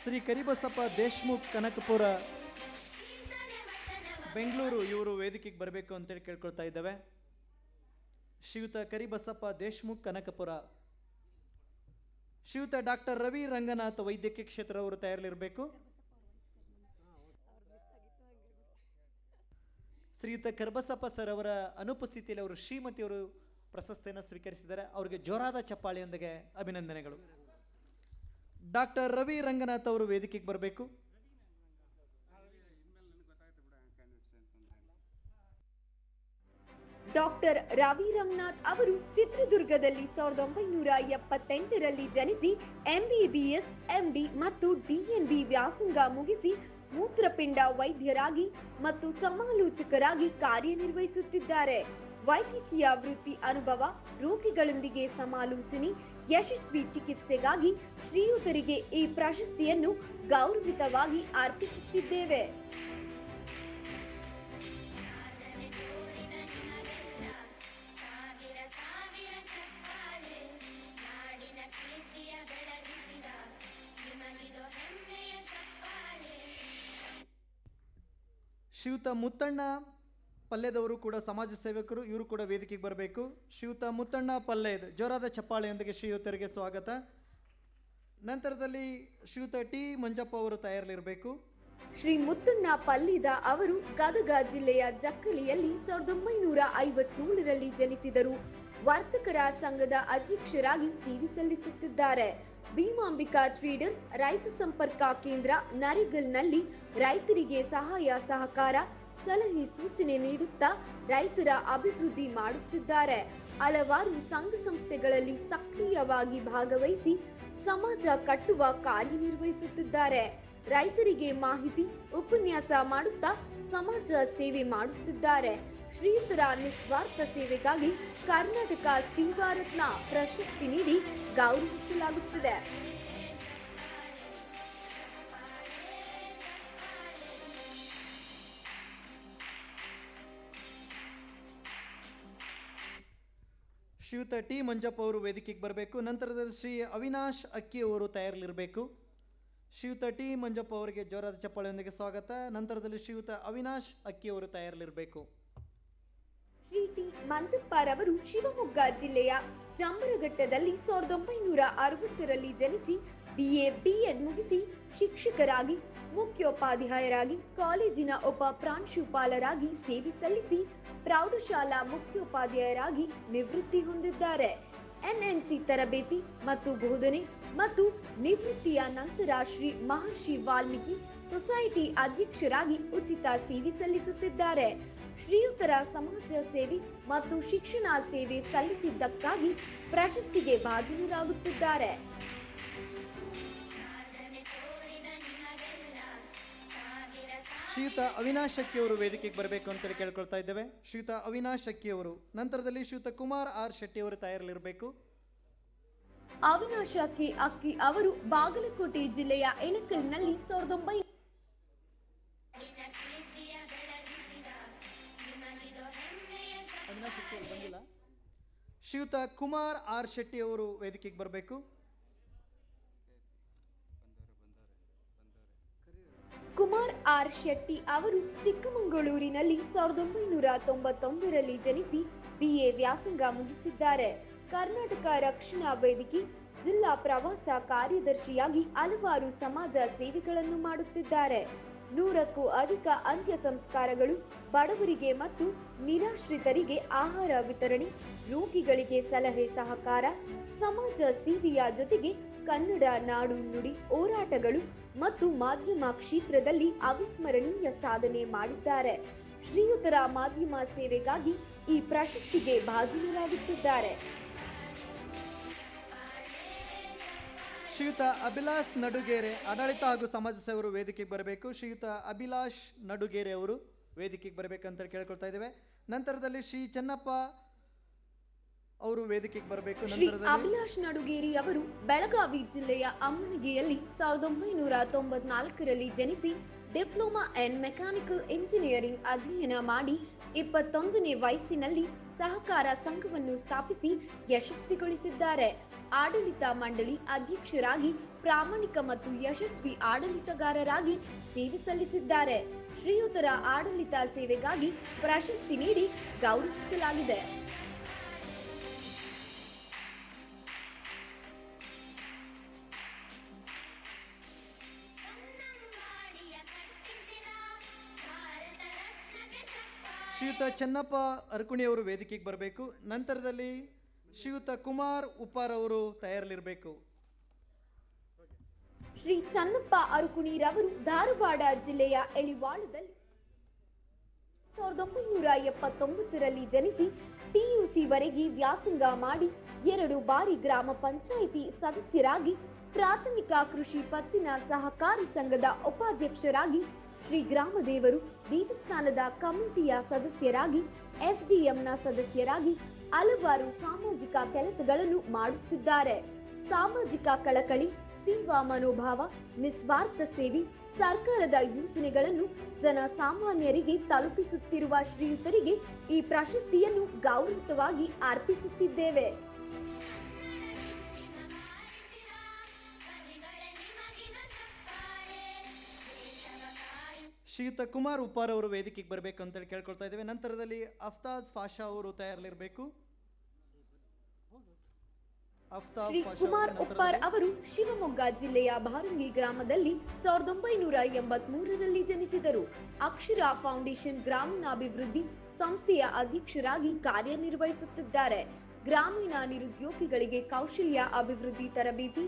ಶ್ರೀ ಕರಿಬಸಪ್ಪ ದೇಶ್ಮುಖ್ ಕನಕಪುರ ಬೆಂಗಳೂರು ಇವರು ವೇದಿಕೆಗೆ ಬರಬೇಕು ಅಂತೇಳಿ ಕೇಳ್ಕೊಳ್ತಾ ಇದ್ದೇವೆ. ಶ್ರೀಯುತ ಕರಿಬಸಪ್ಪ ದೇಶ್ಮುಖ್ ಕನಕಪುರ. ಶ್ರೀಯುತ ಡಾಕ್ಟರ್ ರವಿ ರಂಗನಾಥ್ ವೈದ್ಯಕೀಯ ಕ್ಷೇತ್ರ ಅವರು ತಯಾರಲ್ಲಿರಬೇಕು. ಶ್ರೀಯುತ ಕರ್ಬಸಪ್ಪ ಸರ್ ಅವರ ಅನುಪಸ್ಥಿತಿಯಲ್ಲಿ ಅವರು ಶ್ರೀಮತಿಯವರು ಪ್ರಶಸ್ತಿಯನ್ನು ಸ್ವೀಕರಿಸಿದ್ದಾರೆ. ಅವರಿಗೆ ಜೋರಾದ ಚಪ್ಪಾಳೆಯೊಂದಿಗೆ ಅಭಿನಂದನೆಗಳು. ಡಾಕ್ಟರ್ ರವಿ ರಂಗನಾಥ್ ಅವರು ವೇದಿಕೆಗೆ ಬರಬೇಕು. ಡಾಕ್ಟರ್ ರವಿ ರಂಗನಾಥ್ ಅವರು ಚಿತ್ರದುರ್ಗದಲ್ಲಿ 1978ರಲ್ಲಿ ಜನಿಸಿ MBBS, MD ಮತ್ತು DNB ವ್ಯಾಸಂಗ ಮುಗಿಸಿ ಮೂತ್ರಪಿಂಡ ವೈದ್ಯರಾಗಿ ಮತ್ತು ಸಮಾಲೋಚಕರಾಗಿ ಕಾರ್ಯನಿರ್ವಹಿಸುತ್ತಿದ್ದಾರೆ. ವೈದ್ಯಕೀಯ ವೃತ್ತಿ ಅನುಭವ, ರೋಗಿಗಳೊಂದಿಗೆ ಸಮಾಲೋಚನೆ, ಯಶಸ್ವಿ ಚಿಕಿತ್ಸೆಗಾಗಿ ಶ್ರೀಯುತರಿಗೆ ಈ ಪ್ರಶಸ್ತಿಯನ್ನು ಗೌರವಿತವಾಗಿ ಅರ್ಪಿಸುತ್ತಿದ್ದೇವೆ. ಶ್ರೀಯುತ ಮುತ್ತಣ್ಣ ಪಲ್ಲೆದವರು ಕೂಡ ಸಮಾಜ ಸೇವಕರು, ಇವರು ಕೂಡ ವೇದಿಕೆಗೆ ಬರಬೇಕು. ಶ್ರೀಯುತ ಮುತ್ತಣ್ಣ ಪಲ್ಲೆದ್ ಜೋರಾದ ಚಪ್ಪಾಳೆಯೊಂದಿಗೆ ಶ್ರೀಯುತರಿಗೆ ಸ್ವಾಗತ. ನಂತರದಲ್ಲಿ ಶ್ರೀಯುತ ಟಿ ಮಂಜಪ್ಪ ಅವರು ತಯಾರಲಿರಬೇಕು. ಶ್ರೀ ಮುತ್ತಣ್ಣ ಪಲ್ಲಿದ ಅವರು ಗದಗ ಜಿಲ್ಲೆಯ ಜಕ್ಕಲಿಯಲ್ಲಿ 1957ರಲ್ಲಿ ಜನಿಸಿದರು. ವರ್ತಕರ ಸಂಘದ ಅಧ್ಯಕ್ಷರಾಗಿ ಸೇವೆ ಸಲ್ಲಿಸುತ್ತಿದ್ದಾರೆ. ಭೀಮಾಂಬಿಕಾ ಟ್ರೇಡರ್ಸ್ ರೈತ ಸಂಪರ್ಕ ಕೇಂದ್ರ ನರಿಗಲ್ನಲ್ಲಿ ರೈತರಿಗೆ ಸಹಾಯ ಸಹಕಾರ, ಸಲಹೆ ಸೂಚನೆ ನೀಡುತ್ತಾ ರೈತರ ಅಭಿವೃದ್ಧಿ ಮಾಡುತ್ತಿದ್ದಾರೆ. ಹಲವಾರು ಸಂಘ ಸಂಸ್ಥೆಗಳಲ್ಲಿ ಸಕ್ರಿಯವಾಗಿ ಭಾಗವಹಿಸಿ ಸಮಾಜ ಕಟ್ಟುವ ಕಾರ್ಯನಿರ್ವಹಿಸುತ್ತಿದ್ದಾರೆ. ರೈತರಿಗೆ ಮಾಹಿತಿ, ಉಪನ್ಯಾಸ ಮಾಡುತ್ತಾ ಸಮಾಜ ಸೇವೆ ಮಾಡುತ್ತಿದ್ದಾರೆ. ಶ್ರೀಯುತರ ನಿಸ್ವಾರ್ಥ ಸೇವೆಗಾಗಿ ಕರ್ನಾಟಕ ಸೇವಾ ರತ್ನ ಪ್ರಶಸ್ತಿ ನೀಡಿ ಗೌರವಿಸಲಾಗುತ್ತದೆ. ಶ್ರೀಯುತ ಟಿ ಮಂಜಪ್ಪ ಅವರು ವೇದಿಕೆಗೆ ಬರಬೇಕು. ನಂತರದಲ್ಲಿ ಶ್ರೀ ಅವಿನಾಶ್ ಅಕ್ಕಿ ಅವರು ತಯಾರಲಿರಬೇಕು. ಶ್ರೀಯುತ ಟಿ ಮಂಜಪ್ಪ ಅವರಿಗೆ ಜೋರಾದ ಚಪ್ಪಾಳೆಯೊಂದಿಗೆ ಸ್ವಾಗತ. ನಂತರದಲ್ಲಿ ಶ್ರೀಯುತ ಅವಿನಾಶ್ ಅಕ್ಕಿ ಅವರು ತಯಾರಲಿರಬೇಕು. ಶ್ರೀ ಟಿ ಮಂಜಪ್ಪರವರು ಶಿವಮೊಗ್ಗ ಜಿಲ್ಲೆಯ ಚಂಬರಘಟ್ಟದಲ್ಲಿ 1960ರಲ್ಲಿ ಜನಿಸಿ BA, B.Ed ಮುಗಿಸಿ ಶಿಕ್ಷಕರಾಗಿ, ಮುಖ್ಯೋಪಾಧ್ಯಾಯರಾಗಿ, ಕಾಲೇಜಿನ ಉಪ ಪ್ರಾಂಶುಪಾಲರಾಗಿ ಸೇವೆ ಸಲ್ಲಿಸಿ ಪ್ರೌಢಶಾಲಾ ಮುಖ್ಯೋಪಾಧ್ಯಾಯರಾಗಿ ನಿವೃತ್ತಿ ಹೊಂದಿದ್ದಾರೆ. NNC ತರಬೇತಿ ಮತ್ತು ಬೋಧನೆ ಮತ್ತು ನಿವೃತ್ತಿಯ ನಂತರ ಶ್ರೀ ಮಹರ್ಷಿ ವಾಲ್ಮೀಕಿ ಸೊಸೈಟಿ ಅಧ್ಯಕ್ಷರಾಗಿ ಉಚಿತ ಸೇವೆ ಸಲ್ಲಿಸುತ್ತಿದ್ದಾರೆ. ಶ್ರೀಯುತರ ಸಮಾಜ ಸೇವೆ ಮತ್ತು ಶಿಕ್ಷಣ ಸೇವೆ ಸಲ್ಲಿಸಿದ್ದಕ್ಕಾಗಿ ಪ್ರಶಸ್ತಿಗೆ ಭಾಜನರಾಗುತ್ತಿದ್ದಾರೆ. ಶ್ರೀಯುತ ಅವಿನಾಶ್ ಅಕ್ಕಿ ಅವರು ವೇದಿಕೆಗೆ ಬರಬೇಕು ಅಂತೇಳಿ ಕೇಳ್ಕೊಳ್ತಾ ಇದ್ದೇವೆ. ಶ್ರೀಯುತ ಅವಿನಾಶ್ ಅಕ್ಕಿ ಅವರು. ನಂತರದಲ್ಲಿ ಶ್ರೀಯುತ ಕುಮಾರ್ ಆರ್ ಶೆಟ್ಟಿ ಅವರು ತಯಾರಲಿರಬೇಕು. ಅವಿನಾಶ್ ಅಕ್ಕಿ ಅವರು ಬಾಗಲಕೋಟೆ ಜಿಲ್ಲೆಯ ಎಳಕಲ್ನಲ್ಲಿ 1900 ಶ್ರೀಯುತ ಕುಮಾರ್ ಆರ್ ಶೆಟ್ಟಿ ಅವರು ವೇದಿಕೆಗೆ ಬರಬೇಕು. ಕುಮಾರ್ ಆರ್ ಶೆಟ್ಟಿ ಅವರು ಚಿಕ್ಕಮಗಳೂರಿನಲ್ಲಿ 1991ರಲ್ಲಿ ಜನಿಸಿ BA ವ್ಯಾಸಂಗ ಮುಗಿಸಿದ್ದಾರೆ. ಕರ್ನಾಟಕ ರಕ್ಷಣಾ ವೇದಿಕೆ ಜಿಲ್ಲಾ ಪ್ರವಾಸ ಕಾರ್ಯದರ್ಶಿಯಾಗಿ ಹಲವಾರು ಸಮಾಜ ಸೇವೆಗಳನ್ನು ಮಾಡುತ್ತಿದ್ದಾರೆ. 100ಕ್ಕೂ ಅಧಿಕ ಅಂತ್ಯ ಸಂಸ್ಕಾರಗಳು, ಬಡವರಿಗೆ ಮತ್ತು ನಿರಾಶ್ರಿತರಿಗೆ ಆಹಾರ ವಿತರಣೆ, ರೋಗಿಗಳಿಗೆ ಸಲಹೆ ಸಹಕಾರ, ಸಮಾಜ ಸೇವೆಯ ಜೊತೆಗೆ ಕನ್ನಡ ನಾಡು ನುಡಿ ಹೋರಾಟಗಳು ಮತ್ತು ಮಾಧ್ಯಮ ಕ್ಷೇತ್ರದಲ್ಲಿ ಅವಿಸ್ಮರಣೀಯ ಸಾಧನೆ ಮಾಡಿದ್ದಾರೆ. ಶ್ರೀಯುತರ ಮಾಧ್ಯಮ ಸೇವೆಗಾಗಿ ಈ ಪ್ರಶಸ್ತಿಗೆ ಭಾಜನರಾಗುತ್ತಿದ್ದಾರೆ. ಶ್ರೀಯುತ ಅಭಿಲಾಷ್ ನಡುಗೇರೆ ಆಡಳಿತ ಹಾಗೂ ಸಮಾಜ ಸೇವರು ವೇದಿಕೆಗೆ ಬರಬೇಕು. ಶ್ರೀಯುತ ಅಭಿಲಾಷ್ ನಡುಗೇರೆ ಅವರು ವೇದಿಕೆಗೆ ಬರಬೇಕಂತ ಕೇಳ್ಕೊಳ್ತಾ ಇದ್ದೇವೆ. ನಂತರದಲ್ಲಿ ಶ್ರೀ ಚೆನ್ನಪ್ಪ ಅವರು ವೇದಿಕೆಗೆ ಬರಬೇಕು. ಶ್ರೀ ಅಭಿಲಾಷ್ ನಡುಗೇರಿ ಅವರು ಬೆಳಗಾವಿ ಜಿಲ್ಲೆಯ ಅಮ್ಮನಿಗೆಯಲ್ಲಿ 1994ರಲ್ಲಿ ಜನಿಸಿ ಡಿಪ್ಲೊಮಾ ಇನ್ ಮೆಕ್ಯಾನಿಕಲ್ ಇಂಜಿನಿಯರಿಂಗ್ ಅಧ್ಯಯನ ಮಾಡಿ 21ನೇ ವಯಸ್ಸಿನಲ್ಲಿ ಸಹಕಾರ ಸಂಘವನ್ನು ಸ್ಥಾಪಿಸಿ ಯಶಸ್ವಿಗೊಳಿಸಿದ್ದಾರೆ. ಆಡಳಿತ ಮಂಡಳಿ ಅಧ್ಯಕ್ಷರಾಗಿ ಪ್ರಾಮಾಣಿಕ ಮತ್ತು ಯಶಸ್ವಿ ಆಡಳಿತಗಾರರಾಗಿ ಸೇವೆ ಸಲ್ಲಿಸಿದ್ದಾರೆ. ಶ್ರೀಯುತರ ಆಡಳಿತ ಸೇವೆಗಾಗಿ ಪ್ರಶಸ್ತಿ ನೀಡಿ ಗೌರವಿಸಲಾಗಿದೆ. ಶ್ರೀಯುತ ಚೆನ್ನಪ್ಪ ಅರ್ಕುಣಿ ಅವರು ವೇದಿಕೆಗೆ ಬರಬೇಕು. ನಂತರದಲ್ಲಿ ಶ್ರೀಯುತ ಕುಮಾರ್ ಉಪ್ಪಾರ್ ಅವರು ತಯಾರಲ್ಲಿರಬೇಕು. ಶ್ರೀ ಚನ್ನಪ್ಪ ಅರುಕುಣಿರವರು ಧಾರವಾಡ ಜಿಲ್ಲೆಯ ಎಳಿವಾಳದಲ್ಲಿ 1979ರಲ್ಲಿ ಜನಿಸಿ ಟಿಯುಸಿ ವರೆಗೆ ವ್ಯಾಸಂಗ ಮಾಡಿ 2 ಬಾರಿ ಗ್ರಾಮ ಪಂಚಾಯಿತಿ ಸದಸ್ಯರಾಗಿ, ಪ್ರಾಥಮಿಕ ಕೃಷಿ ಪತ್ತಿನ ಸಹಕಾರಿ ಸಂಘದ ಉಪಾಧ್ಯಕ್ಷರಾಗಿ, ಶ್ರೀ ಗ್ರಾಮದೇವರು ದೇವಸ್ಥಾನದ ಕಮಿಟಿಯ ಸದಸ್ಯರಾಗಿ, ಎಸ್ಡಿಎಂನ ಸದಸ್ಯರಾಗಿ ಹಲವಾರು ಸಾಮಾಜಿಕ ಕೆಲಸಗಳನ್ನು ಮಾಡುತ್ತಿದ್ದಾರೆ. ಸಾಮಾಜಿಕ ಕಳಕಳಿ, ಸೇವಾ ಮನೋಭಾವ, ನಿಸ್ವಾರ್ಥ ಸೇವೆ, ಸರ್ಕಾರದ ಯೋಜನೆಗಳನ್ನು ಜನಸಾಮಾನ್ಯರಿಗೆ ತಲುಪಿಸುತ್ತಿರುವ ಶ್ರೀಯುತರಿಗೆ ಈ ಪ್ರಶಸ್ತಿಯನ್ನು ಗೌರವವಾಗಿ ಅರ್ಪಿಸುತ್ತಿದ್ದೇವೆ. ಶ್ರೀಯುತ ಕುಮಾರ್ ಉಪ್ಪಾರ್ ಅವರು ವೇದಿಕೆಗೆ ಬರಬೇಕು ಅಂತೇಳಿ ಕೇಳ್ಕೊಳ್ತಾ ಇದ್ದೇವೆ. ನಂತರದಲ್ಲಿ ಅಫ್ತಾಜ್ ಫಾಷಾ ಅವರು ತಯಾರಲ್ಲಿರಬೇಕು. ಶ್ರೀ ಕುಮಾರ್ ಉಪ್ಪಾರ್ ಅವರು ಶಿವಮೊಗ್ಗ ಜಿಲ್ಲೆಯ ಭಾರಂಗಿ ಗ್ರಾಮದಲ್ಲಿ 1983ರಲ್ಲಿ ಜನಿಸಿದರು. ಅಕ್ಷರ ಫೌಂಡೇಶನ್ ಗ್ರಾಮೀಣಾಭಿವೃದ್ಧಿ ಸಂಸ್ಥೆಯ ಅಧ್ಯಕ್ಷರಾಗಿ ಕಾರ್ಯನಿರ್ವಹಿಸುತ್ತಿದ್ದಾರೆ. ಗ್ರಾಮೀಣ ನಿರುದ್ಯೋಗಿಗಳಿಗೆ ಕೌಶಲ್ಯ ಅಭಿವೃದ್ಧಿ ತರಬೇತಿ,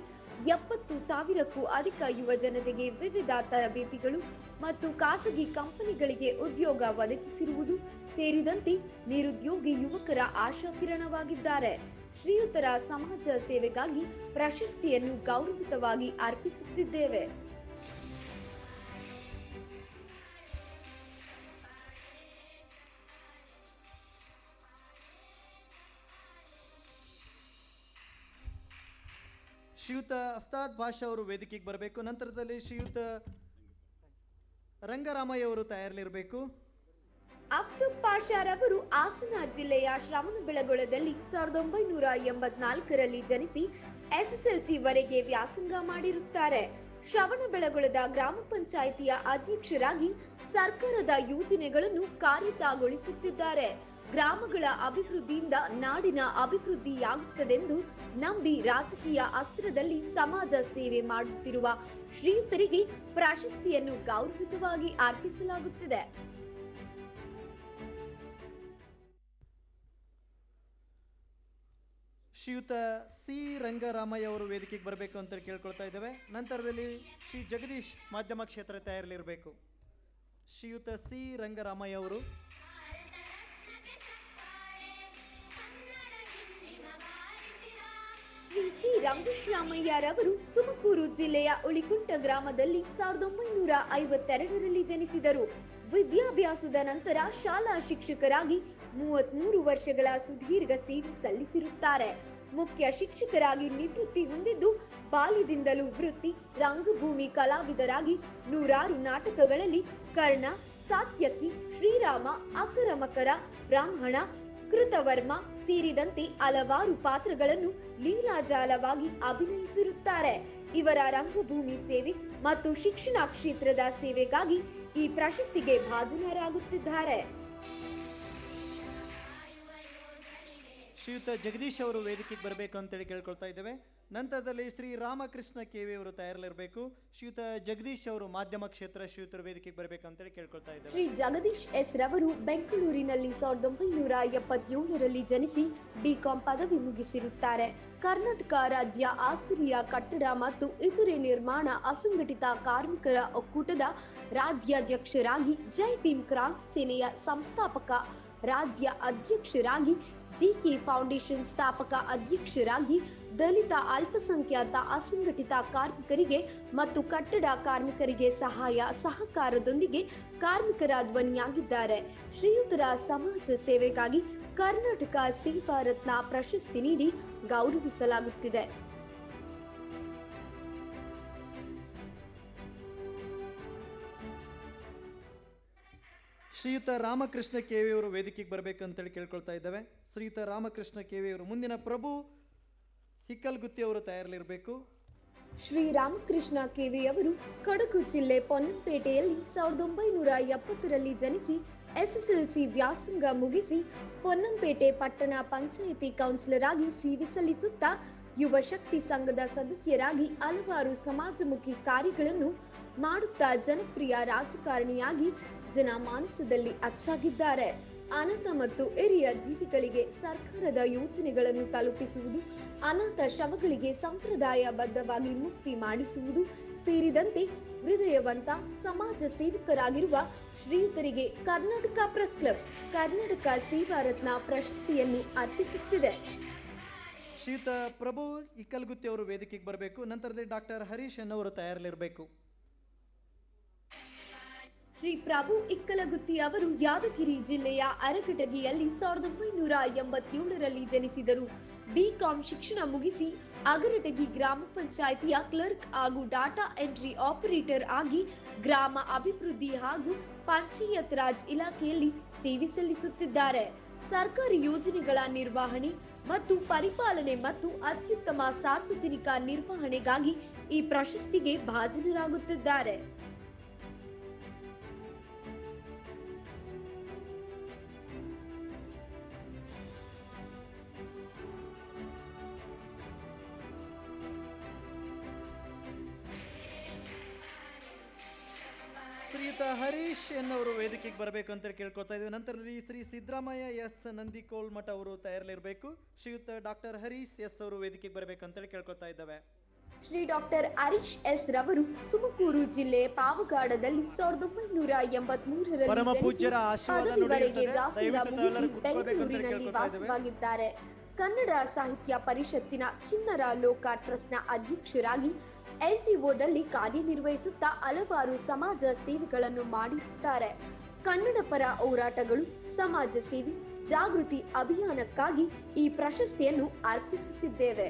70,000ಕ್ಕೂ ಅಧಿಕ ಯುವ ಜನತೆಗೆ ವಿವಿಧ ತರಬೇತಿಗಳು ಮತ್ತು ಖಾಸಗಿ ಕಂಪನಿಗಳಿಗೆ ಉದ್ಯೋಗ ಒದಗಿಸಿರುವುದು ಸೇರಿದಂತೆ ನಿರುದ್ಯೋಗಿ ಯುವಕರ ಆಶಾಕಿರಣವಾಗಿದ್ದಾರೆ. ಶ್ರೀಯುತರ ಸಮಾಜ ಸೇವೆಗಾಗಿ ಪ್ರಶಸ್ತಿಯನ್ನು ಗೌರವಿತವಾಗಿ ಅರ್ಪಿಸುತ್ತಿದ್ದೇವೆ. ಶ್ರೀಯುತ ಅಫ್ತಾಬ್ ಭಾಷಾ ಅವರು ವೇದಿಕೆಗೆ ಬರಬೇಕು. ನಂತರದಲ್ಲಿ ಶ್ರೀಯುತ ರಂಗರಾಮಯ್ಯ ಅವರು ತಯಾರಲ್ಲಿರಬೇಕು. ಅಫ್ತಾಬ್ ಪಾಷಾರವರು ಹಾಸನ ಜಿಲ್ಲೆಯ ಶ್ರವಣಬೆಳಗೊಳದಲ್ಲಿ 1984ರಲ್ಲಿ ಜನಿಸಿ ಎಸ್ಎಸ್ಎಲ್ಸಿ ವರೆಗೆ ವ್ಯಾಸಂಗ ಮಾಡಿರುತ್ತಾರೆ. ಶ್ರವಣಬೆಳಗೊಳದ ಗ್ರಾಮ ಪಂಚಾಯಿತಿಯ ಅಧ್ಯಕ್ಷರಾಗಿ ಸರ್ಕಾರದ ಯೋಜನೆಗಳನ್ನು ಕಾರ್ಯಗತಗೊಳಿಸುತ್ತಿದ್ದಾರೆ. ಗ್ರಾಮಗಳ ಅಭಿವೃದ್ಧಿಯಿಂದ ನಾಡಿನ ಅಭಿವೃದ್ಧಿಯಾಗುತ್ತದೆಂದು ನಂಬಿ ರಾಜಕೀಯ ಅಸ್ತ್ರದಲ್ಲಿ ಸಮಾಜ ಸೇವೆ ಮಾಡುತ್ತಿರುವ ಶ್ರೀಯುತರಿಗೆ ಪ್ರಶಸ್ತಿಯನ್ನು ಗೌರವಿತವಾಗಿ ಅರ್ಪಿಸಲಾಗುತ್ತಿದೆ. ಶ್ರೀಯುತ ಸಿ ರಂಗರಾಮಯ್ಯ ಅವರು ವೇದಿಕೆಗೆ ಬರಬೇಕು ಅಂತ ಕೇಳ್ಕೊಳ್ತಾ ಇದ್ದೇವೆ. ನಂತರದಲ್ಲಿ ಶ್ರೀ ಜಗದೀಶ್ ಮಾಧ್ಯಮ ಕ್ಷೇತ್ರ ತಯಾರಲ್ಲಿರಬೇಕು. ಶ್ರೀಯುತ ಸಿ ರಂಗರಾಮಯ್ಯ ಅವರು. ಶ್ರೀ ಟಿ ರಂಗಶ್ಯಾಮಯ್ಯರವರು ತುಮಕೂರು ಜಿಲ್ಲೆಯ ಉಳಿಕುಂಟ ಗ್ರಾಮದಲ್ಲಿ 1952ರಲ್ಲಿ ಜನಿಸಿದರು. ವಿದ್ಯಾಭ್ಯಾಸದ ನಂತರ ಶಾಲಾ ಶಿಕ್ಷಕರಾಗಿ 33 ವರ್ಷಗಳ ಸುದೀರ್ಘ ಸೇವೆ ಸಲ್ಲಿಸಿರುತ್ತಾರೆ. ಮುಖ್ಯ ಶಿಕ್ಷಕರಾಗಿ ನಿವೃತ್ತಿ ಹೊಂದಿದ್ದು, ಬಾಲ್ಯದಿಂದಲೂ ವೃತ್ತಿ ರಂಗಭೂಮಿ ಕಲಾವಿದರಾಗಿ ನೂರಾರು ನಾಟಕಗಳಲ್ಲಿ ಕರ್ಣ, ಸಾತ್ಯಕಿ, ಶ್ರೀರಾಮ, ಅಕರಮಕರ, ಬ್ರಾಹ್ಮಣ, ಕೃತವರ್ಮ ಸೇರಿದಂತೆ ಹಲವಾರು ಪಾತ್ರಗಳನ್ನು ಲೀಲಾಜಾಲವಾಗಿ ಅಭಿನಯಿಸಿರುತ್ತಾರೆ. ಇವರ ರಂಗಭೂಮಿ ಸೇವೆ ಮತ್ತು ಶಿಕ್ಷಣ ಕ್ಷೇತ್ರದ ಸೇವೆಗಾಗಿ ಈ ಪ್ರಶಸ್ತಿಗೆ ಭಾಜನರಾಗುತ್ತಿದ್ದಾರೆ. ಶ್ರೀಯುತ ಜಗದೀಶ್ ಅವರು ವೇದಿಕೆಗೆ ಬರಬೇಕು ಅಂತೇಳಿ ಕೇಳ್ಕೊಳ್ತಾ ಇದ್ದೇವೆ. ನಂತರದಲ್ಲಿ ಶ್ರೀ ರಾಮಕೃಷ್ಣ ಕೆವಿ ಅವರು ತಯಾರಲ್ಲಿರಬೇಕು. ಶ್ರೀಯುತ ಜಗದೀಶ್ ಅವರು ಮಾಧ್ಯಮ ಕ್ಷೇತ್ರ ಶ್ರೀಯುತರ ವೇದಿಕೆಗೆ ಬರಬೇಕು ಅಂತೇಳಿ ಕೇಳ್ಕೊಳ್ತಾ ಇದ್ದೇವೆ. ಶ್ರೀ ಜಗದೀಶ್ ಎಸ್ ರವರು ಬೆಂಗಳೂರಿನಲ್ಲಿ 1977ರಲ್ಲಿ ಜನಿಸಿ ಬಿಕಾಂ ಪದವಿ ಮುಗಿಸಿರುತ್ತಾರೆ. ಕರ್ನಾಟಕ ರಾಜ್ಯ ಆಸಿರಿಯ ಕಟ್ಟಡ ಮತ್ತು ಇತರೆ ನಿರ್ಮಾಣ ಅಸಂಘಟಿತ ಕಾರ್ಮಿಕರ ಒಕ್ಕೂಟದ ರಾಜ್ಯಾಧ್ಯಕ್ಷರಾಗಿ, ಜೈ ಭೀಮ್ ಕ್ರಾಂತಿ ಸೇನೆಯ ಸಂಸ್ಥಾಪಕ ರಾಜ್ಯ ಅಧ್ಯಕ್ಷರಾಗಿ, ಜಿಕೆ ಫೌಂಡೇಶನ್ ಸ್ಥಾಪಕ ಅಧ್ಯಕ್ಷರಾಗಿ, ದಲಿತ ಅಲ್ಪಸಂಖ್ಯಾತ ಅಸಂಘಟಿತ ಕಾರ್ಮಿಕರಿಗೆ ಮತ್ತು ಕಟ್ಟಡ ಕಾರ್ಮಿಕರಿಗೆ ಸಹಾಯ ಸಹಕಾರದೊಂದಿಗೆ ಕಾರ್ಮಿಕರ ಧ್ವನಿಯಾಗಿದ್ದಾರೆ. ಶ್ರೀಯುತರ ಸಮಾಜ ಸೇವೆಗಾಗಿ ಕರ್ನಾಟಕ ಸೇವಾ ರತ್ನ ಪ್ರಶಸ್ತಿ ನೀಡಿ ಗೌರವಿಸಲಾಗುತ್ತಿದೆ. ಶ್ರೀಯುತ ರಾಮಕೃಷ್ಣ ಕೆವಿ ಅವರು ವೇದಿಕೆಗೆ ಬರಬೇಕು ಅಂತೇಳಿ ಕೇಳ್ಕೊಳ್ತಾ ಇದ್ದೇವೆ. ಶ್ರೀಯುತ ರಾಮಕೃಷ್ಣ ಕೆವಿ ಅವರು ಮುಂದಿನ ಪ್ರಭು ಹಿಕ್ಕಲ್ಗುತ್ತಿ ಅವರು ತಯಾರಲ್ಲಿರಬೇಕು. ಶ್ರೀ ರಾಮಕೃಷ್ಣ ಕೆವಿ ಅವರು ಕೊಡಗು ಜಿಲ್ಲೆ ಪೊನ್ನಂಪೇಟೆಯಲ್ಲಿ 1970ರಲ್ಲಿ ಜನಿಸಿ ಎಸ್ಎಸ್ಎಲ್ಸಿ ವ್ಯಾಸಂಗ ಮುಗಿಸಿ ಪೊನ್ನಂಪೇಟೆ ಪಟ್ಟಣ ಪಂಚಾಯಿತಿ ಕೌನ್ಸಿಲರ್ ಆಗಿ ಸೇವೆ ಸಲ್ಲಿಸುತ್ತಾ ಯುವ ಶಕ್ತಿ ಸಂಘದ ಸದಸ್ಯರಾಗಿ ಹಲವಾರು ಸಮಾಜಮುಖಿ ಕಾರ್ಯಗಳನ್ನು ಮಾಡುತ್ತಾ ಜನಪ್ರಿಯ ರಾಜಕಾರಣಿಯಾಗಿ ಜನಮಾನಸದಲ್ಲಿ ಅಚ್ಚಾಗಿದ್ದಾರೆ. ಅನಾಥ ಮತ್ತು ಹಿರಿಯ ಜೀವಿಗಳಿಗೆ ಸರ್ಕಾರದ ಯೋಜನೆಗಳನ್ನು ತಲುಪಿಸುವುದು, ಅನಾಥ ಶವಗಳಿಗೆ ಸಂಪ್ರದಾಯಬದ್ಧವಾಗಿ ಮುಕ್ತಿ ಮಾಡಿಸುವುದು ಸೇರಿದಂತೆ ಹೃದಯವಂತ ಸಮಾಜ ಸೇವಕರಾಗಿರುವ ಶ್ರೀಯುತರಿಗೆ ಕರ್ನಾಟಕ ಪ್ರೆಸ್ ಕ್ಲಬ್ ಕರ್ನಾಟಕ ಸೇವಾ ರತ್ನ ಪ್ರಶಸ್ತಿಯನ್ನು ಅರ್ಪಿಸುತ್ತಿದೆ. ಶ್ರೀಯುತ ಪ್ರಭು ಇಕ್ಕಲ್ಗುತ್ತಿ ಅವರು ವೇದಿಕೆಗೆ ಬರಬೇಕು. ನಂತರದಲ್ಲಿ ಡಾಕ್ಟರ್ ಹರೀಶ್ ಅನ್ನೋರು ತಯಾರಲ್ಲಿರಬೇಕು. ಶ್ರೀ ಪ್ರಭು ಇಕ್ಕಲಗುತ್ತಿ ಅವರು ಯಾದಗಿರಿ ಜಿಲ್ಲೆಯ ಅರಕಟಗಿಯಲ್ಲಿ 1987ರಲ್ಲಿ ಜನಿಸಿದರು. ಬಿಕಾಂ ಶಿಕ್ಷಣ ಮುಗಿಸಿ ಅಗರಟಗಿ ಗ್ರಾಮ ಪಂಚಾಯಿತಿಯ ಕ್ಲರ್ಕ್ ಹಾಗೂ ಡಾಟಾ ಎಂಟ್ರಿ ಆಪರೇಟರ್ ಆಗಿ ಗ್ರಾಮ ಅಭಿವೃದ್ಧಿ ಹಾಗೂ ಪಂಚಾಯತ್ ರಾಜ್ ಇಲಾಖೆಯಲ್ಲಿ ಸೇವೆ ಸಲ್ಲಿಸುತ್ತಿದ್ದಾರೆ. ಸರ್ಕಾರಿ ಯೋಜನೆಗಳ ನಿರ್ವಹಣೆ ಮತ್ತು ಪರಿಪಾಲನೆ ಮತ್ತು ಅತ್ಯುತ್ತಮ ಸಾರ್ವಜನಿಕ ನಿರ್ವಹಣೆಗಾಗಿ ಈ ಪ್ರಶಸ್ತಿಗೆ ಭಾಜನರಾಗುತ್ತಿದ್ದಾರೆ. ಶ್ರೀಯುತ ಹರೀಶ್ ಎನ್ನವರು ವೇದಿಕೆಗೆ ಬರಬೇಕು ಅಂತ ಕೇಳ್ಕೊತಾ ಇದ್ದೀವಿ. ನಂತರದಲ್ಲಿ ಶ್ರೀ ಸಿದ್ದರಾಮಯ್ಯ ಎಸ್ ನಂದಿಕೋಲ್ಮಠ ಅವರು ತಯಾರಲ್ಲಿರಬೇಕು. ಶ್ರೀಯುತ ಡಾಕ್ಟರ್ ಹರೀಶ್ ಎಸ್ ಅವರು ವೇದಿಕೆಗೆ ಬರಬೇಕು ಅಂತೇಳಿ ಕೇಳ್ಕೊತಾ ಇದ್ದಾವೆ. ಶ್ರೀ ಡಾಕ್ಟರ್ ಹರೀಶ್ ಎಸ್ ರವರು ತುಮಕೂರು ಜಿಲ್ಲೆ ಪಾವಗಾಡದಲ್ಲಿ 1983ರಲ್ಲಿ ಪರಮ ಪೂಜ್ಯರ ಆಶೀರ್ವಾದ ಪದವಿವರೆಗೆ ನುಡಿಯುತ್ತದೆ. ವ್ಯಾಸಂಗ ದಯವಿಟ್ಟು ತಾವೆಲ್ಲರೂ ಮುಗಿಸಿ ಕೂತ್ಕೊಳ್ಬೇಕು ಅಂತ ಬೆಂಗಳೂರಿನಲ್ಲಿ ಕೇಳ್ಕೊತಾ ಇದ್ದೇವೆ. ವಾಸವಾಗಿದ್ದಾರೆ. ಕನ್ನಡ ಸಾಹಿತ್ಯ ಪರಿಷತ್ತಿನ ಚಿನ್ನರ ಲೋಕ ಟ್ರಸ್ಟ್ನ ಅಧ್ಯಕ್ಷರಾಗಿ ಎನ್ಜಿಒದಲ್ಲಿ ಕಾರ್ಯನಿರ್ವಹಿಸುತ್ತಾ ಹಲವಾರು ಸಮಾಜ ಸೇವೆಗಳನ್ನು ಮಾಡಿದ್ದಾರೆ. ಕನ್ನಡ ಪರ ಹೋರಾಟಗಳು, ಸಮಾಜ ಸೇವೆ, ಜಾಗೃತಿ ಅಭಿಯಾನಕ್ಕಾಗಿ ಈ ಪ್ರಶಸ್ತಿಯನ್ನು ಅರ್ಪಿಸುತ್ತಿದ್ದೇವೆ.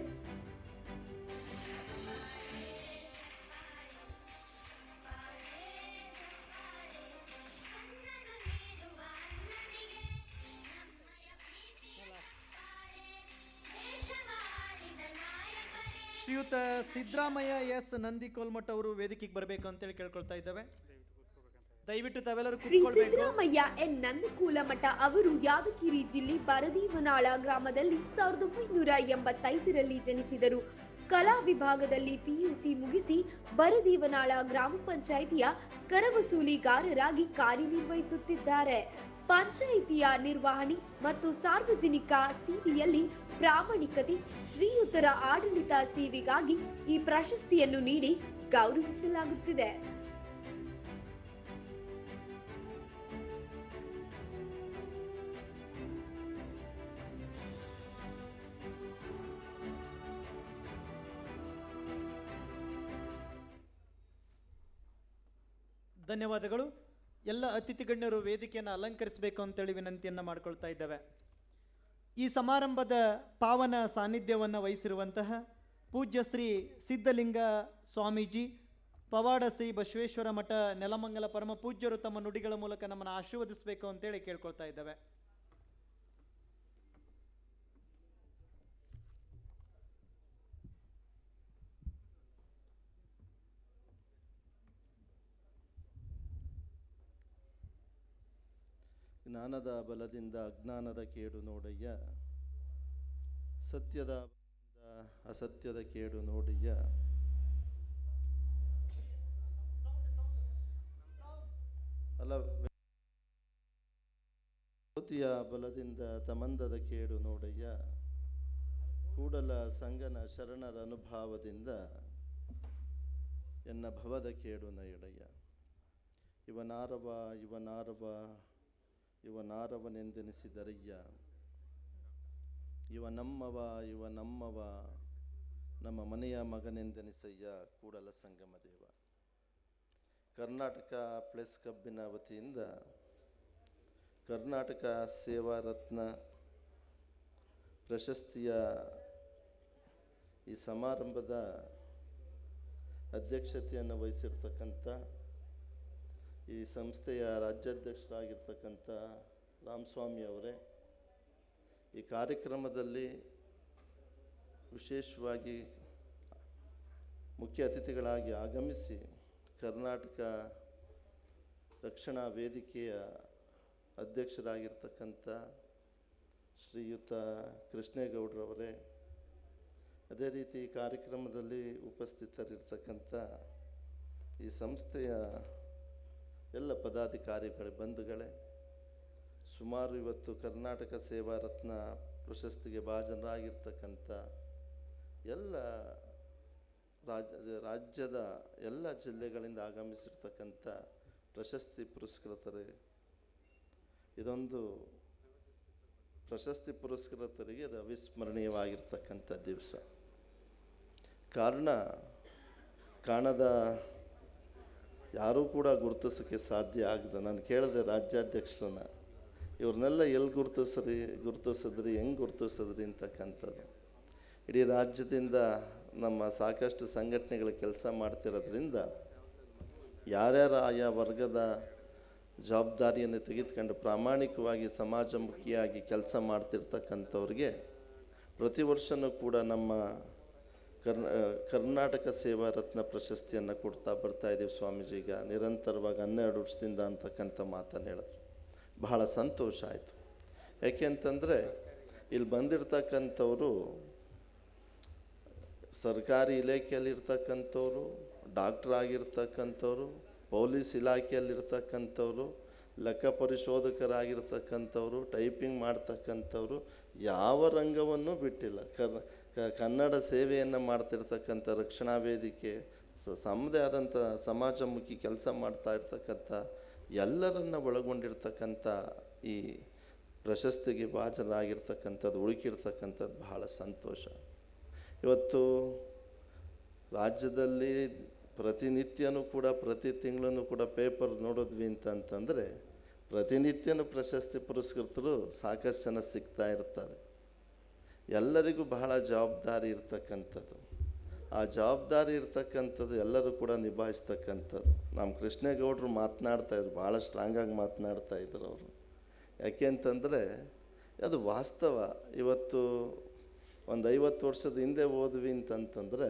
ಶ್ರೀಯುತ ಸಿದ್ದರಾಮಯ್ಯ ಎಸ್ ನಂದಿಕೋಲ್ಮಠ ಅವರು ವೇದಿಕೆಗೆ ಬರಬೇಕು ಅಂತೇಳಿ ಕೇಳ್ಕೊಳ್ತಾ ಇದ್ದಾವೆ. ದಯವಿಟ್ಟು ತಾವೆಲ್ಲರೂ ಶ್ರೀ ಕೂತ್ಕೊಳ್ಬೇಕು. ಸಿದ್ದರಾಮಯ್ಯ ಎನ್ ನಂದಕೂಲಮಠ ಅವರು ಯಾದಗಿರಿ ಜಿಲ್ಲೆ ಬರದೀವನಾಳ ಗ್ರಾಮದಲ್ಲಿ 1985ರಲ್ಲಿ ಜನಿಸಿದರು. ಕಲಾ ವಿಭಾಗದಲ್ಲಿ ಪಿಯುಸಿ ಮುಗಿಸಿ ಬರದೀವನಾಳ ಗ್ರಾಮ ಪಂಚಾಯಿತಿಯ ಕರವಸೂಲಿಗಾರರಾಗಿ ಕಾರ್ಯನಿರ್ವಹಿಸುತ್ತಿದ್ದಾರೆ. ಪಂಚಾಯಿತಿಯ ನಿರ್ವಹಣೆ ಮತ್ತು ಸಾರ್ವಜನಿಕ ಸೇವೆಯಲ್ಲಿ ಪ್ರಾಮಾಣಿಕತೆ, ಶ್ರೀಯುತರ ಆಡಳಿತ ಸೇವೆಗಾಗಿ ಈ ಪ್ರಶಸ್ತಿಯನ್ನು ನೀಡಿ ಗೌರವಿಸಲಾಗುತ್ತಿದೆ. ಧನ್ಯವಾದಗಳು. ಎಲ್ಲ ಅತಿಥಿ ಗಣ್ಯರು ವೇದಿಕೆಯನ್ನು ಅಲಂಕರಿಸಬೇಕು ಅಂತೇಳಿ ವಿನಂತಿಯನ್ನು ಮಾಡ್ಕೊಳ್ತಾ ಇದ್ದೇವೆ. ಈ ಸಮಾರಂಭದ ಪಾವನ ಸಾನ್ನಿಧ್ಯವನ್ನು ವಹಿಸಿರುವಂತಹ ಪೂಜ್ಯ ಶ್ರೀ ಸಿದ್ಧಲಿಂಗ ಸ್ವಾಮೀಜಿ, ಪವಾಡ ಶ್ರೀ ಬಸವೇಶ್ವರ ಮಠ ನೆಲಮಂಗಲ ಪರಮ ಪೂಜ್ಯರು ತಮ್ಮ ನುಡಿಗಳ ಮೂಲಕ ನಮ್ಮನ್ನು ಆಶೀರ್ವದಿಸಬೇಕು ಅಂತೇಳಿ ಕೇಳ್ಕೊಳ್ತಾ ಇದ್ದೇವೆ. ಜ್ಞಾನದ ಬಲದಿಂದ ಅಜ್ಞಾನದ ಕೇಡು ನೋಡಯ್ಯ, ಸತ್ಯದ ಬಲದಿಂದ ಅಸತ್ಯದ ಕೇಡು ನೋಡಯ್ಯ. ಜ್ಯೋತಿಯ ಬಲದಿಂದ ತಮಂದದ ಕೇಡು ನೋಡಯ್ಯ, ಕೂಡಲ ಸಂಗನ ಶರಣರ ಅನುಭಾವದಿಂದ ಎನ್ನ ಭವದ ಕೇಡು ನಯಡಯ್ಯ. ಇವನಾರವ ಇವನಾರವ ಇವನಾರವನೆಂದೆನಿಸಿದರಯ್ಯ, ಇವ ನಮ್ಮವ ನಮ್ಮ ಮನೆಯ ಮಗನೆಂದೆನಿಸಯ್ಯ ಕೂಡಲ ಸಂಗಮ ದೇವ. ಕರ್ನಾಟಕ ಪ್ರೆಸ್ ಕ್ಲಬ್ಬಿನ ವತಿಯಿಂದ ಕರ್ನಾಟಕ ಸೇವಾ ರತ್ನ ಪ್ರಶಸ್ತಿಯ ಈ ಸಮಾರಂಭದ ಅಧ್ಯಕ್ಷತೆಯನ್ನು ವಹಿಸಿರ್ತಕ್ಕಂಥ ಈ ಸಂಸ್ಥೆಯ ರಾಜ್ಯಾಧ್ಯಕ್ಷರಾಗಿರ್ತಕ್ಕಂಥ ರಾಮಸ್ವಾಮಿ ಅವರೇ, ಈ ಕಾರ್ಯಕ್ರಮದಲ್ಲಿ ವಿಶೇಷವಾಗಿ ಮುಖ್ಯ ಅತಿಥಿಗಳಾಗಿ ಆಗಮಿಸಿ ಕರ್ನಾಟಕ ರಕ್ಷಣಾ ವೇದಿಕೆಯ ಅಧ್ಯಕ್ಷರಾಗಿರ್ತಕ್ಕಂಥ ಶ್ರೀಯುತ ಕೃಷ್ಣೇಗೌಡರವರೇ, ಅದೇ ರೀತಿ ಕಾರ್ಯಕ್ರಮದಲ್ಲಿ ಉಪಸ್ಥಿತರಿರ್ತಕ್ಕಂಥ ಈ ಸಂಸ್ಥೆಯ ಎಲ್ಲ ಪದಾಧಿಕಾರಿಗಳ ಬಂಧುಗಳೇ, ಸುಮಾರು ಇವತ್ತು ಕರ್ನಾಟಕ ಸೇವಾ ರತ್ನ ಪ್ರಶಸ್ತಿಗೆ ಭಾಜನರಾಗಿರ್ತಕ್ಕಂಥ ಎಲ್ಲ ರಾಜ್ಯದ ಎಲ್ಲ ಜಿಲ್ಲೆಗಳಿಂದ ಆಗಮಿಸಿರ್ತಕ್ಕಂಥ ಪ್ರಶಸ್ತಿ ಪುರಸ್ಕೃತರೇ, ಇದೊಂದು ಪ್ರಶಸ್ತಿ ಪುರಸ್ಕೃತರಿಗೆ ಅದು ಅವಿಸ್ಮರಣೀಯವಾಗಿರ್ತಕ್ಕಂಥ ದಿವಸ. ಕಾಣದ ಯಾರೂ ಕೂಡ ಗುರುತಿಸೋಕ್ಕೆ ಸಾಧ್ಯ ಆಗದ. ನಾನು ಕೇಳಿದೆ ರಾಜ್ಯಾಧ್ಯಕ್ಷರನ್ನ, ಇವ್ರನ್ನೆಲ್ಲ ಎಲ್ಲಿ ಗುರುತಿಸಿದ್ರಿ ಹೆಂಗೆ ಗುರುತಿಸಿದ್ರಿ ಅಂತಕ್ಕಂಥದ್ದು. ಇಡೀ ರಾಜ್ಯದಿಂದ ನಮ್ಮ ಸಾಕಷ್ಟು ಸಂಘಟನೆಗಳ ಕೆಲಸ ಮಾಡ್ತಿರೋದ್ರಿಂದ ಯಾರ್ಯಾರು ಆಯಾ ವರ್ಗದ ಜವಾಬ್ದಾರಿಯನ್ನು ತೆಗೆದುಕೊಂಡು ಪ್ರಾಮಾಣಿಕವಾಗಿ ಸಮಾಜಮುಖಿಯಾಗಿ ಕೆಲಸ ಮಾಡ್ತಿರ್ತಕ್ಕಂಥವ್ರಿಗೆ ಪ್ರತಿ ವರ್ಷವೂ ಕೂಡ ನಮ್ಮ ಕರ್ನಾಟಕ ಸೇವಾ ರತ್ನ ಪ್ರಶಸ್ತಿಯನ್ನು ಕೊಡ್ತಾ ಬರ್ತಾಯಿದ್ದೀವಿ ಸ್ವಾಮೀಜಿಗ ನಿರಂತರವಾಗಿ 12 ವರ್ಷದಿಂದ ಅಂತಕ್ಕಂಥ ಮಾತನ್ನು ಹೇಳಿದ್ರು. ಬಹಳ ಸಂತೋಷ ಆಯಿತು. ಯಾಕೆಂತಂದರೆ ಇಲ್ಲಿ ಬಂದಿರತಕ್ಕಂಥವರು ಸರ್ಕಾರಿ ಇಲಾಖೆಯಲ್ಲಿರ್ತಕ್ಕಂಥವ್ರು, ಡಾಕ್ಟ್ರ್ ಆಗಿರ್ತಕ್ಕಂಥವ್ರು, ಪೊಲೀಸ್ ಇಲಾಖೆಯಲ್ಲಿರ್ತಕ್ಕಂಥವ್ರು, ಲೆಕ್ಕ ಪರಿಶೋಧಕರಾಗಿರ್ತಕ್ಕಂಥವ್ರು, ಟೈಪಿಂಗ್ ಮಾಡ್ತಕ್ಕಂಥವ್ರು, ಯಾವ ರಂಗವನ್ನು ಬಿಟ್ಟಿಲ್ಲ. ಕನ್ನಡ ಸೇವೆಯನ್ನು ಮಾಡ್ತಿರ್ತಕ್ಕಂಥ ರಕ್ಷಣಾ ವೇದಿಕೆ, ತಮ್ಮದೇ ಆದಂಥ ಸಮಾಜಮುಖಿ ಕೆಲಸ ಮಾಡ್ತಾ ಇರ್ತಕ್ಕಂಥ ಎಲ್ಲರನ್ನ ಒಳಗೊಂಡಿರ್ತಕ್ಕಂಥ ಈ ಪ್ರಶಸ್ತಿಗೆ ಭಾಜನರಾಗಿರ್ತಕ್ಕಂಥದ್ದು, ಹುಡುಕಿರ್ತಕ್ಕಂಥದ್ದು ಬಹಳ ಸಂತೋಷ. ಇವತ್ತು ರಾಜ್ಯದಲ್ಲಿ ಪ್ರತಿನಿತ್ಯನೂ ಕೂಡ ಪ್ರತಿ ತಿಂಗಳೂ ಕೂಡ ಪೇಪರ್ ನೋಡಿದ್ವಿ ಅಂತಂದರೆ ಪ್ರತಿನಿತ್ಯನೂ ಪ್ರಶಸ್ತಿ ಪುರಸ್ಕೃತರು ಸಾಕಷ್ಟು ಜನ ಸಿಗ್ತಾ ಇರ್ತಾರೆ. ಎಲ್ಲರಿಗೂ ಬಹಳ ಜವಾಬ್ದಾರಿ ಇರ್ತಕ್ಕಂಥದ್ದು. ಆ ಜವಾಬ್ದಾರಿ ಇರ್ತಕ್ಕಂಥದ್ದು ಎಲ್ಲರೂ ಕೂಡ ನಿಭಾಯಿಸ್ತಕ್ಕಂಥದ್ದು. ನಮ್ಮ ಕೃಷ್ಣೇಗೌಡರು ಮಾತನಾಡ್ತಾಯಿದ್ರು, ಭಾಳ ಸ್ಟ್ರಾಂಗಾಗಿ ಮಾತನಾಡ್ತಾಯಿದ್ರು ಅವರು. ಯಾಕೆ ಅಂತಂದರೆ ಅದು ವಾಸ್ತವ. ಇವತ್ತು ಒಂದು 50 ವರ್ಷದ ಹಿಂದೆ ಹೋದ್ವಿ ಅಂತಂತಂದರೆ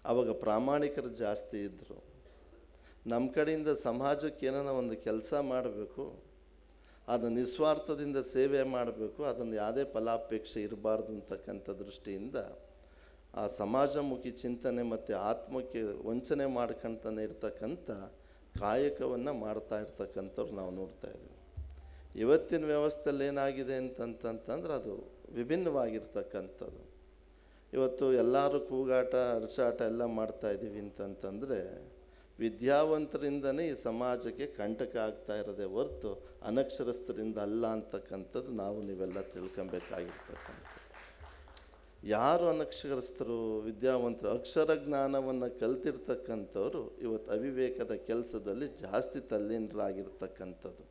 ಆವಾಗ ಪ್ರಾಮಾಣಿಕರು ಜಾಸ್ತಿ ಇದ್ದರು. ನಮ್ಮ ಕಡೆಯಿಂದ ಸಮಾಜಕ್ಕೆ ಏನಾರ ಒಂದು ಕೆಲಸ ಮಾಡಬೇಕು, ಅದು ನಿಸ್ವಾರ್ಥದಿಂದ ಸೇವೆ ಮಾಡಬೇಕು, ಅದನ್ನು ಯಾವುದೇ ಫಲಾಪೇಕ್ಷೆ ಇರಬಾರ್ದು ಅಂತಕ್ಕಂಥ ದೃಷ್ಟಿಯಿಂದ ಆ ಸಮಾಜಮುಖಿ ಚಿಂತನೆ ಮತ್ತು ಆತ್ಮಕ್ಕೆ ವಂಚನೆ ಮಾಡ್ಕೊಳ್ತಾನೆ ಇರ್ತಕ್ಕಂಥ ಕಾಯಕವನ್ನು ಮಾಡ್ತಾ ಇರ್ತಕ್ಕಂಥವ್ರು ನಾವು ನೋಡ್ತಾ ಇದ್ದೀವಿ. ಇವತ್ತಿನ ವ್ಯವಸ್ಥೆಯಲ್ಲಿ ಏನಾಗಿದೆ ಅಂತಂತಂದ್ರೆ ಅದು ವಿಭಿನ್ನವಾಗಿರ್ತಕ್ಕಂಥದ್ದು. ಇವತ್ತು ಎಲ್ಲರೂ ಕೂಗಾಟ ಅರಚಾಟ ಎಲ್ಲ ಮಾಡ್ತಾಯಿದ್ದೀವಿ ಅಂತಂತಂದರೆ ವಿದ್ಯಾವಂತರಿಂದನೇ ಈ ಸಮಾಜಕ್ಕೆ ಕಂಟಕ ಆಗ್ತಾ ಇರೋದೇ ಹೊರತು ಅನಕ್ಷರಸ್ಥರಿಂದ ಅಲ್ಲ ಅಂತಕ್ಕಂಥದ್ದು ನಾವು ನೀವೆಲ್ಲ ತಿಳ್ಕೊಬೇಕಾಗಿರ್ತಕ್ಕಂಥದ್ದು. ಯಾರು ಅನಕ್ಷರಸ್ಥರು, ವಿದ್ಯಾವಂತರು, ಅಕ್ಷರ ಜ್ಞಾನವನ್ನು ಕಲ್ತಿರ್ತಕ್ಕಂಥವ್ರು ಇವತ್ತು ಅವಿವೇಕದ ಕೆಲಸದಲ್ಲಿ ಜಾಸ್ತಿ ತಲ್ಲೀನರಾಗಿರ್ತಕ್ಕಂಥದ್ದು.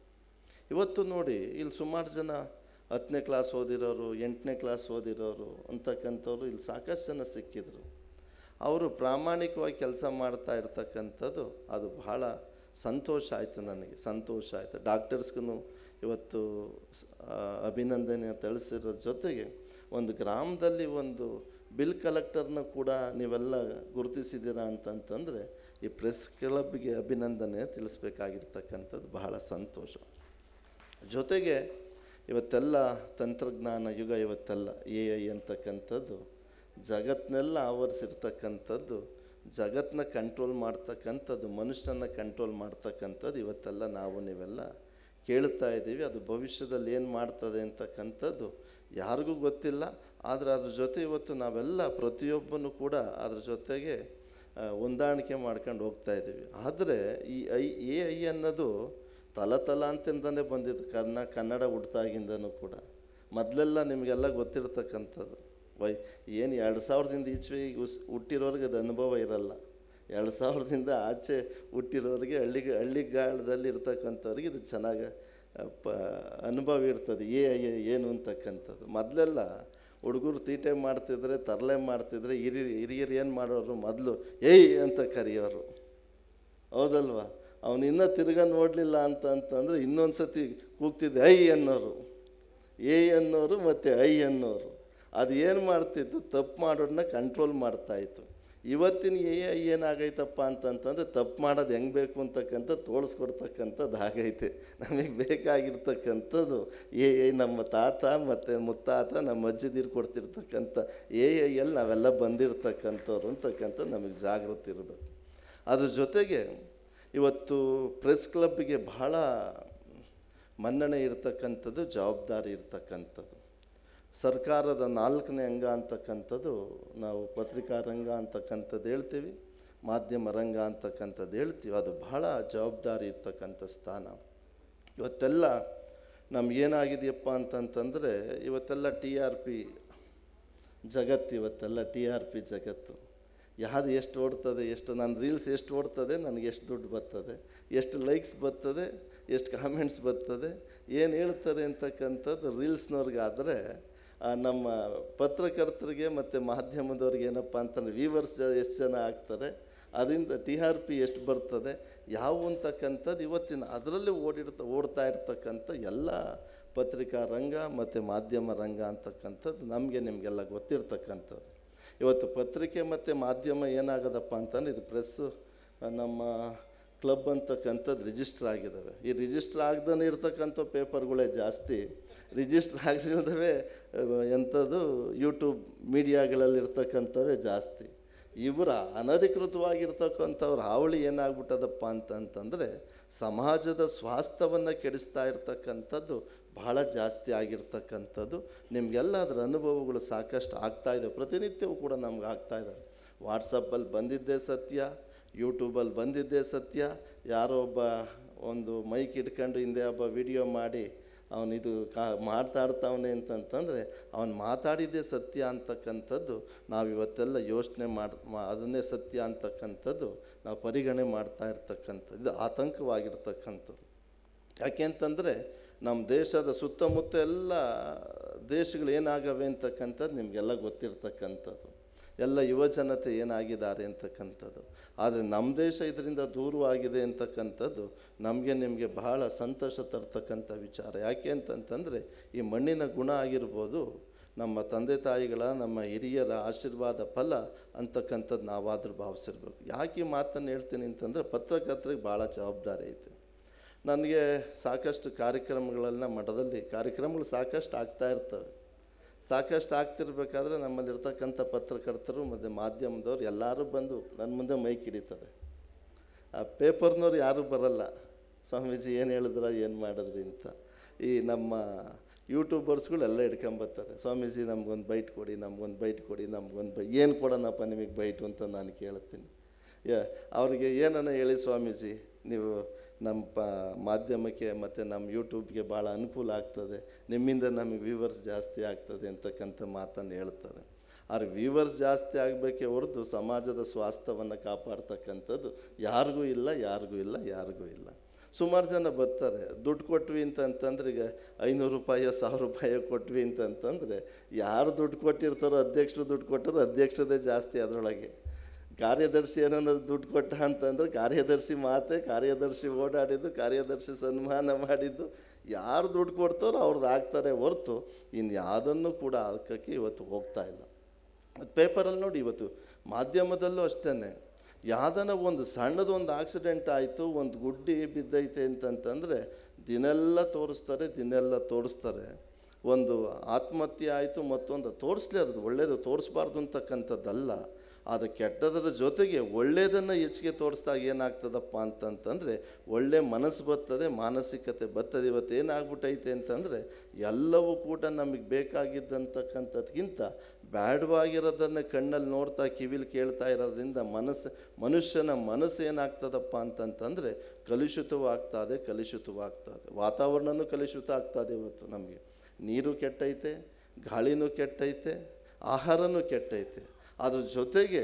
ಇವತ್ತು ನೋಡಿ, ಇಲ್ಲಿ ಸುಮಾರು ಜನ 10ನೇ ಕ್ಲಾಸ್ ಓದಿರೋರು, 8ನೇ ಕ್ಲಾಸ್ ಓದಿರೋರು ಅಂತಕ್ಕಂಥವ್ರು ಇಲ್ಲಿ ಸಾಕಷ್ಟು ಜನ ಸಿಕ್ಕಿದ್ರು. ಅವರು ಪ್ರಾಮಾಣಿಕವಾಗಿ ಕೆಲಸ ಮಾಡ್ತಾ ಇರ್ತಕ್ಕಂಥದ್ದು ಅದು ಬಹಳ ಸಂತೋಷ ಆಯಿತು. ನನಗೆ ಸಂತೋಷ ಆಯಿತು. ಡಾಕ್ಟರ್ಸ್ಗೂ ಇವತ್ತು ಅಭಿನಂದನೆ ತಿಳಿಸಿರೋ ಜೊತೆಗೆ ಒಂದು ಗ್ರಾಮದಲ್ಲಿ ಒಂದು ಬಿಲ್ ಕಲೆಕ್ಟರ್ನ ಕೂಡ ನೀವೆಲ್ಲ ಗುರುತಿಸಿದ್ದೀರಾ ಅಂತಂತಂದರೆ ಈ ಪ್ರೆಸ್ ಕ್ಲಬ್ಗೆ ಅಭಿನಂದನೆ ತಿಳಿಸ್ಬೇಕಾಗಿರ್ತಕ್ಕಂಥದ್ದು ಬಹಳ ಸಂತೋಷ. ಜೊತೆಗೆ ಇವತ್ತೆಲ್ಲ ತಂತ್ರಜ್ಞಾನ ಯುಗ, ಇವತ್ತೆಲ್ಲ AI ಅಂತಕ್ಕಂಥದ್ದು ಜಗತ್ತನ್ನೆಲ್ಲ ಆವರಿಸಿರ್ತಕ್ಕಂಥದ್ದು, ಜಗತ್ತನ್ನ ಕಂಟ್ರೋಲ್ ಮಾಡ್ತಕ್ಕಂಥದ್ದು, ಮನುಷ್ಯನ ಕಂಟ್ರೋಲ್ ಮಾಡ್ತಕ್ಕಂಥದ್ದು ಇವತ್ತೆಲ್ಲ ನೀವೆಲ್ಲ ಕೇಳ್ತಾ ಇದ್ದೀವಿ. ಅದು ಭವಿಷ್ಯದಲ್ಲಿ ಏನು ಮಾಡ್ತದೆ ಅಂತಕ್ಕಂಥದ್ದು ಯಾರಿಗೂ ಗೊತ್ತಿಲ್ಲ. ಆದರೆ ಅದ್ರ ಜೊತೆ ಇವತ್ತು ನಾವೆಲ್ಲ ಪ್ರತಿಯೊಬ್ಬನೂ ಕೂಡ ಅದ್ರ ಜೊತೆಗೆ ಹೊಂದಾಣಿಕೆ ಮಾಡ್ಕೊಂಡು ಹೋಗ್ತಾ ಇದ್ದೀವಿ. ಆದರೆ ಈ AI ಅನ್ನೋದು ತಲಾಂತರದಿಂದನೇ ಬಂದಿದ್ದು. ಕನ್ನಡ ಹುಟ್ಟಾಗಿಂದನೂ ಕೂಡ ಮೊದಲೆಲ್ಲ ನಿಮಗೆಲ್ಲ ಗೊತ್ತಿರ್ತಕ್ಕಂಥದ್ದು. ಏನು 2000ದಿಂದ ಈಚೆ ಹುಟ್ಟಿರೋರಿಗೆ ಅದು ಅನುಭವ ಇರಲ್ಲ. 2000ದಿಂದ ಆಚೆ ಹುಟ್ಟಿರೋರಿಗೆ ಹಳ್ಳಿಗಾಳದಲ್ಲಿ ಇರ್ತಕ್ಕಂಥವ್ರಿಗೆ ಇದು ಚೆನ್ನಾಗಿ ಅನುಭವ ಇರ್ತದೆ ಏನು ಅಂತಕ್ಕಂಥದ್ದು. ಮೊದಲೆಲ್ಲ ಹುಡುಗರು ತೀಟೆ ಮಾಡ್ತಿದ್ರೆ, ತರಲೆ ಮಾಡ್ತಿದ್ರೆ, ಹಿರಿಯರು ಏನು ಮಾಡೋರು, ಮೊದಲು ಏಯ್ ಅಂತ ಕರೆಯೋರು, ಹೌದಲ್ವಾ? ಅವನು ಇನ್ನೂ ತಿರ್ಗ ನೋಡಲಿಲ್ಲ ಅಂತಂದ್ರೆ ಇನ್ನೊಂದು ಸತಿ ಕೂಗ್ತಿದ್ದೆ ಐ ಅನ್ನೋರು, ಅನ್ನೋರು ಮತ್ತು ಐ ಅನ್ನೋರು. ಅದು ಏನು ಮಾಡ್ತಿತ್ತು, ತಪ್ಪು ಮಾಡೋದನ್ನ ಕಂಟ್ರೋಲ್ ಮಾಡ್ತಾಯಿತ್ತು. ಇವತ್ತಿನ AI ಏನಾಗೈತಪ್ಪ ಅಂತಂತಂದರೆ ತಪ್ಪು ಮಾಡೋದು ಹೆಂಗೆ ಬೇಕು ಅಂತಕ್ಕಂಥ ತೋರಿಸ್ಕೊಡ್ತಕ್ಕಂಥದ್ದು ಆಗೈತೆ. ನಮಗೆ ಬೇಕಾಗಿರ್ತಕ್ಕಂಥದ್ದು AI ನಮ್ಮ ತಾತ ಮತ್ತು ಮುತ್ತಾತ ನಮ್ಮ ಅಜ್ಜಿದಿರು ಕೊಡ್ತಿರ್ತಕ್ಕಂಥ AIಯಲ್ಲಿ ನಾವೆಲ್ಲ ಬಂದಿರ್ತಕ್ಕಂಥವ್ರು ಅಂತಕ್ಕಂಥದ್ದು ನಮಗೆ ಜಾಗೃತಿ ಇರಬೇಕು. ಅದ್ರ ಜೊತೆಗೆ ಇವತ್ತು ಪ್ರೆಸ್ ಕ್ಲಬ್ಗೆ ಬಹಳ ಮನ್ನಣೆ ಇರ್ತಕ್ಕಂಥದ್ದು, ಜವಾಬ್ದಾರಿ ಇರ್ತಕ್ಕಂಥದ್ದು. ಸರ್ಕಾರದ 4ನೇ ಅಂಗ ಅಂತಕ್ಕಂಥದ್ದು ನಾವು ಪತ್ರಿಕಾ ರಂಗ ಅಂತಕ್ಕಂಥದ್ದು ಹೇಳ್ತೀವಿ, ಮಾಧ್ಯಮ ರಂಗ ಅಂತಕ್ಕಂಥದ್ದು ಹೇಳ್ತೀವಿ. ಅದು ಬಹಳ ಜವಾಬ್ದಾರಿ ಇರ್ತಕ್ಕಂಥ ಸ್ಥಾನ. ಇವತ್ತೆಲ್ಲ ನಮಗೇನಾಗಿದೆಯಪ್ಪ ಅಂತಂತಂದರೆ, ಇವತ್ತೆಲ್ಲ TRP ಜಗತ್ತು, ಇವತ್ತೆಲ್ಲ TRP ಜಗತ್ತು. ಯಾವುದು ಎಷ್ಟು ಓಡ್ತದೆ, ಎಷ್ಟು ನನ್ನ ರೀಲ್ಸ್ ಎಷ್ಟು ಓಡ್ತದೆ, ನನಗೆ ಎಷ್ಟು ದುಡ್ಡು ಬರ್ತದೆ, ಎಷ್ಟು ಲೈಕ್ಸ್ ಬರ್ತದೆ, ಎಷ್ಟು ಕಾಮೆಂಟ್ಸ್ ಬರ್ತದೆ, ಏನು ಹೇಳ್ತಾರೆ ಅಂತಕ್ಕಂಥದ್ದು ರೀಲ್ಸ್ನವ್ರಿಗಾದರೆ, ನಮ್ಮ ಪತ್ರಕರ್ತರಿಗೆ ಮತ್ತು ಮಾಧ್ಯಮದವ್ರಿಗೆ ಏನಪ್ಪ ಅಂತಂದರೆ ವ್ಯೂವರ್ಸ್ ಎಷ್ಟು ಜನ ಆಗ್ತಾರೆ, ಅದರಿಂದ TRP ಎಷ್ಟು ಬರ್ತದೆ, ಯಾವ ಅಂತಕ್ಕಂಥದ್ದು ಇವತ್ತಿನ ಅದರಲ್ಲಿ ಓಡ್ತಾ ಇರ್ತಕ್ಕಂಥ ಎಲ್ಲ ಪತ್ರಿಕಾ ರಂಗ ಮತ್ತು ಮಾಧ್ಯಮ ರಂಗ ಅಂತಕ್ಕಂಥದ್ದು ನಮಗೆ ನಿಮಗೆಲ್ಲ ಗೊತ್ತಿರ್ತಕ್ಕಂಥದ್ದು. ಇವತ್ತು ಪತ್ರಿಕೆ ಮತ್ತು ಮಾಧ್ಯಮ ಏನಾಗೋದಪ್ಪ ಅಂತಂದ್ರೆ, ಇದು ಪ್ರೆಸ್ಸು ನಮ್ಮ ಕ್ಲಬ್ ಅಂತಕ್ಕಂಥದ್ದು ರಿಜಿಸ್ಟ್ರ್ ಆಗಿದ್ದಾವೆ. ಈ ರಿಜಿಸ್ಟ್ರ್ ಆಗದೇ ಇರ್ತಕ್ಕಂಥ ಪೇಪರ್ಗಳೇ ಜಾಸ್ತಿ, ರಿಜಿಸ್ಟ್ರ್ ಆಗದಿಲ್ಲದವೇ ಎಂಥದ್ದು ಯೂಟ್ಯೂಬ್ ಮೀಡಿಯಾಗಳಲ್ಲಿರ್ತಕ್ಕಂಥವೇ ಜಾಸ್ತಿ. ಇವರ ಅನಧಿಕೃತವಾಗಿರ್ತಕ್ಕಂಥವ್ರ ಹಾವಳಿ ಏನಾಗ್ಬಿಟ್ಟದಪ್ಪ ಅಂತಂತಂದರೆ, ಸಮಾಜದ ಸ್ವಾಸ್ಥ್ಯವನ್ನು ಕೆಡಿಸ್ತಾ ಇರ್ತಕ್ಕಂಥದ್ದು ಬಹಳ ಜಾಸ್ತಿ ಆಗಿರ್ತಕ್ಕಂಥದ್ದು. ನಿಮಗೆಲ್ಲ ಅದರ ಅನುಭವಗಳು ಸಾಕಷ್ಟು ಆಗ್ತಾಯಿದೆ, ಪ್ರತಿನಿತ್ಯವೂ ಕೂಡ ನಮ್ಗೆ ಆಗ್ತಾಯಿದ್ದಾವೆ. ವಾಟ್ಸಪ್ಪಲ್ಲಿ ಬಂದಿದ್ದೇ ಸತ್ಯ, ಯೂಟ್ಯೂಬಲ್ಲಿ ಬಂದಿದ್ದೇ ಸತ್ಯ. ಯಾರೋ ಒಬ್ಬ ಒಂದು ಮೈಕ್ ಇಟ್ಕೊಂಡು ಹಿಂದೆ ಒಬ್ಬ ವಿಡಿಯೋ ಮಾಡಿ ಅವನಿದು ಮಾತಾಡ್ತಾವನೆ ಅಂತಂತಂದರೆ ಅವನು ಮಾತಾಡಿದ್ದೇ ಸತ್ಯ ಅಂತಕ್ಕಂಥದ್ದು ನಾವಿವತ್ತೆಲ್ಲ ಯೋಚನೆ ಅದನ್ನೇ ಸತ್ಯ ಅಂತಕ್ಕಂಥದ್ದು ನಾವು ಪರಿಗಣನೆ ಮಾಡ್ತಾ ಇರ್ತಕ್ಕಂಥದ್ದು. ಇದು ಆತಂಕವಾಗಿರ್ತಕ್ಕಂಥದ್ದು. ಯಾಕೆ ಅಂತಂದರೆ, ನಮ್ಮ ದೇಶದ ಸುತ್ತಮುತ್ತ ಎಲ್ಲ ದೇಶಗಳು ಏನಾಗವೆ ಅಂತಕ್ಕಂಥದ್ದು ನಿಮಗೆಲ್ಲ ಗೊತ್ತಿರ್ತಕ್ಕಂಥದ್ದು. ಎಲ್ಲ ಯುವಜನತೆ ಏನಾಗಿದ್ದಾರೆ ಅಂತಕ್ಕಂಥದ್ದು. ಆದರೆ ನಮ್ಮ ದೇಶ ಇದರಿಂದ ದೂರವಾಗಿದೆ ಅಂತಕ್ಕಂಥದ್ದು ನಿಮಗೆ ಬಹಳ ಸಂತೋಷ ತರ್ತಕ್ಕಂಥ ವಿಚಾರ. ಯಾಕೆ ಅಂತಂತಂದರೆ, ಈ ಮಣ್ಣಿನ ಗುಣ ಆಗಿರ್ಬೋದು, ನಮ್ಮ ತಂದೆ ತಾಯಿಗಳ, ನಮ್ಮ ಹಿರಿಯರ ಆಶೀರ್ವಾದ ಫಲ ಅಂತಕ್ಕಂಥದ್ದು ನಾವಾದರೂ ಭಾವಿಸಿರ್ಬೇಕು. ಯಾಕೆ ಈ ಮಾತನ್ನು ಹೇಳ್ತೀನಿ ಅಂತಂದರೆ, ಪತ್ರಕರ್ತರಿಗೆ ಭಾಳ ಜವಾಬ್ದಾರಿ ಐತೆ. ನನಗೆ ಸಾಕಷ್ಟು ಕಾರ್ಯಕ್ರಮಗಳನ್ನ ಮಠದಲ್ಲಿ ಕಾರ್ಯಕ್ರಮಗಳು ಸಾಕಷ್ಟು ಆಗ್ತಾ ಇರ್ತವೆ. ಸಾಕಷ್ಟು ಆಗ್ತಿರ್ಬೇಕಾದ್ರೆ ನಮ್ಮಲ್ಲಿರ್ತಕ್ಕಂಥ ಪತ್ರಕರ್ತರು ಮತ್ತು ಮಾಧ್ಯಮದವ್ರು ಎಲ್ಲರೂ ಬಂದು ನನ್ನ ಮುಂದೆ ಮೈಕ್ ಹಿಡಿತಾರೆ. ಆ ಪೇಪರ್ನವ್ರು ಯಾರೂ ಬರಲ್ಲ, ಸ್ವಾಮೀಜಿ ಏನು ಹೇಳಿದ್ರ, ಏನು ಮಾಡಿದ್ರಿ ಅಂತ. ಈ ನಮ್ಮ ಯೂಟ್ಯೂಬರ್ಸ್ಗಳೆಲ್ಲ ಹಿಡ್ಕೊಂಬರ್ತಾರೆ, ಸ್ವಾಮೀಜಿ ನಮ್ಗೊಂದು ಬೈಟ್ ಕೊಡಿ, ನಮ್ಗೊಂದು ಬೈಟ್ ಕೊಡಿ, ಏನು ಕೊಡೋಣಪ್ಪ ನಿಮಗೆ ಬೈಟು ಅಂತ ನಾನು ಕೇಳ್ತೀನಿ. ಅವ್ರಿಗೆ ಏನನ್ನ ಹೇಳಿ ಸ್ವಾಮೀಜಿ, ನೀವು ನಮ್ಮ ಮಾಧ್ಯಮಕ್ಕೆ ಮತ್ತು ನಮ್ಮ ಯೂಟ್ಯೂಬ್ಗೆ ಭಾಳ ಅನುಕೂಲ ಆಗ್ತದೆ, ನಿಮ್ಮಿಂದ ನಮಗೆ ವ್ಯೂವರ್ಸ್ ಜಾಸ್ತಿ ಆಗ್ತದೆ ಅಂತಕ್ಕಂಥ ಮಾತನ್ನು ಹೇಳ್ತಾರೆ. ಆದರೆ ವ್ಯೂವರ್ಸ್ ಜಾಸ್ತಿ ಆಗಬೇಕೇ ಹೊರತು ಸಮಾಜದ ಸ್ವಾಸ್ಥ್ಯವನ್ನು ಕಾಪಾಡ್ತಕ್ಕಂಥದ್ದು ಯಾರಿಗೂ ಇಲ್ಲ. ಸುಮಾರು ಜನ ಬರ್ತಾರೆ, ದುಡ್ಡು ಕೊಟ್ವಿ ಅಂತಂತಂದ್ರೆ, ಈಗ 500 ರೂಪಾಯಿ 1000 ರೂಪಾಯಿ ಕೊಟ್ವಿ ಅಂತಂತಂದರೆ ಯಾರು ದುಡ್ಡು ಕೊಟ್ಟಿರ್ತಾರೋ, ಅಧ್ಯಕ್ಷರು ದುಡ್ಡು ಕೊಟ್ಟರು, ಅಧ್ಯಕ್ಷರದೇ ಜಾಸ್ತಿ ಅದರೊಳಗೆ. ಕಾರ್ಯದರ್ಶಿ ಏನಾದ್ರು ದುಡ್ಡು ಕೊಟ್ಟ ಅಂತಂದ್ರೆ ಕಾರ್ಯದರ್ಶಿ ಮಾತೆ, ಕಾರ್ಯದರ್ಶಿ ಓಡಾಡಿದ್ದು, ಕಾರ್ಯದರ್ಶಿ ಸನ್ಮಾನ ಮಾಡಿದ್ದು, ಯಾರು ದುಡ್ಡು ಕೊಡ್ತಾರೋ ಅವ್ರದ್ದು ಆಗ್ತಾರೆ ಹೊರತು ಇನ್ಯಾವುದನ್ನು ಕೂಡ ಹಾಕೋಕ್ಕೆ ಇವತ್ತು ಹೋಗ್ತಾ ಇಲ್ಲ. ಮತ್ತು ಪೇಪರಲ್ಲಿ ನೋಡಿ, ಇವತ್ತು ಮಾಧ್ಯಮದಲ್ಲೂ ಅಷ್ಟೇ, ಯಾವುದನ್ನ ಒಂದು ಸಣ್ಣದೊಂದು ಆಕ್ಸಿಡೆಂಟ್ ಆಯಿತು, ಒಂದು ಗುಡ್ಡಿ ಬಿದ್ದೈತೆ ಅಂತಂತಂದರೆ ದಿನೆಲ್ಲ ತೋರಿಸ್ತಾರೆ. ಒಂದು ಆತ್ಮಹತ್ಯೆ ಆಯಿತು, ಮತ್ತೊಂದು ತೋರಿಸ್ಲೇ, ಅದು ಒಳ್ಳೆಯದು ತೋರಿಸ್ಬಾರ್ದು ಅಂತಕ್ಕಂಥದ್ದಲ್ಲ. ಅದು ಕೆಟ್ಟದರ ಜೊತೆಗೆ ಒಳ್ಳೆಯದನ್ನು ಹೆಚ್ಚಿಗೆ ತೋರಿಸ್ದಾಗ ಏನಾಗ್ತದಪ್ಪ ಅಂತಂತಂದರೆ ಒಳ್ಳೆ ಮನಸ್ಸು ಬರ್ತದೆ, ಮಾನಸಿಕತೆ ಬರ್ತದೆ. ಇವತ್ತು ಏನಾಗ್ಬಿಟ್ಟೈತೆ ಅಂತಂದರೆ, ಎಲ್ಲವೂ ಕೂಡ ನಮಗೆ ಬೇಕಾಗಿದ್ದಂತಕ್ಕಂಥದ್ಕಿಂತ ಬ್ಯಾಡವಾಗಿರೋದನ್ನು ಕಣ್ಣಲ್ಲಿ ನೋಡ್ತಾ ಕಿವಿಲಿ ಕೇಳ್ತಾ ಇರೋದ್ರಿಂದ ಮನುಷ್ಯನ ಮನಸ್ಸು ಏನಾಗ್ತದಪ್ಪ ಅಂತಂತಂದರೆ ಕಲುಷಿತವಾಗ್ತದೆ. ವಾತಾವರಣನೂ ಕಲುಷಿತ ಆಗ್ತದೆ. ಇವತ್ತು ನಮಗೆ ನೀರು ಕೆಟ್ಟೈತೆ, ಗಾಳಿನೂ ಕೆಟ್ಟೈತೆ, ಆಹಾರನೂ ಕೆಟ್ಟೈತೆ. ಅದ್ರ ಜೊತೆಗೆ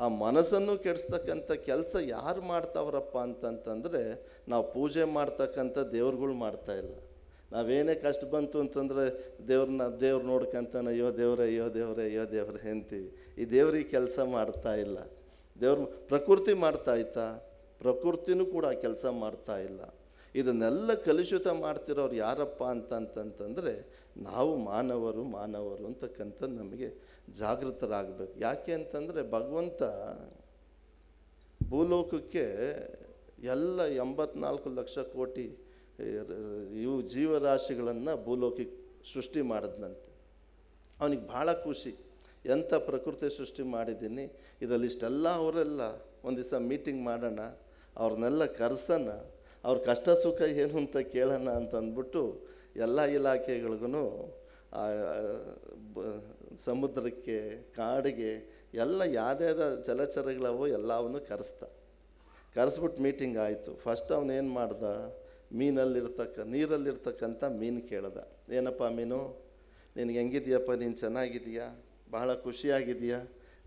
ಆ ಮನಸ್ಸನ್ನು ಕೆಡಿಸ್ತಕ್ಕಂಥ ಕೆಲಸ ಯಾರು ಮಾಡ್ತಾವ್ರಪ್ಪ ಅಂತಂತಂದರೆ, ನಾವು ಪೂಜೆ ಮಾಡ್ತಕ್ಕಂಥ ದೇವ್ರುಗಳು ಮಾಡ್ತಾಯಿಲ್ಲ. ನಾವೇನೇ ಕಷ್ಟ ಬಂತು ಅಂತಂದರೆ ದೇವ್ರು ನೋಡ್ಕೊಂತಾನೆ, ಅಯ್ಯೋ ದೇವ್ರೆ ಅಂತೀವಿ. ಈ ದೇವ್ರಿಗೆ ಕೆಲಸ ಮಾಡ್ತಾ ಇಲ್ಲ. ಪ್ರಕೃತಿ ಮಾಡ್ತಾಯ್ತಾ? ಪ್ರಕೃತಿನೂ ಕೂಡ ಕೆಲಸ ಮಾಡ್ತಾ ಇಲ್ಲ. ಇದನ್ನೆಲ್ಲ ಕಲುಷಿತ ಮಾಡ್ತಿರೋರು ಯಾರಪ್ಪ ಅಂತಂತಂದರೆ ನಾವು ಮಾನವರು ಅಂತಕ್ಕಂಥದ್ದು ನಮಗೆ ಜಾಗೃತರಾಗಬೇಕು. ಯಾಕೆ ಅಂತಂದರೆ, ಭಗವಂತ ಭೂಲೋಕಕ್ಕೆ ಎಲ್ಲ 84 ಲಕ್ಷ ಕೋಟಿ ಜೀವರಾಶಿಗಳನ್ನು ಭೂಲೋಕಕ್ಕೆ ಸೃಷ್ಟಿ ಮಾಡಿದ್ನಂತೆ. ಅವನಿಗೆ ಭಾಳ ಖುಷಿ, ಎಂಥ ಪ್ರಕೃತಿ ಸೃಷ್ಟಿ ಮಾಡಿದ್ದೀನಿ, ಇದರಲ್ಲಿ ಇಷ್ಟೆಲ್ಲ ಅವರೆಲ್ಲ ಒಂದು ದಿವಸ ಮೀಟಿಂಗ್ ಮಾಡೋಣ, ಅವ್ರನ್ನೆಲ್ಲ ಕರ್ಸೋಣ, ಅವ್ರ ಕಷ್ಟ ಸುಖ ಏನು ಅಂತ ಕೇಳೋಣ ಅಂತ ಅಂದ್ಬಿಟ್ಟು ಎಲ್ಲ ಇಲಾಖೆಗಳಿಗೂ ಸಮುದ್ರಕ್ಕೆ, ಕಾಡಿಗೆ ಎಲ್ಲ ಯಾವ್ಯಾವ ಜಲಚರಗಳವೋ ಎಲ್ಲವನ್ನೂ ಕರೆಸ್ಬಿಟ್ಟು ಮೀಟಿಂಗ್ ಆಯಿತು. ಫಸ್ಟ್ ಅವನೇನು ಮಾಡ್ದ, ನೀರಲ್ಲಿರ್ತಕ್ಕಂಥ ಮೀನು ಕೇಳ್ದ. ಏನಪ್ಪ ಮೀನು, ನಿನಗೆ ಹೆಂಗಿದೆಯಪ್ಪ, ನೀನು ಚೆನ್ನಾಗಿದೆಯಾ, ಬಹಳ ಖುಷಿಯಾಗಿದೆಯಾ,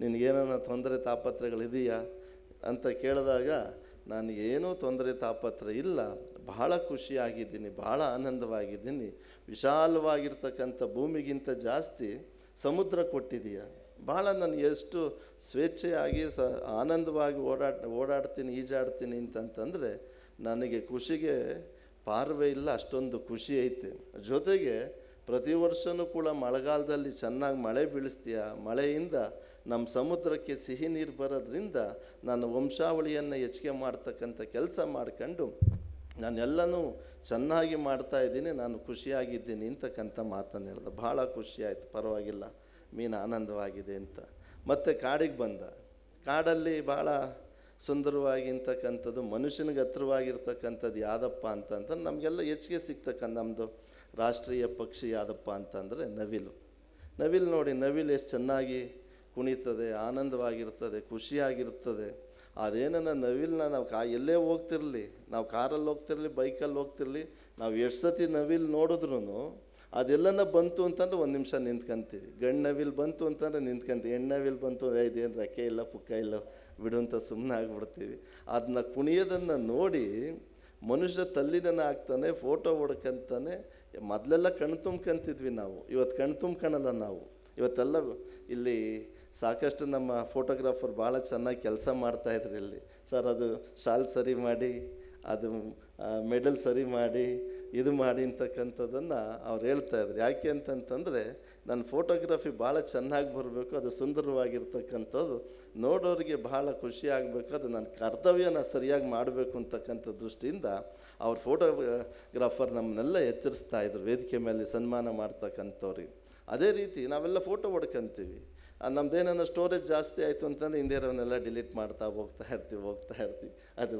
ನಿನಗೇನ ತೊಂದರೆ ತಾಪತ್ರಗಳಿದೆಯಾ ಅಂತ ಕೇಳಿದಾಗ, ನಾನು ಏನೂ ತೊಂದರೆ ತಾಪತ್ರ ಇಲ್ಲ, ಬಹಳ ಖುಷಿಯಾಗಿದ್ದೀನಿ, ಬಹಳ ಆನಂದವಾಗಿದ್ದೀನಿ, ವಿಶಾಲವಾಗಿರ್ತಕ್ಕಂಥ ಭೂಮಿಗಿಂತ ಜಾಸ್ತಿ ಸಮುದ್ರ ಕೊಟ್ಟಿದೆಯಾ, ಭಾಳ ನಾನು ಎಷ್ಟು ಸ್ವೇಚ್ಛೆಯಾಗಿ ಆನಂದವಾಗಿ ಓಡಾಡ್ತೀನಿ, ಈಜಾಡ್ತೀನಿ ಅಂತಂತಂದರೆ ನನಗೆ ಖುಷಿಗೆ ಪಾರ್ವೆ ಇಲ್ಲ, ಅಷ್ಟೊಂದು ಖುಷಿ ಐತೆ. ಜೊತೆಗೆ ಪ್ರತಿ ವರ್ಷವೂ ಕೂಡ ಮಳೆಗಾಲದಲ್ಲಿ ಚೆನ್ನಾಗಿ ಮಳೆ ಬೀಳಿಸ್ತೀಯ, ಮಳೆಯಿಂದ ನಮ್ಮ ಸಮುದ್ರಕ್ಕೆ ಸಿಹಿ ನೀರು ಬರೋದ್ರಿಂದ ನಾನು ವಂಶಾವಳಿಯನ್ನು ಹೆಚ್ಚಿಗೆ ಮಾಡ್ತಕ್ಕಂಥ ಕೆಲಸ ಮಾಡ್ಕೊಂಡು ನಾನೆಲ್ಲನೂ ಚೆನ್ನಾಗಿ ಮಾಡ್ತಾಯಿದ್ದೀನಿ, ನಾನು ಖುಷಿಯಾಗಿದ್ದೀನಿ ಅಂತಕ್ಕಂಥ ಮಾತನ್ನು ಹೇಳ್ದೆ. ಭಾಳ ಖುಷಿಯಾಯಿತು, ಪರವಾಗಿಲ್ಲ, ಮೀನು ಆನಂದವಾಗಿದೆ ಅಂತ. ಮತ್ತು ಕಾಡಿಗೆ ಬಂದ. ಕಾಡಲ್ಲಿ ಭಾಳ ಸುಂದರವಾಗಿರ್ತಕ್ಕಂಥದ್ದು, ಮನುಷ್ಯನಿಗೆ ಹತ್ರವಾಗಿರ್ತಕ್ಕಂಥದ್ದು ಯಾವುದಪ್ಪ ಅಂತಂದ್ರೆ ನಮಗೆಲ್ಲ ಹೆಚ್ಚಿಗೆ ಸಿಗ್ತಕ್ಕಂಥ ನಮ್ಮದು ರಾಷ್ಟ್ರೀಯ ಪಕ್ಷಿ ಯಾವುದಪ್ಪ ಅಂತಂದರೆ ನವಿಲು ನೋಡಿ, ನವಿಲು ಎಷ್ಟು ಚೆನ್ನಾಗಿ ಕುಣಿತದೆ, ಆನಂದವಾಗಿರ್ತದೆ, ಖುಷಿಯಾಗಿರ್ತದೆ. ಅದೇನ ನವಿಲನ್ನ ನಾವು ಎಲ್ಲೇ ಹೋಗ್ತಿರಲಿ, ನಾವು ಕಾರಲ್ಲಿ ಹೋಗ್ತಿರಲಿ, ಬೈಕಲ್ಲಿ ಹೋಗ್ತಿರಲಿ, ನಾವು ಎಷ್ಟು ಸತಿ ನವಿಲು ನೋಡಿದ್ರೂ ಅದೆಲ್ಲನ ಬಂತು ಅಂತಂದ್ರೆ ಒಂದು ನಿಮಿಷ ನಿಂತ್ಕೊಂತೀವಿ. ಗಂಡು ನವಿಲು ಬಂತು ಅಂತಂದರೆ ನಿಂತ್ಕೊಂತೀವಿ, ಹೆಣ್ಣು ನವಿಲು ಬಂತು ಇದೇನು ರೆಕ್ಕೆ ಇಲ್ಲ ಪುಕ್ಕ ಇಲ್ಲ ಬಿಡು ಅಂತ ಸುಮ್ಮನೆ ಆಗಿಬಿಡ್ತೀವಿ. ಅದನ್ನ ಕುಣಿಯೋದನ್ನು ನೋಡಿ ಮನುಷ್ಯ ತಲ್ಲಿದನ ಆಗ್ತಾನೆ, ಫೋಟೋ ಹೊಡ್ಕೊಂತಾನೆ. ಮೊದಲೆಲ್ಲ ಕಣ್ಣು ತುಂಬ್ಕೊಂತಿದ್ವಿ ನಾವು, ಇವತ್ತು ಕಣ್ಣು ತುಂಬ್ಕೊಳಲ್ಲ ನಾವು. ಇವತ್ತೆಲ್ಲ ಇಲ್ಲಿ ಸಾಕಷ್ಟು ನಮ್ಮ ಫೋಟೋಗ್ರಾಫರ್ ಭಾಳ ಚೆನ್ನಾಗಿ ಕೆಲಸ ಮಾಡ್ತಾಯಿದ್ರು ಇಲ್ಲಿ. ಸರ್ ಅದು ಶಾಲ್ ಸರಿ ಮಾಡಿ, ಅದು ಮೆಡಲ್ ಸರಿ ಮಾಡಿ, ಇದು ಮಾಡಿ ಅಂತಕ್ಕಂಥದ್ದನ್ನು ಅವ್ರು ಹೇಳ್ತಾಯಿದ್ರು. ಯಾಕೆ ಅಂತಂತಂದರೆ ನನ್ನ ಫೋಟೋಗ್ರಫಿ ಭಾಳ ಚೆನ್ನಾಗಿ ಬರಬೇಕು, ಅದು ಸುಂದರವಾಗಿರ್ತಕ್ಕಂಥದ್ದು, ನೋಡೋರಿಗೆ ಭಾಳ ಖುಷಿ ಆಗಬೇಕು, ಅದು ನನ್ನ ಕರ್ತವ್ಯನ ಸರಿಯಾಗಿ ಮಾಡಬೇಕು ಅಂತಕ್ಕಂಥ ದೃಷ್ಟಿಯಿಂದ ಅವ್ರ ಫೋಟೋಗ್ರಾಫರ್ ನಮ್ಮನ್ನೆಲ್ಲ ಎಚ್ಚರಿಸ್ತಾಯಿದ್ರು, ವೇದಿಕೆ ಮೇಲೆ ಸನ್ಮಾನ ಮಾಡ್ತಕ್ಕಂಥವ್ರಿಗೆ. ಅದೇ ರೀತಿ ನಾವೆಲ್ಲ ಫೋಟೋ ಹೊಡ್ಕೊಂತೀವಿ, ನಮ್ಮದೇನೋ ಸ್ಟೋರೇಜ್ ಜಾಸ್ತಿ ಆಯಿತು ಅಂತಂದರೆ ಹಿಂದೆ ಇರೋವನ್ನೆಲ್ಲ ಡಿಲೀಟ್ ಮಾಡ್ತಾ ಹೋಗ್ತಾ ಇರ್ತೀವಿ. ಅದು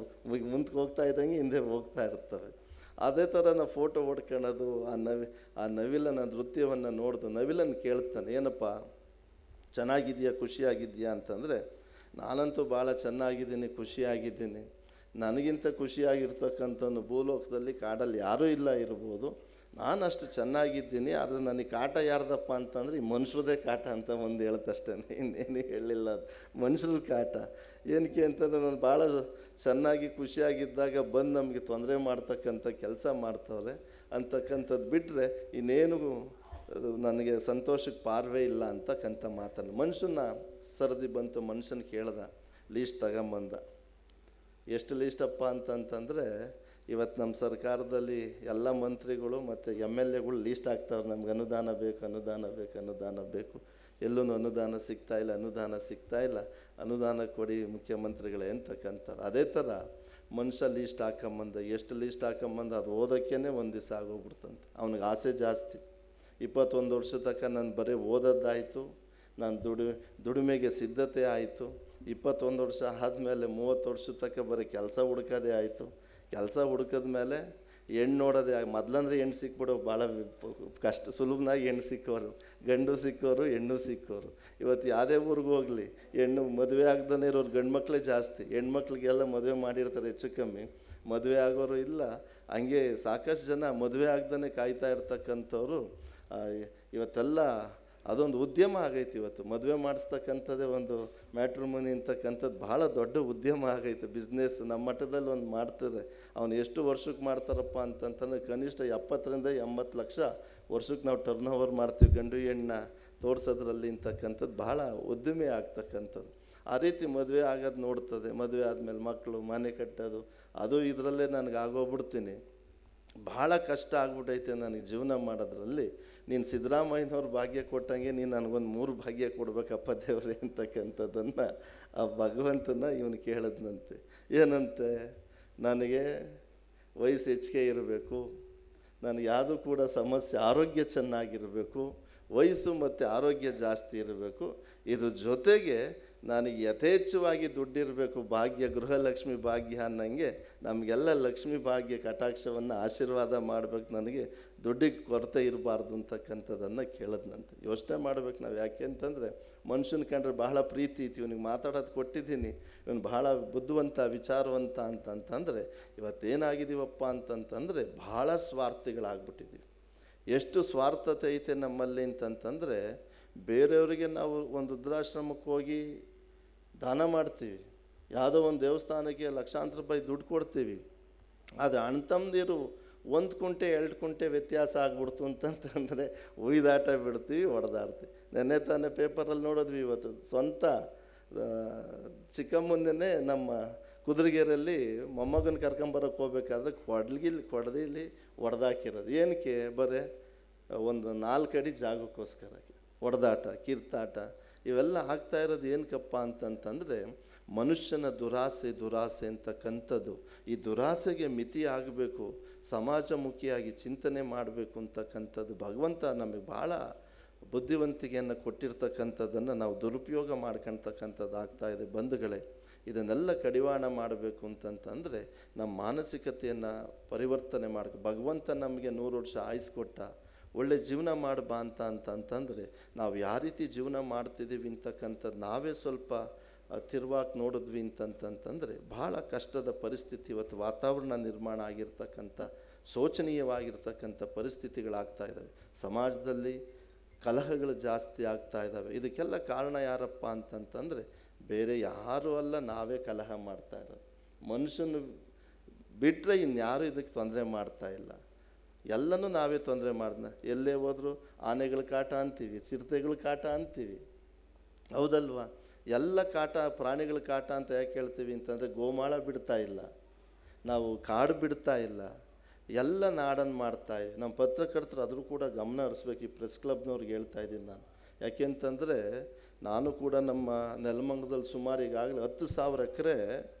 ಮುಂದಕ್ಕೆ ಹೋಗ್ತಾ ಇದ್ದಂಗೆ ಹಿಂದೆ ಹೋಗ್ತಾ ಇರ್ತವೆ. ಅದೇ ಥರ ನಾವು ಫೋಟೋ ಹೊಡ್ಕೊಳ್ಳೋದು, ಆ ನವಿಲನ ನೃತ್ಯವನ್ನು ನೋಡ್ದು ನವಿಲನ್ನು ಕೇಳ್ತಾನೆ, ಏನಪ್ಪ ಚೆನ್ನಾಗಿದೆಯಾ, ಖುಷಿಯಾಗಿದೆಯಾ ಅಂತಂದರೆ, ನಾನಂತೂ ಭಾಳ ಚೆನ್ನಾಗಿದ್ದೀನಿ, ಖುಷಿಯಾಗಿದ್ದೀನಿ. ನನಗಿಂತ ಖುಷಿಯಾಗಿರ್ತಕ್ಕಂಥವ್ನು ಭೂಲೋಕದಲ್ಲಿ ಕಾಡಲ್ಲಿ ಯಾರೂ ಇಲ್ಲ ಇರ್ಬೋದು, ನಾನು ಅಷ್ಟು ಚೆನ್ನಾಗಿದ್ದೀನಿ. ಆದರೆ ನನಗೆ ಕಾಟ ಯಾರ್ದಪ್ಪ ಅಂತಂದರೆ ಈ ಮನುಷ್ಯರದೇ ಕಾಟ ಅಂತ ಒಂದು ಹೇಳ್ತಷ್ಟೇ, ಇನ್ನೇನು ಹೇಳಿಲ್ಲ. ಅದು ಮನುಷ್ಯರ ಕಾಟ ಏನಕ್ಕೆ ಅಂತಂದರೆ, ನಾನು ಭಾಳ ಚೆನ್ನಾಗಿ ಖುಷಿಯಾಗಿದ್ದಾಗ ಬಂದು ನಮಗೆ ತೊಂದರೆ ಮಾಡ್ತಕ್ಕಂಥ ಕೆಲಸ ಮಾಡ್ತವ್ರೆ ಅಂತಕ್ಕಂಥದ್ದು ಬಿಟ್ಟರೆ ಇನ್ನೇನು ನನಗೆ ಸಂತೋಷಕ್ಕೆ ಪಾರ್ವೆ ಇಲ್ಲ ಅಂತಕ್ಕಂಥ ಮಾತನ್ನು. ಮನುಷ್ಯನ ಸರದಿ ಬಂತು, ಮನುಷ್ಯನ ಕೇಳ್ದ, ಲೀಸ್ಟ್ ತಗೊಂಬಂದ. ಎಷ್ಟು ಲೀಸ್ಟಪ್ಪ ಅಂತಂತಂದರೆ, ಇವತ್ತು ನಮ್ಮ ಸರ್ಕಾರದಲ್ಲಿ ಎಲ್ಲ ಮಂತ್ರಿಗಳು ಮತ್ತು MLAಗಳು ಲೀಸ್ಟ್ ಆಗ್ತಾವ್ರೆ, ನಮ್ಗೆ ಅನುದಾನ ಬೇಕು, ಎಲ್ಲೂ ಅನುದಾನ ಸಿಗ್ತಾ ಇಲ್ಲ, ಅನುದಾನ ಕೊಡಿ ಮುಖ್ಯಮಂತ್ರಿಗಳೇ ಅಂತಕ್ಕಂತಾರೆ. ಅದೇ ಥರ ಮನುಷ್ಯ ಲೀಸ್ಟ್ ಹಾಕೊಂಬಂದ, ಎಷ್ಟು ಲೀಸ್ಟ್ ಹಾಕೊಂಬಂದ ಅದು ಓದೋಕ್ಕೇ ಒಂದು ದಿವಸ ಆಗೋಗ್ಬಿಡ್ತಂತೆ. ಅವನಿಗೆ ಆಸೆ ಜಾಸ್ತಿ. 21 ವರ್ಷ ತನಕ ನಾನು ಬರೀ ಓದೋದಾಯಿತು, ನಾನು ದುಡಿಮೆಗೆ ಸಿದ್ಧತೆ ಆಯಿತು. 21 ವರ್ಷ ಆದಮೇಲೆ 30 ವರ್ಷ ತನಕ ಬರೀ ಕೆಲಸ ಹುಡ್ಕೋದೇ ಆಯಿತು. ಕೆಲಸ ಹುಡ್ಕಿದ್ಮೇಲೆ ಹೆಣ್ಣು ನೋಡೋದೇ, ಮೊದಲಂದ್ರೆ ಹೆಣ್ಣು ಸಿಕ್ಬಿಡೋ ಭಾಳ ಕಷ್ಟ, ಸುಲಭನಾಗಿ ಹೆಣ್ಣು ಸಿಕ್ಕೋರು, ಗಂಡು ಸಿಕ್ಕೋರು, ಹೆಣ್ಣು ಸಿಕ್ಕೋರು. ಇವತ್ತು ಯಾವುದೇ ಊರಿಗೆ ಹೋಗಲಿ, ಹೆಣ್ಣು ಮದುವೆ ಆಗ್ದೇ ಇರೋರು ಗಂಡು ಮಕ್ಕಳೇ ಜಾಸ್ತಿ, ಹೆಣ್ಮಕ್ಳಿಗೆಲ್ಲ ಮದುವೆ ಮಾಡಿರ್ತಾರೆ ಹೆಚ್ಚು ಕಮ್ಮಿ, ಮದುವೆ ಆಗೋರು ಇಲ್ಲ. ಹಂಗೆ ಸಾಕಷ್ಟು ಜನ ಮದುವೆ ಆಗ್ದೇ ಕಾಯ್ತಾ ಇರ್ತಕ್ಕಂಥವ್ರು ಇವತ್ತೆಲ್ಲ ಅದೊಂದು ಉದ್ಯಮ ಆಗೈತಿ. ಇವತ್ತು ಮದುವೆ ಮಾಡಿಸ್ತಕ್ಕಂಥದ್ದೇ ಒಂದು ಮ್ಯಾಟ್ರಿಮೋನಿ ಅಂತಕ್ಕಂಥದ್ದು ಭಾಳ ದೊಡ್ಡ ಉದ್ಯಮ ಆಗೈತೆ, ಬಿಸ್ನೆಸ್. ನಮ್ಮ ಮಟ್ಟದಲ್ಲಿ ಒಂದು ಮಾಡ್ತಾರೆ, ಅವನು ಎಷ್ಟು ವರ್ಷಕ್ಕೆ ಮಾಡ್ತಾರಪ್ಪ ಅಂತಂತಂದರೆ ಕನಿಷ್ಠ 70 ರಿಂದ 80 ಲಕ್ಷ ವರ್ಷಕ್ಕೆ ನಾವು ಟರ್ನ್ ಓವರ್ ಮಾಡ್ತೀವಿ ಗಂಡು ಹೆಣ್ಣ ತೋರಿಸೋದ್ರಲ್ಲಿ ಅಂತಕ್ಕಂಥದ್ದು ಭಾಳ ಉದ್ಯಮಿ ಆಗ್ತಕ್ಕಂಥದ್ದು. ಆ ರೀತಿ ಮದುವೆ ಆಗೋದು ನೋಡ್ತದೆ. ಮದುವೆ ಆದಮೇಲೆ ಮಕ್ಕಳು, ಮನೆ ಕಟ್ಟೋದು, ಅದು ಇದರಲ್ಲೇ ನನಗೆ ಆಗೋಗ್ಬಿಡ್ತೀನಿ. ಭಾಳ ಕಷ್ಟ ಆಗ್ಬಿಟ್ಟೈತೆ ನನಗೆ ಜೀವನ ಮಾಡೋದ್ರಲ್ಲಿ. ನೀನು ಸಿದ್ದರಾಮಯ್ಯನವ್ರು ಭಾಗ್ಯ ಕೊಟ್ಟಂಗೆ ನೀನು ನನಗೊಂದು 3 ಭಾಗ್ಯ ಕೊಡಬೇಕಪ್ಪ ದೇವರೇ ಅಂತಕ್ಕಂಥದ್ದನ್ನು ಆ ಭಗವಂತನ ಇವನು ಕೇಳಿದ್ನಂತೆ. ಏನಂತೆ, ನನಗೆ ವಯಸ್ಸು ಹೆಚ್ಚಿಗೆ ಇರಬೇಕು, ನನಗೆ ಯಾವುದೂ ಕೂಡ ಸಮಸ್ಯೆ, ಆರೋಗ್ಯ ಚೆನ್ನಾಗಿರಬೇಕು, ವಯಸ್ಸು ಮತ್ತು ಆರೋಗ್ಯ ಜಾಸ್ತಿ ಇರಬೇಕು, ಇದ್ರ ಜೊತೆಗೆ ನನಗೆ ಯಥೇಚ್ಛವಾಗಿ ದುಡ್ಡಿರಬೇಕು, ಭಾಗ್ಯ ಗೃಹಲಕ್ಷ್ಮಿ ಭಾಗ್ಯ ಅನ್ನಂಗೆ ನಮಗೆಲ್ಲ ಲಕ್ಷ್ಮಿ ಭಾಗ್ಯ ಕಟಾಕ್ಷವನ್ನು ಆಶೀರ್ವಾದ ಮಾಡಬೇಕು, ನನಗೆ ದುಡ್ಡಿಗೆ ಕೊರತೆ ಇರಬಾರ್ದು ಅಂತಕ್ಕಂಥದ್ದನ್ನು ಕೇಳದ್ನಂತೆ. ಯೋಚನೆ ಮಾಡ್ಬೇಕು ನಾವು. ಯಾಕೆ ಅಂತಂದರೆ ಮನುಷ್ಯನ ಕಂಡ್ರೆ ಬಹಳ ಪ್ರೀತಿ ಇತ್ತು, ಇವನಿಗೆ ಮಾತಾಡೋದು ಕೊಟ್ಟಿದ್ದೀನಿ, ಇವನು ಬಹಳ ಬುದ್ಧಿವಂತ ವಿಚಾರವಂತ ಅಂತಂತಂದರೆ ಇವತ್ತೇನಾಗಿದ್ದೀವಪ್ಪ ಅಂತಂತಂದರೆ ಭಾಳ ಸ್ವಾರ್ಥಿಗಳಾಗ್ಬಿಟ್ಟಿದ್ದೀವಿ. ಎಷ್ಟು ಸ್ವಾರ್ಥತೆ ಐತೆ ನಮ್ಮಲ್ಲಿ ಅಂತಂತಂದರೆ ಬೇರೆಯವರಿಗೆ ನಾವು ಒಂದು ವೃದ್ಧಾಶ್ರಮಕ್ಕೆ ಹೋಗಿ ದಾನ ಮಾಡ್ತೀವಿ, ಯಾವುದೋ ಒಂದು ದೇವಸ್ಥಾನಕ್ಕೆ ಲಕ್ಷಾಂತರ ರೂಪಾಯಿ ದುಡ್ಡು ಕೊಡ್ತೀವಿ, ಆದರೆ ಅಣ್ತಮ್ಮದಿರು 1 ಕುಂಟೆ 2 ಕುಂಟೆ ವ್ಯತ್ಯಾಸ ಆಗ್ಬಿಡ್ತು ಅಂತಂತಂದರೆ ಒಯ್ದಾಟ ಬಿಡ್ತೀವಿ, ಹೊಡೆದಾಡ್ತೀವಿ. ನೆನ್ನೆ ತಾನೇ ಪೇಪರಲ್ಲಿ ನೋಡಿದ್ವಿ, ಇವತ್ತು ಸ್ವಂತ ಚಿಕ್ಕಮ್ಮಂದೇ ನಮ್ಮ ಕುದುರೆಗೆರೆಯಲ್ಲಿ ಮೊಮ್ಮಗನ ಕರ್ಕೊಂಬರೋಕ್ಕೆ ಹೋಗ್ಬೇಕಾದ್ರೆ ಕೊಡದಿಲಿ ಹೊಡೆದಾಕಿರೋದು. ಏನಕ್ಕೆ? ಬರೀ ಒಂದು 4 ಅಡಿ ಜಾಗಕ್ಕೋಸ್ಕರ ಹೊಡೆದಾಟ, ಕಿರ್ತಾಟ ಇವೆಲ್ಲ ಆಗ್ತಾ ಇರೋದು ಏನಕ್ಕಪ್ಪ ಅಂತಂತಂದರೆ ಮನುಷ್ಯನ ದುರಾಸೆ ಅಂತಕ್ಕಂಥದ್ದು. ಈ ದುರಾಸೆಗೆ ಮಿತಿ ಆಗಬೇಕು, ಸಮಾಜಮುಖಿಯಾಗಿ ಚಿಂತನೆ ಮಾಡಬೇಕು ಅಂತಕ್ಕಂಥದ್ದು ಭಗವಂತ ನಮಗೆ ಭಾಳ ಬುದ್ಧಿವಂತಿಕೆಯನ್ನು ಕೊಟ್ಟಿರ್ತಕ್ಕಂಥದ್ದನ್ನು ನಾವು ದುರುಪಯೋಗ ಮಾಡ್ಕೊಳ್ತಕ್ಕಂಥದ್ದು ಆಗ್ತಾಯಿದೆ ಬಂಧುಗಳೇ. ಇದನ್ನೆಲ್ಲ ಕಡಿವಾಣ ಮಾಡಬೇಕು ಅಂತಂತಂದರೆ ನಮ್ಮ ಮಾನಸಿಕತೆಯನ್ನು ಪರಿವರ್ತನೆ ಮಾಡಬೇಕು. ಭಗವಂತ ನಮಗೆ 100 ವರ್ಷ ಆಯುಸ್ ಕೊಟ್ಟ, ಒಳ್ಳೆ ಜೀವನ ಮಾಡಬಾ ಅಂತಂತಂದರೆ ನಾವು ಯಾವ ರೀತಿ ಜೀವನ ಮಾಡ್ತಿದ್ದೀವಿ ಅಂತಕ್ಕಂಥದ್ದು ನಾವೇ ಸ್ವಲ್ಪ ತಿರುವಾಗಿ ನೋಡಿದ್ವಿ ಅಂತಂತಂದರೆ ಭಾಳ ಕಷ್ಟದ ಪರಿಸ್ಥಿತಿ ಇವತ್ತು ವಾತಾವರಣ ನಿರ್ಮಾಣ ಆಗಿರ್ತಕ್ಕಂಥ ಶೋಚನೀಯವಾಗಿರ್ತಕ್ಕಂಥ ಪರಿಸ್ಥಿತಿಗಳಾಗ್ತಾ ಇದ್ದಾವೆ. ಸಮಾಜದಲ್ಲಿ ಕಲಹಗಳು ಜಾಸ್ತಿ ಆಗ್ತಾ ಇದ್ದಾವೆ. ಇದಕ್ಕೆಲ್ಲ ಕಾರಣ ಯಾರಪ್ಪ ಅಂತಂತಂದರೆ ಬೇರೆ ಯಾರೂ ಅಲ್ಲ, ನಾವೇ ಕಲಹ ಮಾಡ್ತಾ ಇರೋದು. ಮನುಷ್ಯನ ಬಿಟ್ಟರೆ ಇನ್ಯಾರೂ ಇದಕ್ಕೆ ತೊಂದರೆ ಮಾಡ್ತಾ ಇಲ್ಲ, ಎಲ್ಲನೂ ನಾವೇ ತೊಂದರೆ ಮಾಡ್ದ. ಎಲ್ಲೇ ಹೋದರೂ ಆನೆಗಳ ಕಾಟ ಅಂತೀವಿ, ಚಿರತೆಗಳ ಕಾಟ ಅಂತೀವಿ, ಹೌದಲ್ವಾ? ಎಲ್ಲ ಕಾಟ, ಪ್ರಾಣಿಗಳ ಕಾಟ ಅಂತ ಯಾಕೆ ಹೇಳ್ತೀವಿ ಅಂತಂದರೆ ಗೋಮಾಳ ಬಿಡ್ತಾ ಇಲ್ಲ, ನಾವು ಕಾಡು ಬಿಡ್ತಾ ಇಲ್ಲ, ಎಲ್ಲ ನಾಡನ್ನು ಮಾಡ್ತಾಯಿದೆ. ನಮ್ಮ ಪತ್ರಕರ್ತರು ಅದರೂ ಕೂಡ ಗಮನ ಹರಿಸ್ಬೇಕು. ಈ ಪ್ರೆಸ್ ಕ್ಲಬ್ನವ್ರಿಗೆ ಹೇಳ್ತಾ ಇದ್ದೀನಿ ನಾನು. ಯಾಕೆಂತಂದರೆ ನಾನು ಕೂಡ ನಮ್ಮ ನೆಲಮಂಗಲದಲ್ಲಿ ಸುಮಾರು ಈಗಾಗಲೇ 10,000 ಎಕರೆ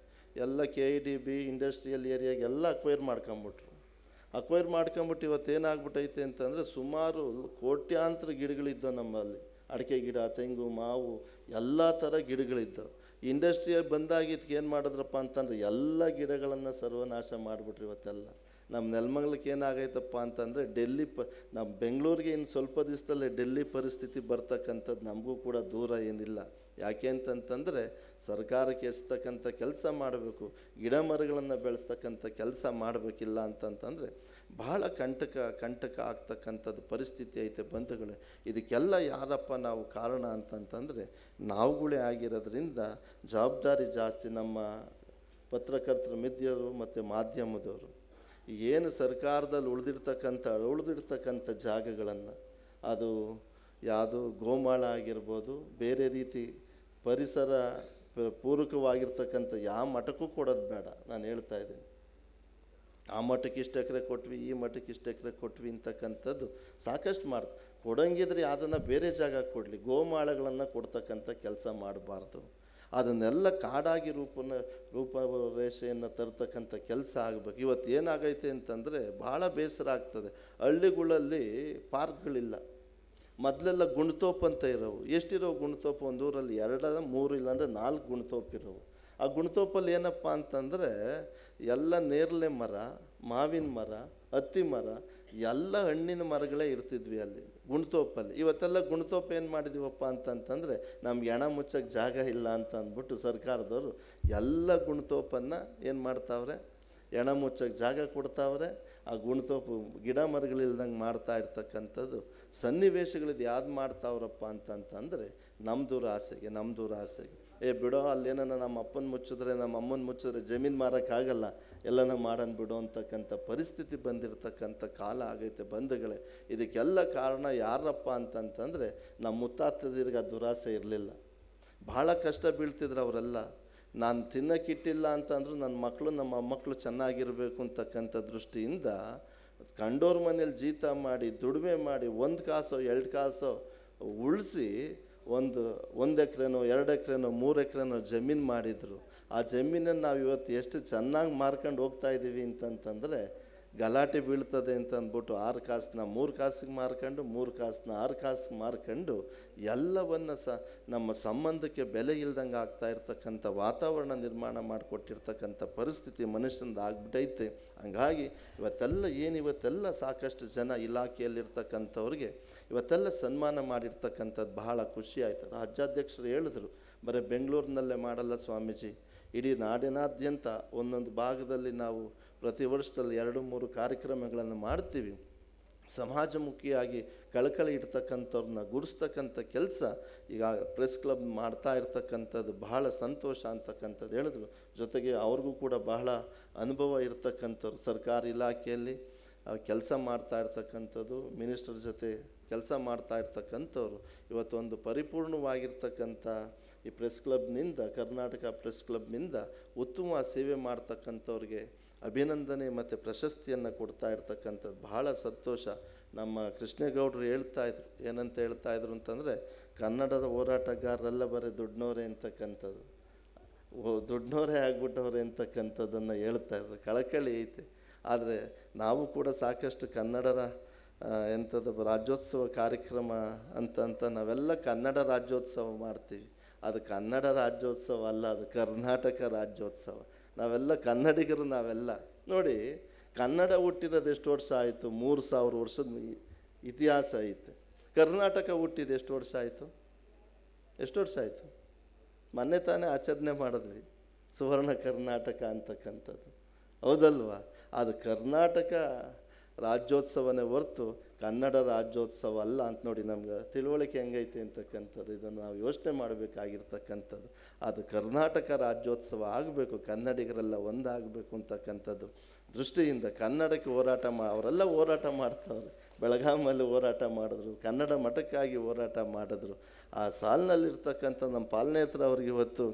ಎಲ್ಲ KIDB ಇಂಡಸ್ಟ್ರಿಯಲ್ ಏರಿಯಾಗೆಲ್ಲ ಅಕ್ವೈರ್ ಮಾಡ್ಕೊಂಬಿಟ್ರು. ಇವತ್ತೇನಾಗ್ಬಿಟ್ಟೈತೆ ಅಂತಂದರೆ ಸುಮಾರು ಕೋಟ್ಯಾಂತರ ಗಿಡಗಳಿದ್ದವು ನಮ್ಮಲ್ಲಿ. ಅಡಿಕೆ ಗಿಡ, ತೆಂಗು, ಮಾವು ಎಲ್ಲ ಥರ ಗಿಡಗಳಿದ್ದವು. ಇಂಡಸ್ಟ್ರಿಯಾಗಿ ಬಂದಾಗಿದ್ದಕ್ಕೆ ಏನು ಮಾಡಿದ್ರಪ್ಪ ಅಂತಂದರೆ ಎಲ್ಲ ಗಿಡಗಳನ್ನು ಸರ್ವನಾಶ ಮಾಡಿಬಿಟ್ರು. ಇವತ್ತೆಲ್ಲ ನಮ್ಮ ನೆಲಮಂಗಲಕ್ಕೆ ಏನಾಗೈತಪ್ಪ ಅಂತಂದರೆ ನಮ್ಮ ಬೆಂಗಳೂರಿಗೆ ಇನ್ನು ಸ್ವಲ್ಪ ದಿವಸದಲ್ಲೇ ಡೆಲ್ಲಿ ಪರಿಸ್ಥಿತಿ ಬರ್ತಕ್ಕಂಥದ್ದು ನಮಗೂ ಕೂಡ ದೂರ ಏನಿಲ್ಲ. ಯಾಕೆ ಅಂತಂತಂದರೆ ಸರ್ಕಾರಕ್ಕೆ ಎಷ್ಟತಕ್ಕಂಥ ಕೆಲಸ ಮಾಡಬೇಕು, ಗಿಡ ಮರಗಳನ್ನು ಬೆಳೆಸ್ತಕ್ಕಂಥ ಕೆಲಸ ಮಾಡಬೇಕಿಲ್ಲ ಅಂತಂತಂದರೆ ಭಾಳ ಕಂಟಕ ಆಗ್ತಕ್ಕಂಥದ್ದು ಪರಿಸ್ಥಿತಿ ಐತೆ ಬಂಧುಗಳೇ. ಇದಕ್ಕೆಲ್ಲ ಯಾರಪ್ಪ ನಾವು ಕಾರಣ ಅಂತಂತಂದರೆ ನಾವುಗಳೇ ಆಗಿರೋದ್ರಿಂದ ಜವಾಬ್ದಾರಿ ಜಾಸ್ತಿ ನಮ್ಮ ಪತ್ರಕರ್ತರ ಮಿದ್ಯರು ಮತ್ತು ಮಾಧ್ಯಮದವರು. ಏನು ಸರ್ಕಾರದಲ್ಲಿ ಉಳಿದಿರ್ತಕ್ಕಂಥ ಜಾಗಗಳನ್ನು, ಅದು ಯಾವುದು ಗೋಮಾಳ ಆಗಿರ್ಬೋದು, ಬೇರೆ ರೀತಿ ಪರಿಸರ ಪೂರಕವಾಗಿರ್ತಕ್ಕಂಥ ಯಾವ ಮಠಕ್ಕೂ ಕೊಡೋದು ಬೇಡ. ನಾನು ಹೇಳ್ತಾ ಇದ್ದೀನಿ, ಆ ಮಠಕ್ಕೆ ಇಷ್ಟು ಎಕರೆ ಕೊಟ್ವಿ, ಈ ಮಠಕ್ಕೆ ಇಷ್ಟು ಎಕರೆ ಕೊಟ್ವಿ ಅಂತಕ್ಕಂಥದ್ದು ಸಾಕಷ್ಟು ಕೊಡೋಂಗಿದ್ರೆ ಅದನ್ನು ಬೇರೆ ಜಾಗ ಕೊಡಲಿ. ಗೋಮಾಳಗಳನ್ನು ಕೊಡ್ತಕ್ಕಂಥ ಕೆಲಸ ಮಾಡಬಾರ್ದು. ಅದನ್ನೆಲ್ಲ ಕಾಡಾಗಿ ರೂಪರೇಷೆಯನ್ನು ತರ್ತಕ್ಕಂಥ ಕೆಲಸ ಆಗಬೇಕು. ಇವತ್ತು ಏನಾಗೈತೆ ಅಂತಂದರೆ ಭಾಳ ಬೇಸರ ಆಗ್ತದೆ. ಹಳ್ಳಿಗಳಲ್ಲಿ ಪಾರ್ಕ್ಗಳಿಲ್ಲ. ಮೊದಲೆಲ್ಲ ಗುಣತೋಪ್ ಅಂತ ಇರೋವು. ಎಷ್ಟಿರೋ ಗುಣತೋಪು? ಒಂದು ಊರಲ್ಲಿ 2, 3 ಇಲ್ಲಾಂದರೆ 4 ಗುಣತೋಪ್ ಇರೋವು. ಆ ಗುಣತೋಪಲ್ಲಿ ಏನಪ್ಪ ಅಂತಂದರೆ ಎಲ್ಲ ನೇರಳೆ ಮರ, ಮಾವಿನ ಮರ, ಹತ್ತಿ ಮರ, ಎಲ್ಲ ಹಣ್ಣಿನ ಮರಗಳೇ ಇರ್ತಿದ್ವಿ ಅಲ್ಲಿ ಗುಣತೋಪಲ್ಲಿ. ಇವತ್ತೆಲ್ಲ ಗುಣತೋಪ ಏನು ಮಾಡಿದ್ದೀವಪ್ಪ ಅಂತಂತಂದರೆ ನಮ್ಗೆ ಹೆಣ ಮುಚ್ಚಕ್ಕೆ ಜಾಗ ಇಲ್ಲ ಅಂತ ಅಂದ್ಬಿಟ್ಟು ಸರ್ಕಾರದವರು ಎಲ್ಲ ಗುಣತೋಪನ್ನು ಏನು ಮಾಡ್ತಾವ್ರೆ, ಹೆಣ ಮುಚ್ಚಕ್ಕೆ ಜಾಗ ಕೊಡ್ತಾವ್ರೆ. ಆ ಗುಣತೋಪು ಗಿಡ ಮರಗಳಿಲ್ದಂಗೆ ಮಾಡ್ತಾ ಇರ್ತಕ್ಕಂಥದ್ದು ಸನ್ನಿವೇಶಗಳಿದ್ದು ಯಾವ್ದು ಮಾಡ್ತಾವ್ರಪ್ಪ ಅಂತಂತಂದರೆ ನಮ್ಮ ದುರಾಸೆಗೆ ಬಿಡೋ ಅಲ್ಲೇನ ನಮ್ಮ ಅಪ್ಪನ ಮುಚ್ಚಿದ್ರೆ, ನಮ್ಮ ಅಮ್ಮನ ಮುಚ್ಚಿದ್ರೆ ಜಮೀನು ಮಾರೋಕ್ಕಾಗಲ್ಲ, ಎಲ್ಲನ ಮಾಡೋಣ ಬಿಡೋ ಅಂತಕ್ಕಂಥ ಪರಿಸ್ಥಿತಿ ಬಂದಿರತಕ್ಕಂಥ ಕಾಲ ಆಗೈತೆ ಬಂಧುಗಳೇ. ಇದಕ್ಕೆಲ್ಲ ಕಾರಣ ಯಾರಪ್ಪ ಅಂತಂತಂದರೆ ನಮ್ಮ ಮುತ್ತಾತದಿರ್ಗೆ ಆ ದುರಾಸೆ ಇರಲಿಲ್ಲ. ಭಾಳ ಕಷ್ಟ ಬೀಳ್ತಿದ್ರು ಅವರೆಲ್ಲ. ನಾನು ತಿನ್ನೋಕ್ಕಿಟ್ಟಿಲ್ಲ ಅಂತಂದ್ರೂ ನನ್ನ ಮಕ್ಕಳು, ನಮ್ಮ ಮೊಮ್ಮಕ್ಕಳು ಚೆನ್ನಾಗಿರಬೇಕು ಅಂತಕ್ಕಂಥ ದೃಷ್ಟಿಯಿಂದ ಕಂಡೋರ ಮನೇಲಿ ಜೀತ ಮಾಡಿ, ದುಡಿಮೆ ಮಾಡಿ, 1 ಕಾಸೋ 2 ಕಾಸೋ ಉಳಿಸಿ 1 ಎಕರೆನೋ 2 ಎಕರೆನೋ 3 ಎಕರೆನೋ ಜಮೀನು ಮಾಡಿದರು. ಆ ಜಮೀನನ್ನು ನಾವು ಇವತ್ತು ಎಷ್ಟು ಚೆನ್ನಾಗಿ ಮಾರ್ಕೊಂಡು ಹೋಗ್ತಾ ಇದ್ದೀವಿ ಅಂತಂತಂದರೆ ಗಲಾಟೆ ಬೀಳ್ತದೆ ಅಂತ ಅಂದ್ಬಿಟ್ಟು 6 ಕಾಸನ್ನ 3 ಕಾಸಿಗೆ ಮಾರ್ಕೊಂಡು 3 ಕಾಸನ್ನ 6 ಕಾಸಿಗೆ ಮಾರ್ಕೊಂಡು ಎಲ್ಲವನ್ನ ನಮ್ಮ ಸಂಬಂಧಕ್ಕೆ ಬೆಲೆ ಇಲ್ದಂಗೆ ಆಗ್ತಾ ಇರ್ತಕ್ಕಂಥ ವಾತಾವರಣ ನಿರ್ಮಾಣ ಮಾಡಿಕೊಟ್ಟಿರ್ತಕ್ಕಂಥ ಪರಿಸ್ಥಿತಿ ಮನುಷ್ಯಂದು ಆಗ್ಬಿಟ್ಟೈತೆ. ಹಂಗಾಗಿ ಇವತ್ತೆಲ್ಲ ಸಾಕಷ್ಟು ಜನ ಇಲಾಖೆಯಲ್ಲಿರ್ತಕ್ಕಂಥವ್ರಿಗೆ ಇವತ್ತೆಲ್ಲ ಸನ್ಮಾನ ಮಾಡಿರ್ತಕ್ಕಂಥದ್ದು ಬಹಳ ಖುಷಿ ಆಯಿತು. ರಾಜ್ಯಾಧ್ಯಕ್ಷರು ಹೇಳಿದ್ರು, ಬರೀ ಬೆಂಗಳೂರಿನಲ್ಲೇ ಮಾಡಲ್ಲ ಸ್ವಾಮೀಜಿ, ಇಡೀ ನಾಡಿನಾದ್ಯಂತ ಒಂದೊಂದು ಭಾಗದಲ್ಲಿ ನಾವು ಪ್ರತಿ ವರ್ಷದಲ್ಲಿ 2-3 ಕಾರ್ಯಕ್ರಮಗಳನ್ನು ಮಾಡ್ತೀವಿ. ಸಮಾಜಮುಖಿಯಾಗಿ ಕಳಕಳಿ ಇಡ್ತಕ್ಕಂಥವ್ರನ್ನ ಗುರುಸ್ತಕ್ಕಂಥ ಕೆಲಸ ಈಗ ಪ್ರೆಸ್ ಕ್ಲಬ್ ಮಾಡ್ತಾ ಇರ್ತಕ್ಕಂಥದ್ದು ಬಹಳ ಸಂತೋಷ ಅಂತಕ್ಕಂಥದ್ದು ಹೇಳಿದ್ರು. ಜೊತೆಗೆ ಅವ್ರಿಗೂ ಕೂಡ ಬಹಳ ಅನುಭವ ಇರ್ತಕ್ಕಂಥವ್ರು, ಸರ್ಕಾರಿ ಇಲಾಖೆಯಲ್ಲಿ ಕೆಲಸ ಮಾಡ್ತಾ ಇರ್ತಕ್ಕಂಥದ್ದು, ಮಿನಿಸ್ಟರ್ ಜೊತೆ ಕೆಲಸ ಮಾಡ್ತಾ ಇರ್ತಕ್ಕಂಥವ್ರು ಇವತ್ತೊಂದು ಪರಿಪೂರ್ಣವಾಗಿರ್ತಕ್ಕಂಥ ಈ ಪ್ರೆಸ್ ಕ್ಲಬ್ನಿಂದ, ಕರ್ನಾಟಕ ಪ್ರೆಸ್ ಕ್ಲಬ್ನಿಂದ ಉತ್ತಮ ಸೇವೆ ಮಾಡ್ತಕ್ಕಂಥವ್ರಿಗೆ ಅಭಿನಂದನೆ ಮತ್ತು ಪ್ರಶಸ್ತಿಯನ್ನು ಕೊಡ್ತಾ ಇರ್ತಕ್ಕಂಥದ್ದು ಬಹಳ ಸಂತೋಷ. ನಮ್ಮ ಕೃಷ್ಣೇಗೌಡರು ಹೇಳ್ತಾಯಿದ್ರು, ಏನಂತ ಹೇಳ್ತಾಯಿದ್ರು ಅಂತಂದರೆ, ಕನ್ನಡದ ಹೋರಾಟಗಾರರೆಲ್ಲ ಬರೀ ದುಡ್ನವರೇ ಅಂತಕ್ಕಂಥದ್ದು, ದುಡ್ನವರೇ ಆಗ್ಬಿಟ್ಟವ್ರೆ ಅಂತಕ್ಕಂಥದ್ದನ್ನು ಹೇಳ್ತಾಯಿದ್ರು. ಕಳಕಳಿ ಐತೆ. ಆದರೆ ನಾವು ಕೂಡ ಸಾಕಷ್ಟು ಕನ್ನಡರ ರಾಜ್ಯೋತ್ಸವ ಕಾರ್ಯಕ್ರಮ ಅಂತ ನಾವೆಲ್ಲ ಕನ್ನಡ ರಾಜ್ಯೋತ್ಸವ ಮಾಡ್ತೀವಿ. ಅದು ಕನ್ನಡ ರಾಜ್ಯೋತ್ಸವ ಅಲ್ಲ, ಅದು ಕರ್ನಾಟಕ ರಾಜ್ಯೋತ್ಸವ. ನಾವೆಲ್ಲ ಕನ್ನಡಿಗರು. ನಾವೆಲ್ಲ ನೋಡಿ, ಕನ್ನಡ ಹುಟ್ಟಿರೋದು ಎಷ್ಟು ವರ್ಷ ಆಯಿತು? 3000 ವರ್ಷದ ಇತಿಹಾಸ ಐತೆ. ಕರ್ನಾಟಕ ಹುಟ್ಟಿದ ಎಷ್ಟು ವರ್ಷ ಆಯಿತು? ಮೊನ್ನೆ ತಾನೇ ಆಚರಣೆ ಮಾಡಿದ್ವಿ ಸುವರ್ಣ ಕರ್ನಾಟಕ ಅಂತಕ್ಕಂಥದ್ದು, ಹೌದಲ್ವಾ? ಅದು ಕರ್ನಾಟಕ ರಾಜ್ಯೋತ್ಸವನೇ ಹೊರತು ಕನ್ನಡ ರಾಜ್ಯೋತ್ಸವ ಅಲ್ಲ ಅಂತ ನೋಡಿ ನಮ್ಗೆ ತಿಳುವಳಿಕೆ ಹೆಂಗೈತೆ ಅಂತಕ್ಕಂಥದ್ದು ಇದನ್ನು ನಾವು ಯೋಚನೆ ಮಾಡಬೇಕಾಗಿರ್ತಕ್ಕಂಥದ್ದು. ಅದು ಕರ್ನಾಟಕ ರಾಜ್ಯೋತ್ಸವ ಆಗಬೇಕು, ಕನ್ನಡಿಗರೆಲ್ಲ ಒಂದಾಗಬೇಕು ಅಂತಕ್ಕಂಥದ್ದು ದೃಷ್ಟಿಯಿಂದ ಕನ್ನಡಕ್ಕೆ ಅವರೆಲ್ಲ ಹೋರಾಟ ಮಾಡ್ತಾವ್ರೆ. ಬೆಳಗಾಮಲ್ಲಿ ಹೋರಾಟ ಮಾಡಿದ್ರು, ಕನ್ನಡ ಮಠಕ್ಕಾಗಿ ಹೋರಾಟ ಮಾಡಿದ್ರು. ಆ ಸಾಲಿನಲ್ಲಿರ್ತಕ್ಕಂಥ ನಮ್ಮ ಪಾಲನೇತ್ರ ಅವ್ರಿಗೆ ಇವತ್ತು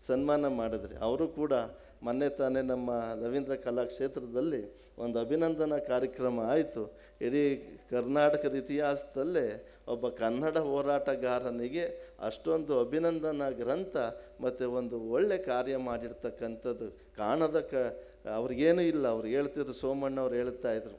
ಸನ್ಮಾನ ಮಾಡಿದ್ರಿ. ಅವರು ಕೂಡ ಮೊನ್ನೆ ತಾನೇ ನಮ್ಮ ರವೀಂದ್ರ ಕಲಾಕ್ಷೇತ್ರದಲ್ಲಿ ಒಂದು ಅಭಿನಂದನಾ ಕಾರ್ಯಕ್ರಮ ಆಯಿತು. ಇಡೀ ಕರ್ನಾಟಕದ ಇತಿಹಾಸದಲ್ಲೇ ಒಬ್ಬ ಕನ್ನಡ ಹೋರಾಟಗಾರನಿಗೆ ಅಷ್ಟೊಂದು ಅಭಿನಂದನಾ ಗ್ರಂಥ ಮತ್ತು ಒಂದು ಒಳ್ಳೆ ಕಾರ್ಯ ಮಾಡಿರ್ತಕ್ಕಂಥದ್ದು ಅವ್ರಿಗೇನೂ ಇಲ್ಲ. ಅವ್ರು ಹೇಳ್ತಿದ್ರು, ಸೋಮಣ್ಣ ಅವ್ರು ಹೇಳ್ತಾಯಿದ್ರು,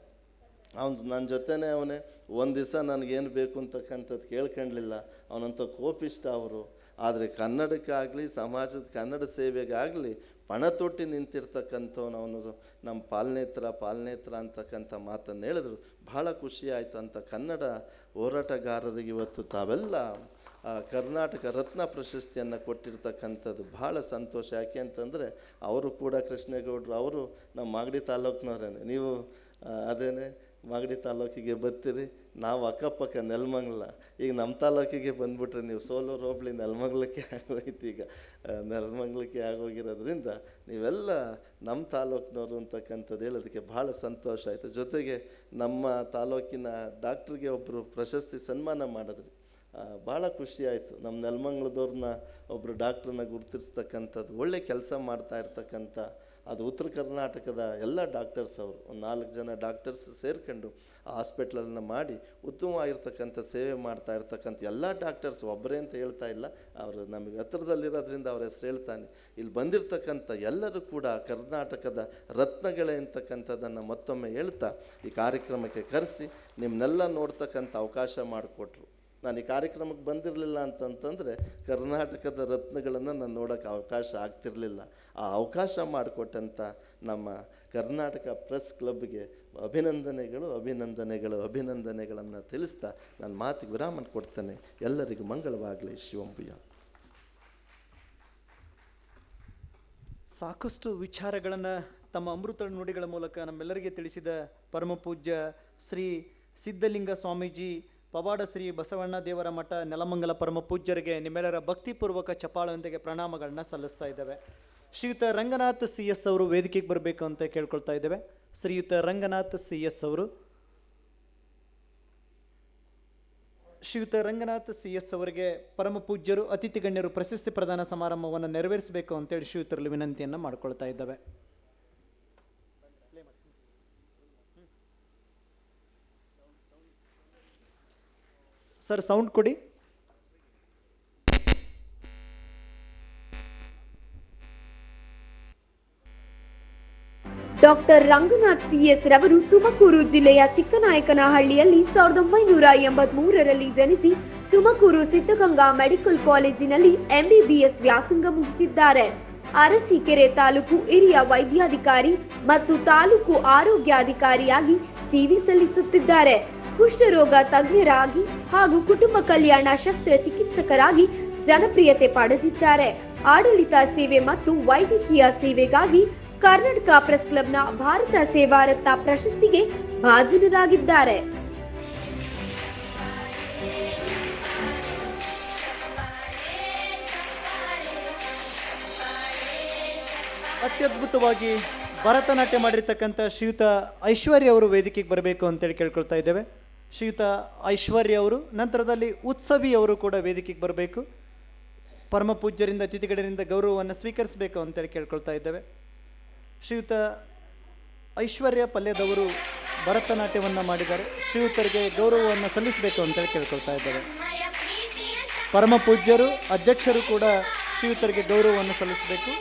ನನ್ನ ಜೊತೆನೇ ಅವನೇ ಒಂದು ದಿವಸ ನನಗೇನು ಬೇಕು ಅಂತಕ್ಕಂಥದ್ದು ಕೇಳ್ಕೊಳ್ಳಿಲ್ಲ. ಅವನಂತ ಕೋಪಿಷ್ಟ ಅವರು. ಆದರೆ ಕನ್ನಡಕ್ಕಾಗಲಿ, ಸಮಾಜದ ಕನ್ನಡ ಸೇವೆಗಾಗಲಿ ಪಣ ತೊಟ್ಟಿ ನಿಂತಿರ್ತಕ್ಕಂಥವನು ಅವನು ನಮ್ಮ ಪಾಲನೇತ್ರ ಅಂತಕ್ಕಂಥ ಮಾತನ್ನು ಹೇಳಿದ್ರು. ಬಹಳ ಖುಷಿ ಆಯಿತು. ಅಂತ ಕನ್ನಡ ಹೋರಾಟಗಾರರಿಗೆ ಇವತ್ತು ತಾವೆಲ್ಲ ಕರ್ನಾಟಕ ರತ್ನ ಪ್ರಶಸ್ತಿಯನ್ನು ಕೊಟ್ಟಿರ್ತಕ್ಕಂಥದ್ದು ಬಹಳ ಸಂತೋಷ. ಯಾಕೆ ಅಂತಂದರೆ ಅವರು ಕೂಡ ಕೃಷ್ಣೇಗೌಡರು ಅವರು ನಮ್ಮ ಮಾಗಡಿ ತಾಲೂಕಿನವರೇನೆ. ನೀವು ಅದೇನೆ ಮಾಗಡಿ ತಾಲೂಕಿಗೆ ಬರ್ತೀರಿ, ನಾವು ಅಕ್ಕಪಕ್ಕ ನೆಲಮಂಗಲ. ಈಗ ನಮ್ಮ ತಾಲೂಕಿಗೆ ಬಂದುಬಿಟ್ರೆ ನೀವು ಸೋಲೂರು ಹೋಬಳಿ ನೆಲಮಂಗಲಕ್ಕೆ ಆಗೋಯ್ತು. ಈಗ ನೆಲಮಂಗಲಕ್ಕೆ ಆಗೋಗಿರೋದ್ರಿಂದ ನೀವೆಲ್ಲ ನಮ್ಮ ತಾಲೂಕಿನವರು ಅಂತಕ್ಕಂಥದ್ದು ಹೇಳೋದಕ್ಕೆ ಭಾಳ ಸಂತೋಷ ಆಯಿತು. ಜೊತೆಗೆ ನಮ್ಮ ತಾಲೂಕಿನ ಡಾಕ್ಟ್ರಿಗೆ ಒಬ್ಬರು ಪ್ರಶಸ್ತಿ ಸನ್ಮಾನ ಮಾಡಿದ್ರಿ, ಭಾಳ ಖುಷಿ ಆಯಿತು. ನಮ್ಮ ನೆಲಮಂಗಲದವ್ರನ್ನ ಒಬ್ಬರು ಡಾಕ್ಟ್ರನ್ನ ಗುರುತಿಸ್ತಕ್ಕಂಥದ್ದು ಒಳ್ಳೆ ಕೆಲಸ ಮಾಡ್ತಾ ಇರ್ತಕ್ಕಂಥ ಅದು ಉತ್ತರ ಕರ್ನಾಟಕದ ಎಲ್ಲ ಡಾಕ್ಟರ್ಸ್ ಅವರು ಒಂದು 4 ಜನ ಡಾಕ್ಟರ್ಸ್ ಸೇರ್ಕೊಂಡು ಆ ಹಾಸ್ಪಿಟ್ಲನ್ನು ಮಾಡಿ ಉತ್ತಮವಾಗಿರ್ತಕ್ಕಂಥ ಸೇವೆ ಮಾಡ್ತಾ ಇರ್ತಕ್ಕಂಥ ಎಲ್ಲ ಡಾಕ್ಟರ್ಸ್ ಒಬ್ಬರೇ ಅಂತ ಹೇಳ್ತಾ ಇಲ್ಲ, ಅವರು ನಮಗೆ ಹತ್ತಿರದಲ್ಲಿರೋದ್ರಿಂದ ಅವ್ರ ಹೆಸರು ಹೇಳ್ತಾನೆ. ಇಲ್ಲಿ ಬಂದಿರತಕ್ಕಂಥ ಎಲ್ಲರೂ ಕೂಡ ಕರ್ನಾಟಕದ ರತ್ನಗಳೇ ಅಂತಕ್ಕಂಥದ್ದನ್ನು ಮತ್ತೊಮ್ಮೆ ಹೇಳ್ತಾ ಈ ಕಾರ್ಯಕ್ರಮಕ್ಕೆ ಕರೆಸಿ ನಿಮ್ಮನ್ನೆಲ್ಲ ನೋಡ್ತಕ್ಕಂಥ ಅವಕಾಶ ಮಾಡಿಕೊಟ್ರು. ನಾನು ಈ ಕಾರ್ಯಕ್ರಮಕ್ಕೆ ಬಂದಿರಲಿಲ್ಲ ಅಂತಂತಂದರೆ ಕರ್ನಾಟಕದ ರತ್ನಗಳನ್ನು ನಾನು ನೋಡೋಕ್ಕೆ ಅವಕಾಶ ಆಗ್ತಿರಲಿಲ್ಲ. ಆ ಅವಕಾಶ ಮಾಡಿಕೊಟ್ಟಂಥ ನಮ್ಮ ಕರ್ನಾಟಕ ಪ್ರೆಸ್ ಕ್ಲಬ್ಗೆ ಅಭಿನಂದನೆಗಳನ್ನು ತಿಳಿಸ್ತಾ ನಾನು ಮಾತಿಗೆ ವಿರಾಮ ಕೊಡ್ತೇನೆ. ಎಲ್ಲರಿಗೂ ಮಂಗಳವಾಗಲಿ. ಶಿವಂಬುಯ. ಸಾಕಷ್ಟು ವಿಚಾರಗಳನ್ನು ತಮ್ಮ ಅಮೃತ ನುಡಿಗಳ ಮೂಲಕ ನಮ್ಮೆಲ್ಲರಿಗೆ ತಿಳಿಸಿದ ಪರಮ ಪೂಜ್ಯ ಶ್ರೀ ಸಿದ್ಧಲಿಂಗ ಸ್ವಾಮೀಜಿ, ಪವಾಡ ಶ್ರೀ ಬಸವಣ್ಣ ದೇವರ ಮಠ, ನೆಲಮಂಗಲ ಪರಮ ಪೂಜ್ಯರಿಗೆ ನಿಮ್ಮೆಲ್ಲರ ಭಕ್ತಿಪೂರ್ವಕ ಚಪ್ಪಾಳೆಯೊಂದಿಗೆ ಪ್ರಣಾಮಗಳನ್ನ ಸಲ್ಲಿಸ್ತಾ ಇದ್ದೇವೆ. ಶ್ರೀಯುತ ರಂಗನಾಥ್ CS ಅವರು ವೇದಿಕೆಗೆ ಬರಬೇಕು ಅಂತ ಕೇಳ್ಕೊಳ್ತಾ ಇದ್ದೇವೆ. ಶ್ರೀಯುತ ರಂಗನಾಥ್ CS ಅವರು, ಅವರಿಗೆ ಪರಮ ಪೂಜ್ಯರು ಅತಿಥಿ ಗಣ್ಯರು ಪ್ರಶಸ್ತಿ ಪ್ರದಾನ ಸಮಾರಂಭವನ್ನು ನೆರವೇರಿಸಬೇಕು ಅಂತೇಳಿ ಶ್ರೀಯುತರಲ್ಲಿ ವಿನಂತಿಯನ್ನು ಮಾಡ್ಕೊಳ್ತಾ ಇದ್ದೇವೆ. ಸರ್, ಸೌಂಡ್ ಕೊಡಿ. ಡಾಕ್ಟರ್ ರಂಗನಾಥ್ ಸಿಎಸ್ ರವರು ತುಮಕೂರು ಜಿಲ್ಲೆಯ ಚಿಕ್ಕನಾಯಕನಹಳ್ಳಿಯಲ್ಲಿ 1983ರಲ್ಲಿ ಜನಿಸಿ ತುಮಕೂರು ಸಿದ್ಧಗಂಗಾ ಮೆಡಿಕಲ್ ಕಾಲೇಜಿನಲ್ಲಿ ಎಂಬಿಬಿಎಸ್ ವ್ಯಾಸಂಗ ಮುಗಿಸಿದ್ದಾರೆ. ಅರಸೀಕೆರೆ ತಾಲೂಕು ಹಿರಿಯ ವೈದ್ಯಾಧಿಕಾರಿ ಮತ್ತು ತಾಲೂಕು ಆರೋಗ್ಯಾಧಿಕಾರಿಯಾಗಿ ಸೇವೆ ಸಲ್ಲಿಸುತ್ತಿದ್ದಾರೆ. ಕುಷ್ಠರೋಗ ತಜ್ಞರಾಗಿ ಹಾಗೂ ಕುಟುಂಬ ಕಲ್ಯಾಣ ಶಸ್ತ್ರಚಿಕಿತ್ಸಕರಾಗಿ ಜನಪ್ರಿಯತೆ ಪಡೆದಿದ್ದಾರೆ. ಆಡಳಿತ ಸೇವೆ ಮತ್ತು ವೈದ್ಯಕೀಯ ಸೇವೆಗಾಗಿ ಕರ್ನಾಟಕ ಪ್ರೆಸ್ ಕ್ಲಬ್ನ ಭಾರತ ಸೇವಾ ರತ್ನ ಪ್ರಶಸ್ತಿಗೆ ಭಾಜನರಾಗಿದ್ದಾರೆ. ಅತ್ಯದ್ಭುತವಾಗಿ ಭರತನಾಟ್ಯ ಮಾಡಿರ್ತಕ್ಕಂಥ ಶ್ರೀಯುತ ಐಶ್ವರ್ಯ ಅವರು ವೇದಿಕೆಗೆ ಬರಬೇಕು ಅಂತೇಳಿ ಕೇಳ್ಕೊಳ್ತಾ ಇದ್ದೇವೆ. ಶ್ರೀಯುತ ಐಶ್ವರ್ಯ ಅವರು, ನಂತರದಲ್ಲಿ ಉತ್ಸವಿ ಅವರು ಕೂಡ ವೇದಿಕೆಗೆ ಬರಬೇಕು. ಪರಮ ಪೂಜ್ಯರಿಂದ ಅತಿಥಿಗಳಿಂದ ಗೌರವವನ್ನು ಸ್ವೀಕರಿಸಬೇಕು ಅಂತೇಳಿ ಕೇಳ್ಕೊಳ್ತಾ ಇದ್ದೇವೆ. ಶ್ರೀಯುತ ಐಶ್ವರ್ಯ ಪಲ್ಯದವರು ಭರತನಾಟ್ಯವನ್ನು ಮಾಡಿದ್ದಾರೆ. ಶ್ರೀಯುತರಿಗೆ ಗೌರವವನ್ನು ಸಲ್ಲಿಸಬೇಕು ಅಂತೇಳಿ ಕೇಳ್ಕೊಳ್ತಾ ಇದ್ದೇವೆ. ಪರಮ ಪೂಜ್ಯರು ಅಧ್ಯಕ್ಷರು ಕೂಡ ಶ್ರೀಯುತರಿಗೆ ಗೌರವವನ್ನು ಸಲ್ಲಿಸಬೇಕು.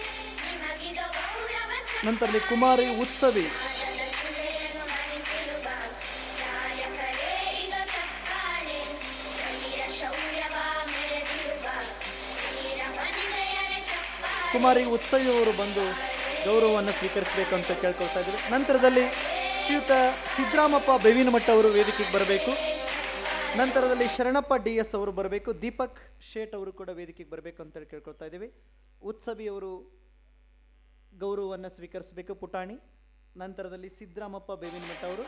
ನಂತರದಲ್ಲಿ ಕುಮಾರಿ ಉತ್ಸವಿ, ಕುಮಾರಿ ಉತ್ಸವಿ ಅವರು ಬಂದು ಗೌರವವನ್ನು ಸ್ವೀಕರಿಸಬೇಕು ಅಂತ ಕೇಳ್ಕೊಳ್ತಾ ಇದ್ದೀವಿ. ನಂತರದಲ್ಲಿ ಶ್ರೀಯುತ ಸಿದ್ದರಾಮಪ್ಪ ಬೇವಿನಮಠ ಅವರು ವೇದಿಕೆಗೆ ಬರಬೇಕು. ನಂತರದಲ್ಲಿ ಶರಣಪ್ಪ DS ಅವರು ಬರಬೇಕು. ದೀಪಕ್ ಶೇಟ್ ಅವರು ಕೂಡ ವೇದಿಕೆಗೆ ಬರಬೇಕು ಅಂತೇಳಿ ಕೇಳ್ಕೊಳ್ತಾ ಇದ್ದೀವಿ. ಉತ್ಸವಿ ಅವರು ಗೌರವವನ್ನು ಸ್ವೀಕರಿಸಬೇಕು, ಪುಟಾಣಿ. ನಂತರದಲ್ಲಿ ಸಿದ್ದರಾಮಪ್ಪ ಬೇವಿನಮಠ ಅವರು,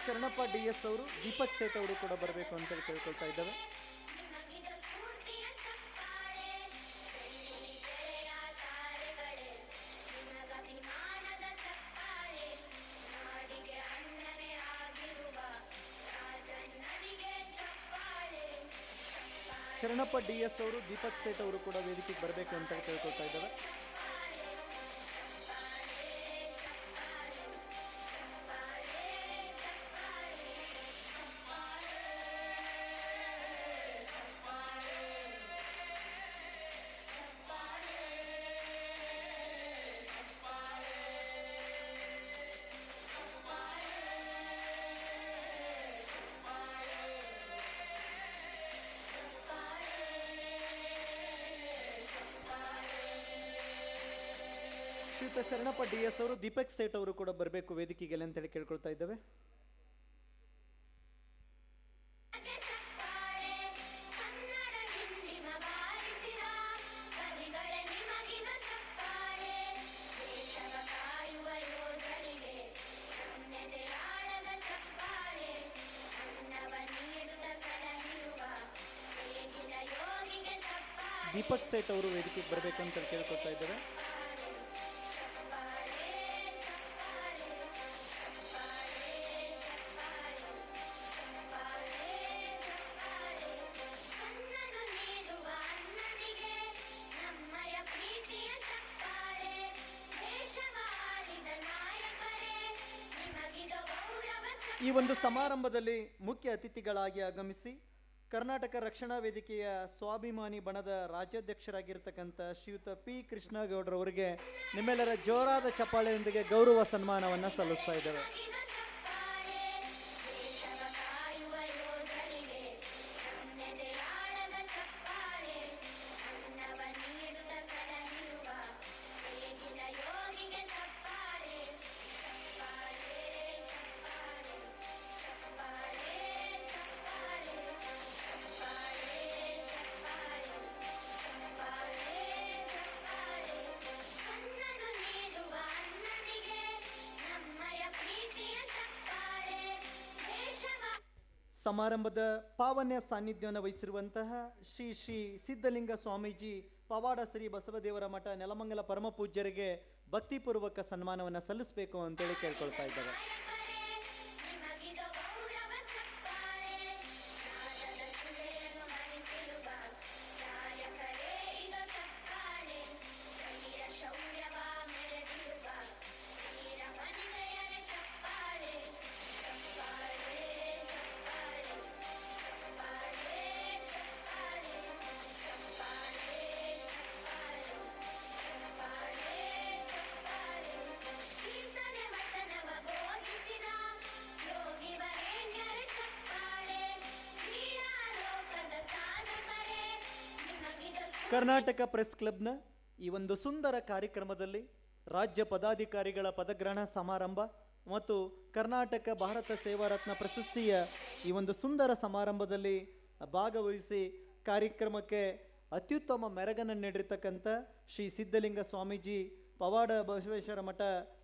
ಶರಣಪ್ಪ DS ಅವರು, ದೀಪಕ್ ಸೇಠ್ ಅವರು ಕೂಡ ಬರಬೇಕು ಅಂತೇಳಿ ಕೇಳ್ಕೊಳ್ತಾ ಇದ್ದೇವೆ. ಶರಣಪ್ಪ DS ಅವರು, ದೀಪಕ್ ಸೇಠ್ ಅವರು ಕೂಡ ವೇದಿಕೆಗೆ ಬರಬೇಕು ಅಂತ ಕೇಳ್ಕೊಳ್ತಾ ಇದ್ದೇವೆ. ಶ್ರೀಯುತ ಶರಣಪ್ಪ DS ಅವರು, ದೀಪಕ್ ಸೇಠ್ ಅವರು ಕೂಡ ಬರಬೇಕು ವೇದಿಕೆಗೆ ಅಂತೇಳಿ ಕೇಳ್ಕೊಳ್ತಾ ಇದ್ದೇವೆ. ದೀಪಕ್ ಸೇಠ್ ಅವರು ವೇದಿಕೆಗೆ ಬರಬೇಕು ಅಂತ ಕೇಳ್ಕೊಳ್ತಾ ಇದ್ದೇವೆ. ಈ ಒಂದು ಸಮಾರಂಭದಲ್ಲಿ ಮುಖ್ಯ ಅತಿಥಿಗಳಾಗಿ ಆಗಮಿಸಿ ಕರ್ನಾಟಕ ರಕ್ಷಣಾ ವೇದಿಕೆಯ ಸ್ವಾಭಿಮಾನಿ ಬಣದ ರಾಜ್ಯಾಧ್ಯಕ್ಷರಾಗಿರ್ತಕ್ಕಂಥ ಶ್ರೀಯುತ P. ಕೃಷ್ಣಗೌಡರವರಿಗೆ ನಿಮ್ಮೆಲ್ಲರ ಜೋರಾದ ಚಪ್ಪಾಳೆಯೊಂದಿಗೆ ಗೌರವ ಸನ್ಮಾನವನ್ನು ಸಲ್ಲಿಸ್ತಾ ಇದ್ದೇವೆ. ಸಮಾರಂಭದ ಪಾವನ್ಯ ಸಾನ್ನಿಧ್ಯವನ್ನು ವಹಿಸಿರುವಂತಹ ಶ್ರೀ ಶ್ರೀ ಸಿದ್ಧಲಿಂಗ ಸ್ವಾಮೀಜಿ ಪವಾಡ ಶ್ರೀ ಬಸವದೇವರ ಮಠ ನೆಲಮಂಗಲ ಪರಮ ಪೂಜ್ಯರಿಗೆ ಭಕ್ತಿಪೂರ್ವಕ ಸನ್ಮಾನವನ್ನು ಸಲ್ಲಿಸಬೇಕು ಅಂತೇಳಿ ಕೇಳ್ಕೊಳ್ತಾ ಇದ್ದಾರೆ. ಕರ್ನಾಟಕ ಪ್ರೆಸ್ ಕ್ಲಬ್ನ ಈ ಒಂದು ಸುಂದರ ಕಾರ್ಯಕ್ರಮದಲ್ಲಿ ರಾಜ್ಯ ಪದಾಧಿಕಾರಿಗಳ ಪದಗ್ರಹಣ ಸಮಾರಂಭ ಮತ್ತು ಕರ್ನಾಟಕ ಭಾರತ ಸೇವಾರತ್ನ ಪ್ರಶಸ್ತಿಯ ಈ ಒಂದು ಸುಂದರ ಸಮಾರಂಭದಲ್ಲಿ ಭಾಗವಹಿಸಿ ಕಾರ್ಯಕ್ರಮಕ್ಕೆ ಅತ್ಯುತ್ತಮ ಮೆರಗನ್ನು ನೀಡಿರ್ತಕ್ಕಂಥ ಶ್ರೀ ಸಿದ್ಧಲಿಂಗ ಸ್ವಾಮೀಜಿ ಪವಾಡ ಬಸವೇಶ್ವರ ಮಠ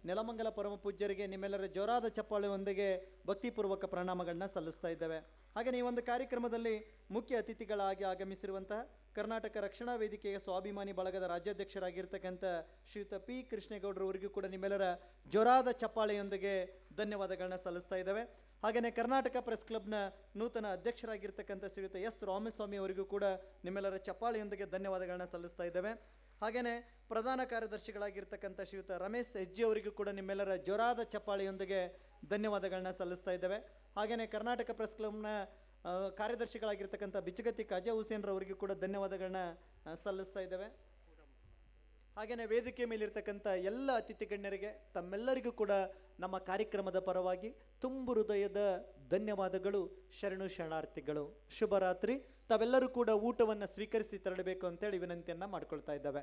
ನೆಲಮಂಗಲ ಪರಮ ಪೂಜ್ಯರಿಗೆ ನಿಮ್ಮೆಲ್ಲರ ಜೋರಾದ ಚಪ್ಪಾಳೆಯೊಂದಿಗೆ ಭಕ್ತಿಪೂರ್ವಕ ಪ್ರಣಾಮಗಳನ್ನ ಸಲ್ಲಿಸ್ತಾ ಇದ್ದೇವೆ. ಹಾಗೆ ಈ ಒಂದು ಕಾರ್ಯಕ್ರಮದಲ್ಲಿ ಮುಖ್ಯ ಅತಿಥಿಗಳಾಗಿ ಆಗಮಿಸಿರುವಂತಹ ಕರ್ನಾಟಕ ರಕ್ಷಣಾ ವೇದಿಕೆಯ ಸ್ವಾಭಿಮಾನಿ ಬಳಗದ ರಾಜ್ಯಾಧ್ಯಕ್ಷರಾಗಿರ್ತಕ್ಕಂಥ ಶ್ರೀಯುತ ಪಿ ಕೃಷ್ಣೇಗೌಡರವರಿಗೂ ಕೂಡ ನಿಮ್ಮೆಲ್ಲರ ಜೋರಾದ ಚಪ್ಪಾಳೆಯೊಂದಿಗೆ ಧನ್ಯವಾದಗಳನ್ನ ಸಲ್ಲಿಸ್ತಾ ಇದ್ದೇವೆ. ಹಾಗೆಯೇ ಕರ್ನಾಟಕ ಪ್ರೆಸ್ ಕ್ಲಬ್ನ ನೂತನ ಅಧ್ಯಕ್ಷರಾಗಿರ್ತಕ್ಕಂಥ ಶ್ರೀಯುತ ಎಸ್ ರಾಮಸ್ವಾಮಿ ಅವರಿಗೂ ಕೂಡ ನಿಮ್ಮೆಲ್ಲರ ಚಪ್ಪಾಳೆಯೊಂದಿಗೆ ಧನ್ಯವಾದಗಳನ್ನ ಸಲ್ಲಿಸ್ತಾ ಇದ್ದೇವೆ. ಹಾಗೆಯೇ ಪ್ರಧಾನ ಕಾರ್ಯದರ್ಶಿಗಳಾಗಿರ್ತಕ್ಕಂಥ ಶ್ರೀಯುತ ರಮೇಶ್ ಹೆಜ್ಜಿ ಅವರಿಗೂ ಕೂಡ ನಿಮ್ಮೆಲ್ಲರ ಜೋರಾದ ಚಪ್ಪಾಳೆಯೊಂದಿಗೆ ಧನ್ಯವಾದಗಳನ್ನ ಸಲ್ಲಿಸ್ತಾ ಇದ್ದೇವೆ. ಹಾಗೆಯೇ ಕರ್ನಾಟಕ ಪ್ರೆಸ್ ಕ್ಲಬ್ನ ಕಾರ್ಯದರ್ಶಿಗಳಾಗಿರ್ತಕ್ಕಂಥ ಬಿಚ್ಚಗತ್ತಿ ಖಾಜಾ ಹುಸೇನ್ರವರಿಗೂ ಕೂಡ ಧನ್ಯವಾದಗಳನ್ನ ಸಲ್ಲಿಸ್ತಾ ಇದ್ದೇವೆ. ಹಾಗೆಯೇ ವೇದಿಕೆ ಮೇಲಿರ್ತಕ್ಕಂಥ ಎಲ್ಲ ಅತಿಥಿ ಗಣ್ಯರಿಗೆ ತಮ್ಮೆಲ್ಲರಿಗೂ ಕೂಡ ನಮ್ಮ ಕಾರ್ಯಕ್ರಮದ ಪರವಾಗಿ ತುಂಬು ಹೃದಯದ ಧನ್ಯವಾದಗಳು, ಶರಣು ಶರಣಾರ್ಥಿಗಳು. ಶುಭರಾತ್ರಿ. ತಾವೆಲ್ಲರೂ ಕೂಡ ಊಟವನ್ನು ಸ್ವೀಕರಿಸಿ ತೆರಳಬೇಕು ಅಂತೇಳಿ ವಿನಂತಿಯನ್ನು ಮಾಡ್ಕೊಳ್ತಾ ಇದ್ದಾವೆ.